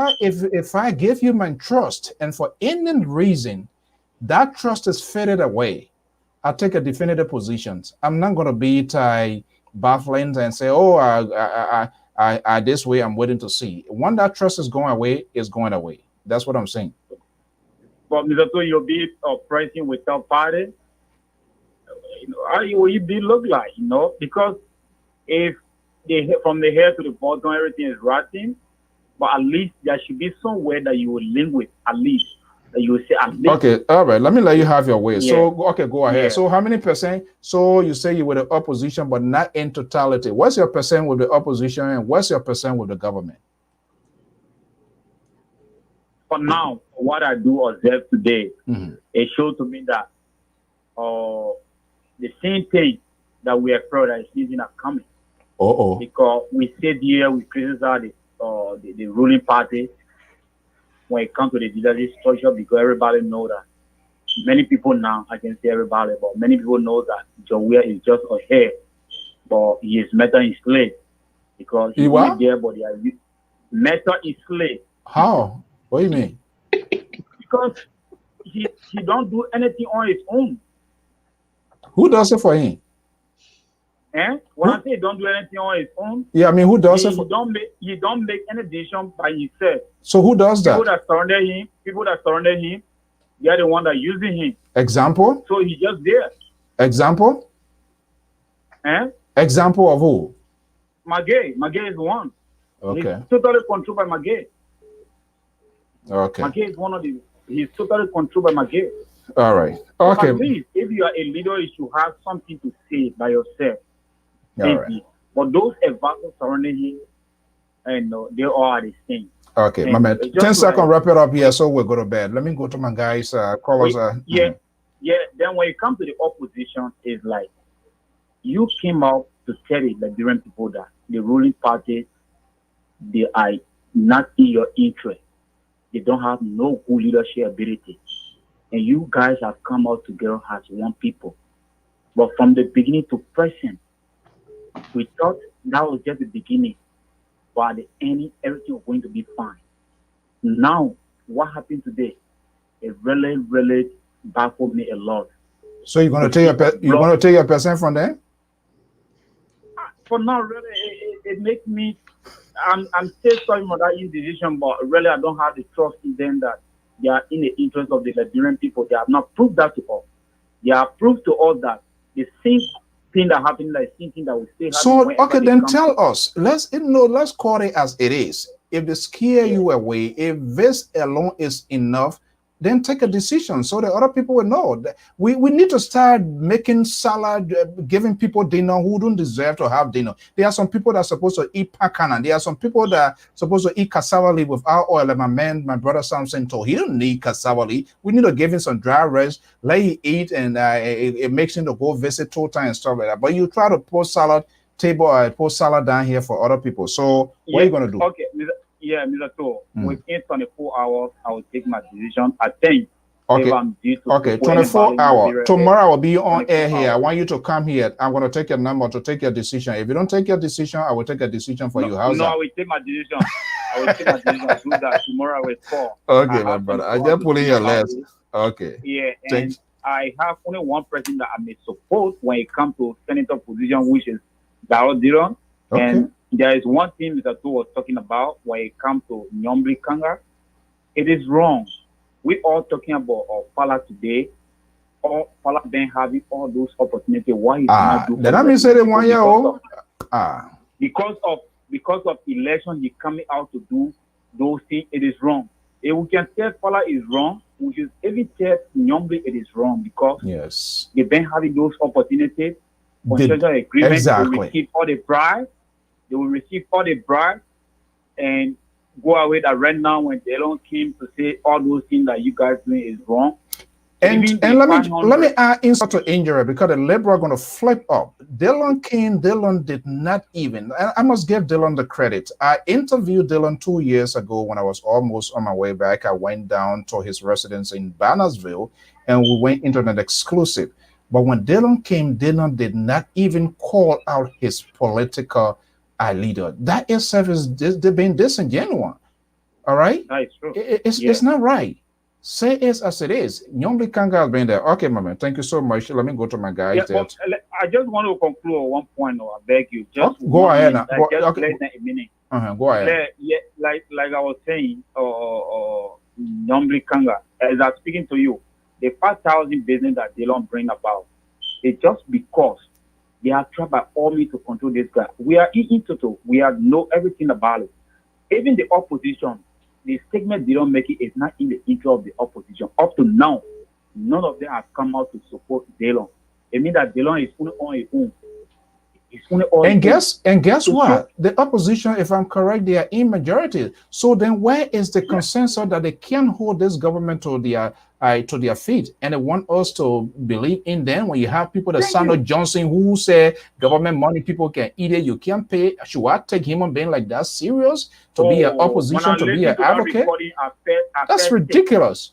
I give you my trust, and for any reason that trust is faded away. I take a definitive position. I'm not going to be baffling and say, oh, I this way, I'm waiting to see. When that trust is going away, it's going away. That's what I'm saying. But Mr. So you'll be operating without party. You know, how will you be look like? You know, because if from the head to the bottom everything is rotten, but at least there should be somewhere that you will link with, at least that you will say at least. Okay, all right. Let me let you have your way. Yeah. So okay, go ahead. Yeah. So how many percent? So you say you were the opposition, but not in totality. What's your percent with the opposition, and what's your percent with the government? For now, what I do observe today, it shows to me that the same thing that we are proud that is not coming. Because we sit here, we criticize the ruling party when it comes to the leadership structure, because everybody knows that. Many people now, I can say everybody, but many people know that John Weir is just a hair, but he is metal in slave. Because he's not there, but they are metal in slave. How? What do you mean? Because he don't do anything on his own. Who does it for him? When I say don't do anything on his own, yeah, I mean, who does it for? He don't make any decision by himself. So who does that? People that surrounded him, they are the one that using him. Example? So he's just there. Example? Example of who? Magay. Magay is one. Okay. He's totally controlled by Magay. Okay. Magay is one of the. He's totally controlled by Magay. All right. Okay. So at least if you are a leader, you should have something to say by yourself. All right. But those advisors surrounding him, and they all are the same. Okay, and my man. 10 seconds, wrap it up here, so we'll go to bed. Let me go to my guys. Callers. Yeah. Then when it comes to the opposition, it's like you came out to tell the Liberian people that the ruling party, they are not in your interest. They don't have no good leadership ability. And you guys have come out together as one people. But from the beginning to present, we thought that was just the beginning. But at the end, everything was going to be fine. Now, what happened today? It really, really baffled me a lot. So you're going to take your percent from them? For now, really, it makes me. I'm still sorry for that indecision, but really, I don't have the trust in them that they are in the interest of the Liberian people. They have not proved that to us. They have proved to us that the same thing that happened, like same thing that will still happen. So okay, then tell us. Let's call it as it is. If they scare you away, if this alone is enough, then take a decision so the other people will know. That we need to start making salad, giving people dinner who don't deserve to have dinner. There are some people that are supposed to eat pakana. There are some people that are supposed to eat cassava leaf without oil. And my brother Samson told he don't need cassava leaf. We need to give him some dry rice, let him eat, and it makes him to go visit Tota and stuff like that. But you try to post salad table, post salad down here for other people. So what are you gonna do? Okay. Yeah, Mr. To, within 24 hours, I will take my decision. I think if I'm due to 24 hours. Tomorrow I will be on air here. I want you to come here. I'm going to take your number to take your decision. If you don't take your decision, I will take a decision for you. How's that? I will take my decision. I will take my decision. I'll do that tomorrow. I will call. Okay, my brother. I just put in your list. Okay. Yeah, and I have only one person that I may support when it comes to senator position, which is Darrell Dillon. Okay. And there is one thing Mr. Tu was talking about when it comes to Nyombli Kanga. It is wrong. We all talking about Fala today. Or Fala been having all those opportunities. Why? Then I mean say the 1 year old. Because of election, he coming out to do those things. It is wrong. If we can tell Fala is wrong, we should even tell Nyombli it is wrong because they've been having those opportunities. Agreement, exactly. They will receive all the bribes. They will receive all the bribes and go away that right now when Dillon came to say all those things that you guys doing is wrong. And let me add insult to injury because the Liberal are going to flip up. Dillon did not even, and I must give Dillon the credit. I interviewed Dillon 2 years ago when I was almost on my way back. I went down to his residence in Bannersville and we went internet exclusive. But when Dillon came, Dillon did not even call out his political leader. That itself is being disingenuous. All right? That is true. It's not right. Say it as it is. Nyombi Kanga has been there. Okay, my man. Thank you so much. Let me go to my guys. Yeah, there. but I just want to conclude on one point. I beg you. Just go ahead now. Just Okay. less than a minute. Go ahead. Yeah, like I was saying, Nyombi Kanga, as I'm speaking to you, the 5,000 business that they don't bring about, it's just because they are tried by all means to control this guy. We are in total. We are know everything about it. Even the opposition, the statement they don't make it is not in the interest of the opposition. Up to now, none of them have come out to support Delon. It means that Delon is only on his own. And guess what? The opposition, if I'm correct, they are in majority. So then where is the consensus that they can hold this government to their feet? And they want us to believe in them. When you have people that Sandra Johnson who say government money, people can eat it, you can't pay. Should I take human being like that serious to be an opposition, to be an advocate? That's ridiculous.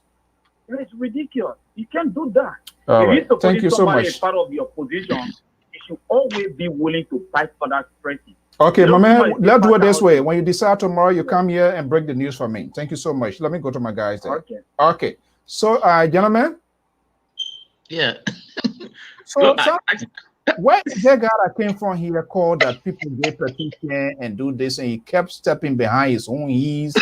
It's ridiculous. You can't do that. All right. Thank you so much. As part of the opposition, should always be willing to fight for that person. Okay, my man, let's do it this way. When you decide tomorrow, you come here and break the news for me. Thank you so much. Let me go to my guys there. Okay. So, gentlemen. Yeah. So, where is that guy that came from here called that people get petition and do this, and he kept stepping behind his own ease,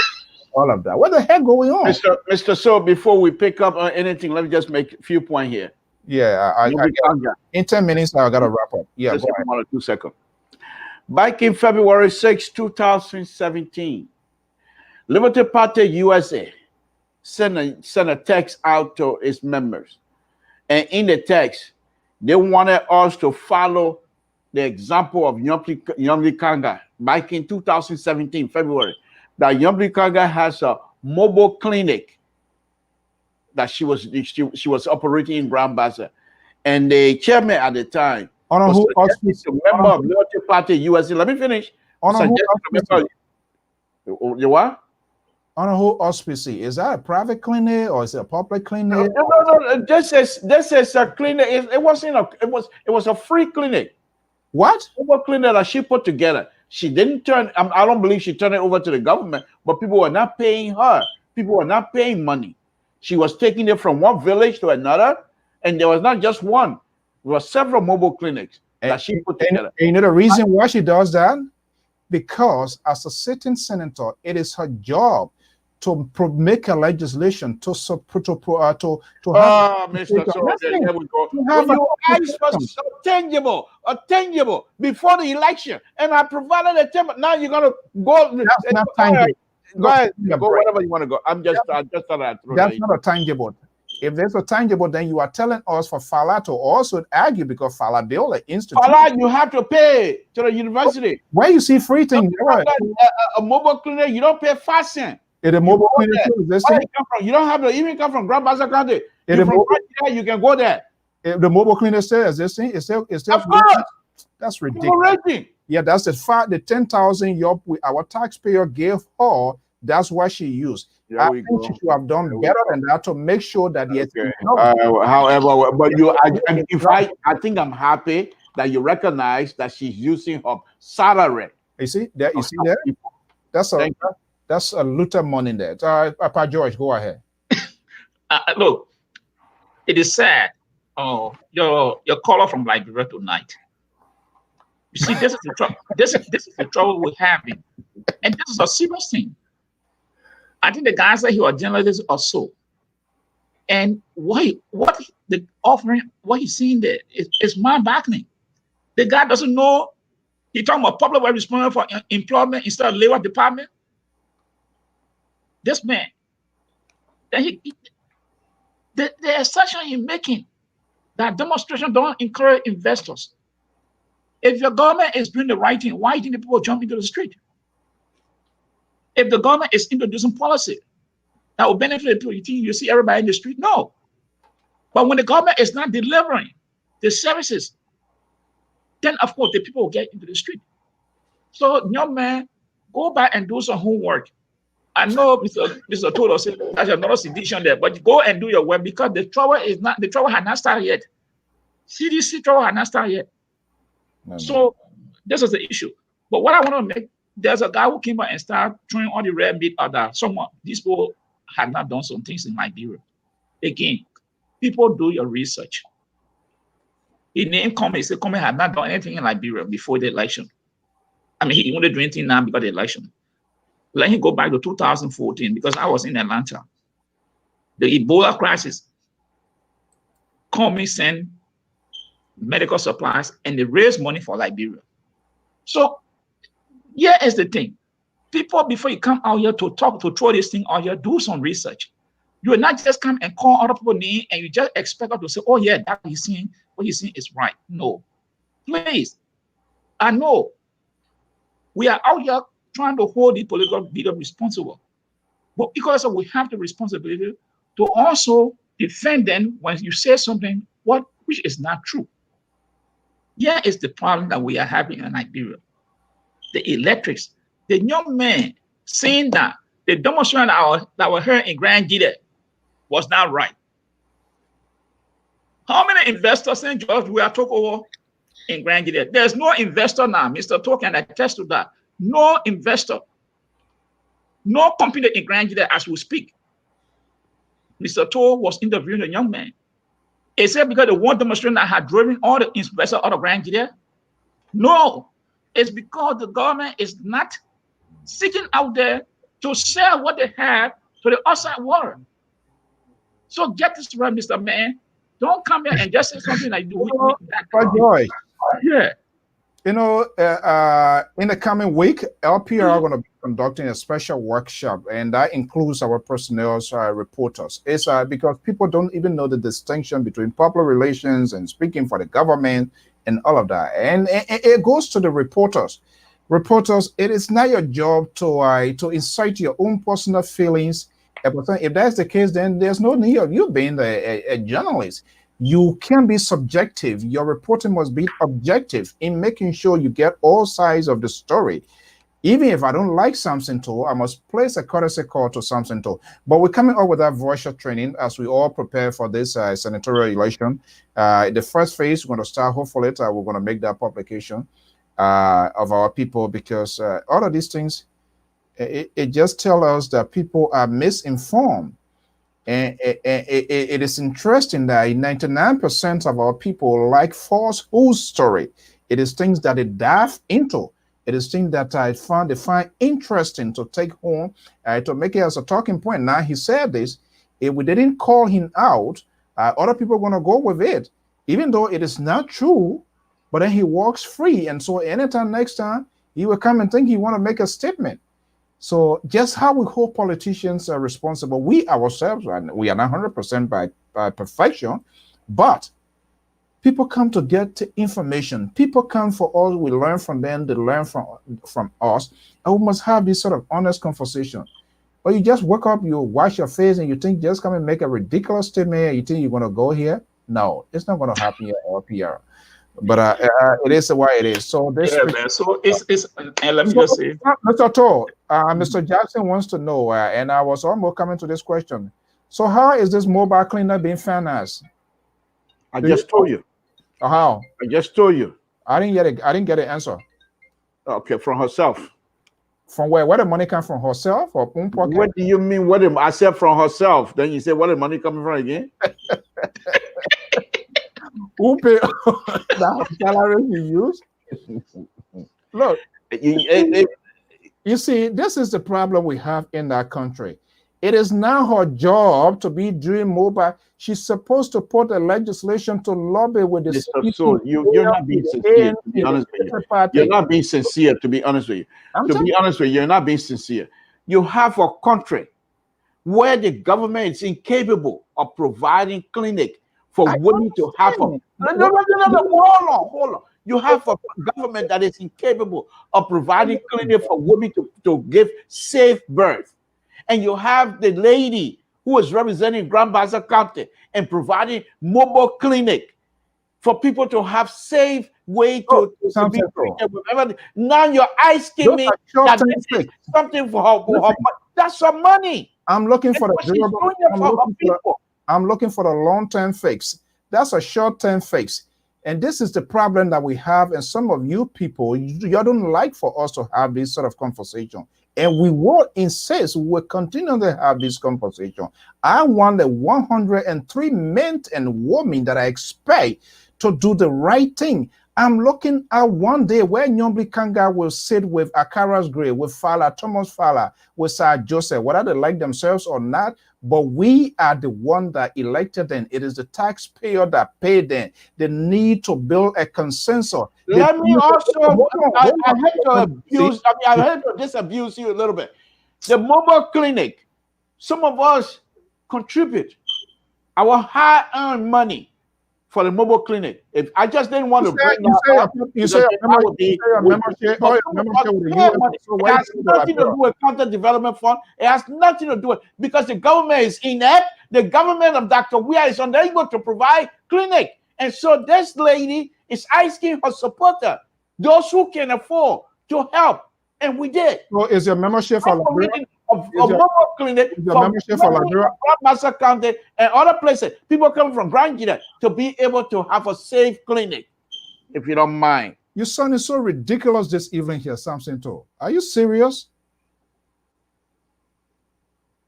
all of that? What the heck going on? Mr. So, before we pick up on anything, let me just make a few points here. Yeah, in 10 minutes, I got to wrap up. Yeah, just 1 or 2 seconds. Back in February 6, 2017, Liberty Party USA sent a text out to its members. And in the text, they wanted us to follow the example of Nyombi Kanga back in 2017, February, that Nyombi Kanga has a mobile clinic that she was operating in Grand Bazaar, and the chairman at the time was a member of Liberty Party USA. Let me finish. You what? On who auspices? Is that a private clinic or is it a public clinic? No. This is a clinic. It was a free clinic. What? Mobile clinic that she put together. She didn't turn. I don't believe she turned it over to the government, but people were not paying her. People were not paying money. She was taking it from one village to another, and there was not just one. There were several mobile clinics that she put together. And you know the reason why she does that? Because as a sitting senator, it is her job to make a legislation to have. Mr. So there we go. When you ask for so tangible before the election, and I provided a template. Now you're gonna go. That's not tangible. Go ahead, go wherever you want to go. I just thought that's not a tangible. If there's a tangible, then you are telling us for Fala to also argue because Fala built an institute. Fala, you have to pay to the university. Where you see free things? A mobile clinic, you don't pay 5 cents. It a mobile clinic. You don't have to even come from Grand Bazaar County. From right there, you can go there. If the mobile clinic still existing, it's still of course. That's ridiculous. Yeah, that's the 10,000 our taxpayer gave her. That's what she used. I think she should have done better than that to make sure that however, but I think I'm happy that you recognize that she's using her salary. You see that? You see that? That's a lot of money there. Papa George, go ahead. Look, it is sad. Your caller from Liberia tonight. You see, this is the trouble. This is the trouble we're having, and this is a serious thing. I think the guy said he was journalist or so, and what the offering, what he's seeing there is mind-boggling. The guy doesn't know. He talking about public work responsible for employment instead of labor department. This man, then the assertion he's making that demonstration don't encourage investors. If your government is doing the right thing, why do you think the people jump into the street? If the government is introducing policy that will benefit the people, you think you see everybody in the street? No. But when the government is not delivering the services, then of course the people will get into the street. So, young man, go back and do some homework. I know Mr. Todo said there's another sedition there, but go and do your work because the trouble has not started yet. CDC trouble has not started yet. So this is the issue. But what I want to make, there's a guy who came out and started throwing all the red meat at that. These people had not done some things in Liberia. Again, people do your research. He named Comey. He said Comey had not done anything in Liberia before the election. I mean, he only do anything now because of the election. Let him go back to 2014 because I was in Atlanta. The Ebola crisis. Comey sent medical supplies and they raised money for Liberia. So here is the thing. People, before you come out here to talk, to throw this thing out here, do some research. You will not just come and call other people names and you just expect them to say, oh yeah, that he's saying, what he's saying is right. No. Please. I know we are out here trying to hold the political leader responsible. But because we have the responsibility to also defend them when you say something which is not true. Here is the problem that we are having in Liberia. The electrics, the young man saying that the demonstration that were heard in Grand Gide was not right. How many investors in George we are talking over in Grand Gide? There's no investor now. Mr. Toh can attest to that. No investor. No company in Grand Gide as we speak. Mr. Toh was interviewing a young man. Is it because the one demonstration that had driven all the investors out of Grand Gide? No. It's because the government is not seeking out there to sell what they have to the outside world. So get this right, Mr. Man. Don't come here and just say something like do. Joy. Yeah. You know, in the coming week, LPR are going to be conducting a special workshop, and that includes our personnel reporters. It's because people don't even know the distinction between public relations and speaking for the government and all of that. And it goes to the reporters. Reporters, it is not your job to incite your own personal feelings. If that's the case, then there's no need of you being a journalist. You can be subjective. Your reporting must be objective in making sure you get all sides of the story. Even if I don't like Samson Toh, I must place a courtesy call to Samson Toh. But we're coming up with that voice training as we all prepare for this senatorial election. The first phase, we're going to start. Hopefully, we're going to make that publication of our people, because all of these things, it just tells us that people are misinformed. And it is interesting that 99% of our people like falsehood story. It is things that they dive into. It is things that they find interesting to take home, to make it as a talking point. Now, he said this. If we didn't call him out, other people are going to go with it, even though it is not true. But then he walks free. And so anytime next time, he will come and think he want to make a statement. So just how we hold politicians are responsible, we ourselves, we are not 100% by perfection, but people come to get information. People come for us, we learn from them, they learn from us, and we must have this sort of honest conversation. Or you just wake up, you wash your face, and you think just come and make a ridiculous statement, and you think you're going to go here? No, it's not going to happen here at LPR. But it is the way it is. So this, yeah, man. So it's and let me just say, Mr. Toh, Mr. Jackson wants to know, and I was almost coming to this question. So how is this mobile cleaner being financed? I just told you. How? I just told you. I didn't get an answer. Okay, from herself. From where? Where the money come from? Herself or own pocket? What do you mean? I said from herself. Then you say where the money coming from again? Who pay that salary you use? Look, you see, this is the problem we have in that country. It is now her job to be doing mobile. She's supposed to put a legislation to lobby with the so you're not being sincere, to be honest with you. You're not being sincere, to be honest with you. You're not being sincere. You have a country where the government is incapable of providing clinic for women to have hold on. You have a government that is incapable of providing clinic for women to give safe birth. And you have the lady who is representing Grand Bassa County and providing mobile clinic for people to have safe way to be treated with everything. Now you're asking me that this is something for her. That's some money. I'm looking for I'm looking for the long-term fix. That's a short-term fix. And this is the problem that we have. And some of you people, you don't like for us to have this sort of conversation. And we will insist, we will continue to have this conversation. I want the 103 men and women that I expect to do the right thing. I'm looking at one day where Nyombli Kanga will sit with Akara's grave, with Fala, Thomas Fala, with Sir Joseph, whether they like themselves or not, but we are the one that elected them. It is the taxpayer that paid them. They need to build a consensus. Let me also, I hate to disabuse you a little bit. The mobile clinic, some of us contribute our hard-earned money for the mobile clinic. If I just didn't want to bring that up, it has nothing to do with counter development fund. It has nothing to do with, because the government is inept. The government of Dr. Weah is unable to provide clinic, and so this lady is asking her supporter, those who can afford, to help, and we did. So is your membership for Liberia? Of mobile clinic from Master County and other places, people coming from Grand Gita to be able to have a safe clinic, if you don't mind. Your son is so ridiculous this evening here, Samson too. Are you serious?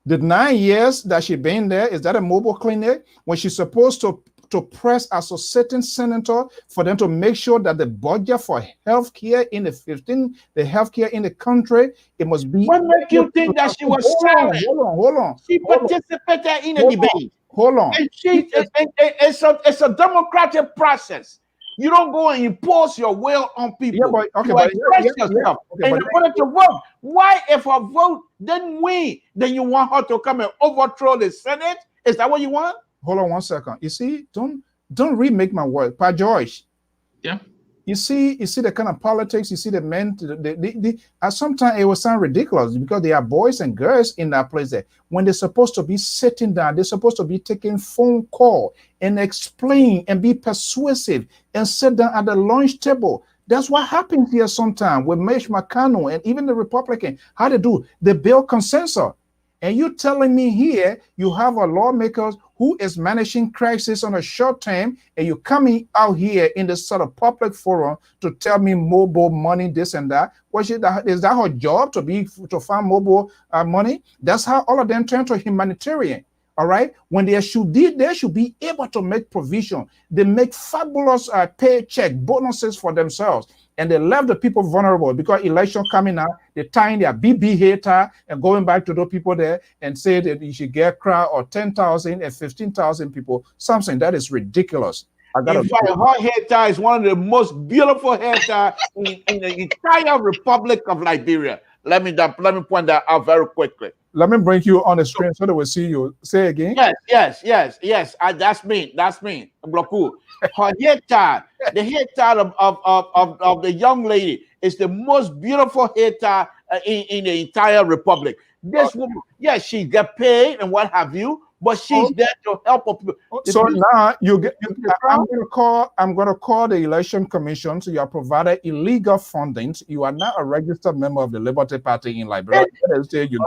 The 9 years that she been there, is that a mobile clinic? When she's supposed to press as a certain senator for them to make sure that the budget for healthcare in the healthcare in the country, it must be. What make you think that she was silent? Hold on. She participated in the debate. Hold on. And it's a democratic process. You don't go and impose your will on people. Yeah, but, okay, you express yourself. And you want to vote. Why, if her vote didn't win, then you want her to come and overthrow the Senate? Is that what you want? Hold on 1 second. You see, don't remake my word. Pa George. Yeah. You see the kind of politics. You see the men. Sometimes it will sound ridiculous because there are boys and girls in that place there. When they're supposed to be sitting down, they're supposed to be taking phone call and explain and be persuasive and sit down at the lunch table. That's what happens here sometimes with Mitch McConnell and even the Republican. How they do? They build consensus. And you telling me here you have a lawmaker who is managing crisis on a short term, and you're coming out here in this sort of public forum to tell me mobile money, this and that. Is that her job to find mobile money? That's how all of them turn to humanitarian. All right. When they should be able to make provision. They make fabulous paycheck bonuses for themselves. And they left the people vulnerable because election coming out, they're tying their BB hater and going back to those people there and say that you should get a crowd of 10,000 and 15,000 people. Something that is ridiculous. In fact, her hater is one of the most beautiful hater in the entire Republic of Liberia. Let me point that out very quickly. Let me bring you on the screen so that we'll see you. Say again. Yes. That's me. Bloku. Her hater, the hater of the young lady is the most beautiful hater in the entire Republic. This woman, yes, she get paid and what have you, but she's there to help people. So now I'm going to call the election commission. So you are provided illegal funding. You are not a registered member of the Liberty Party in Liberia. What do you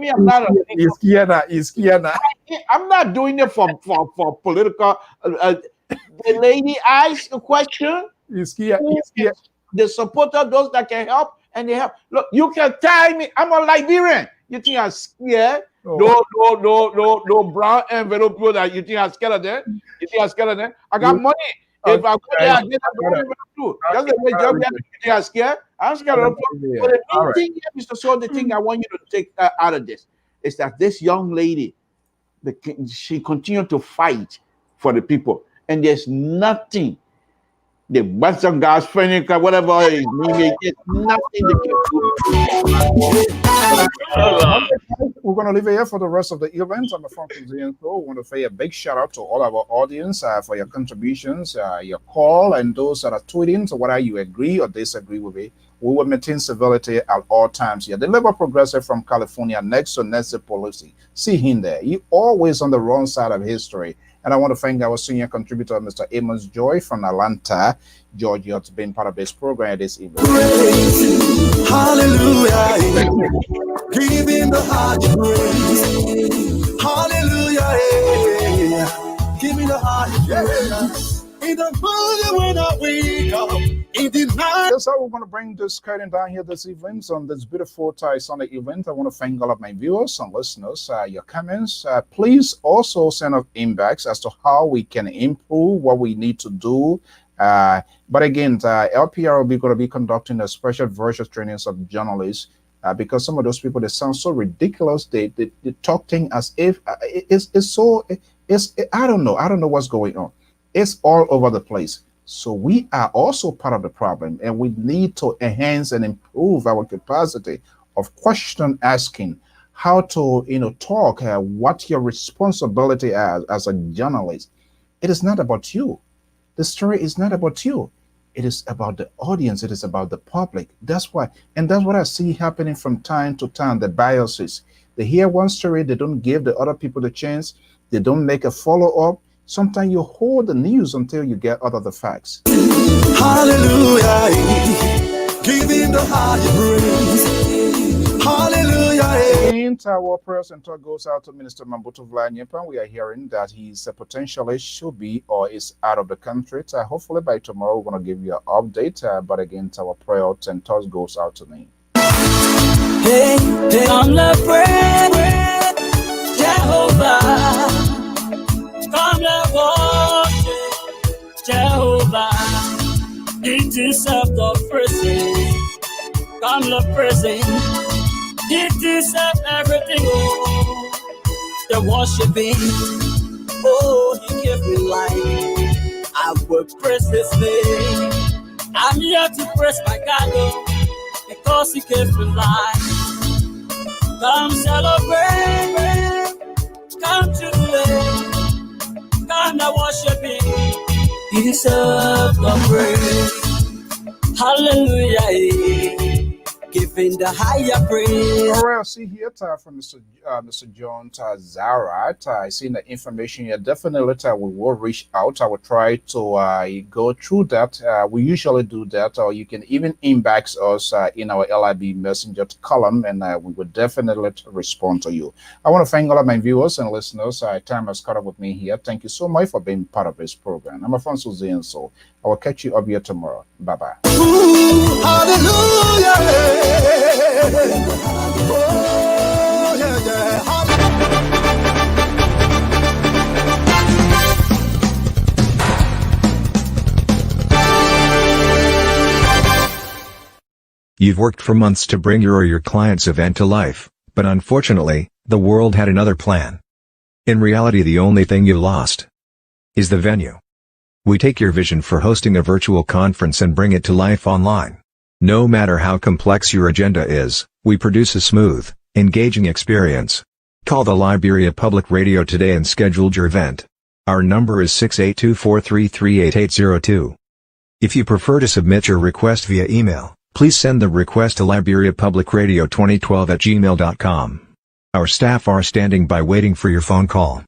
mean? I'm not I'm not doing it for political. The lady asked a question. The supporter, those that can help, and they help. Look, you can tell me I'm a Liberian. You think I'm scared? No brown envelope that you think I'm scared of them. You think I'm scared of them? I got money. If I go there, I get that too. That's the way job. You think I'm scared? I'm scared of them. But the main thing here, Mr. So, the thing I want you to take out of this is that this young lady, she continued to fight for the people, and there's nothing. The Western Gas, Phoenix, whatever his name is, it's nothing they can do. We're going to leave it here for the rest of the event. I'm from Zion. So we want to say a big shout out to all of our audience for your contributions, your call, and those that are tweeting. So whether you agree or disagree with it, we will maintain civility at all times here. The Liberal Progressive from California, next to Nancy Pelosi. See him there. He always on the wrong side of history. And I want to thank our senior contributor, Mr. Amos Joy from Atlanta, Georgia, to being part of this program this evening. Hallelujah. Give him the high praise. Hallelujah. Give me the high praise. In the morning when I wake up, in the night. That's how we're going to bring this curtain down here this evening on this beautiful Sunday event. I want to thank all of my viewers and listeners. Your comments, please also send us inbox as to how we can improve, what we need to do. But again, LPR will be going to be conducting a special virtual trainings of journalists because some of those people, they sound so ridiculous. They talk things as if I don't know what's going on. It's all over the place. So we are also part of the problem, and we need to enhance and improve our capacity of question asking, how to talk, what your responsibility as a journalist. It is not about you. The story is not about you. It is about the audience. It is about the public. That's why, and that's what I see happening from time to time. The biases. They hear one story, they don't give the other people the chance. They don't make a follow-up. Sometimes you hold the news until you get out of the facts. Hallelujah. Giving the high praise. Hallelujah. And our prayers and talk goes out to Minister Mambutu Vlad. We are hearing that he's potentially should be or is out of the country. Hopefully by tomorrow we're going to give you an update. But again, our prayer and talk goes out to me. Hey, come let's pray, Jehovah. Come let's worship Jehovah. He deserves the praise. Come let's praise Him. He deserves everything. Oh, the worshiping. Oh, He gave me life. I will praise His name. I'm here to praise my God, oh, because He gave me life. Come celebrate. Come jubilate. Come and worship Him. He deserves the praise. Hallelujah. Giving the higher praise. All right, I see here from Mr. John Zara. I see the information here. Definitely, we will reach out. I will try to go through that. We usually do that, or you can even inbox us in our LIB Messenger column, and we will definitely respond to you. I want to thank all of my viewers and listeners. Time has caught up with me here. Thank you so much for being part of this program. I'm Afonso Zienso. I will catch you up here tomorrow. Bye-bye. Hallelujah. Oh, yeah, yeah. You've worked for months to bring your or your client's event to life, but unfortunately, the world had another plan. In reality, the only thing you lost is the venue. We take your vision for hosting a virtual conference and bring it to life online. No matter how complex your agenda is, we produce a smooth, engaging experience. Call the Liberia Public Radio today and schedule your event. Our number is 682-433-8802. If you prefer to submit your request via email, please send the request to liberiapublicradio2012@gmail.com. Our staff are standing by waiting for your phone call.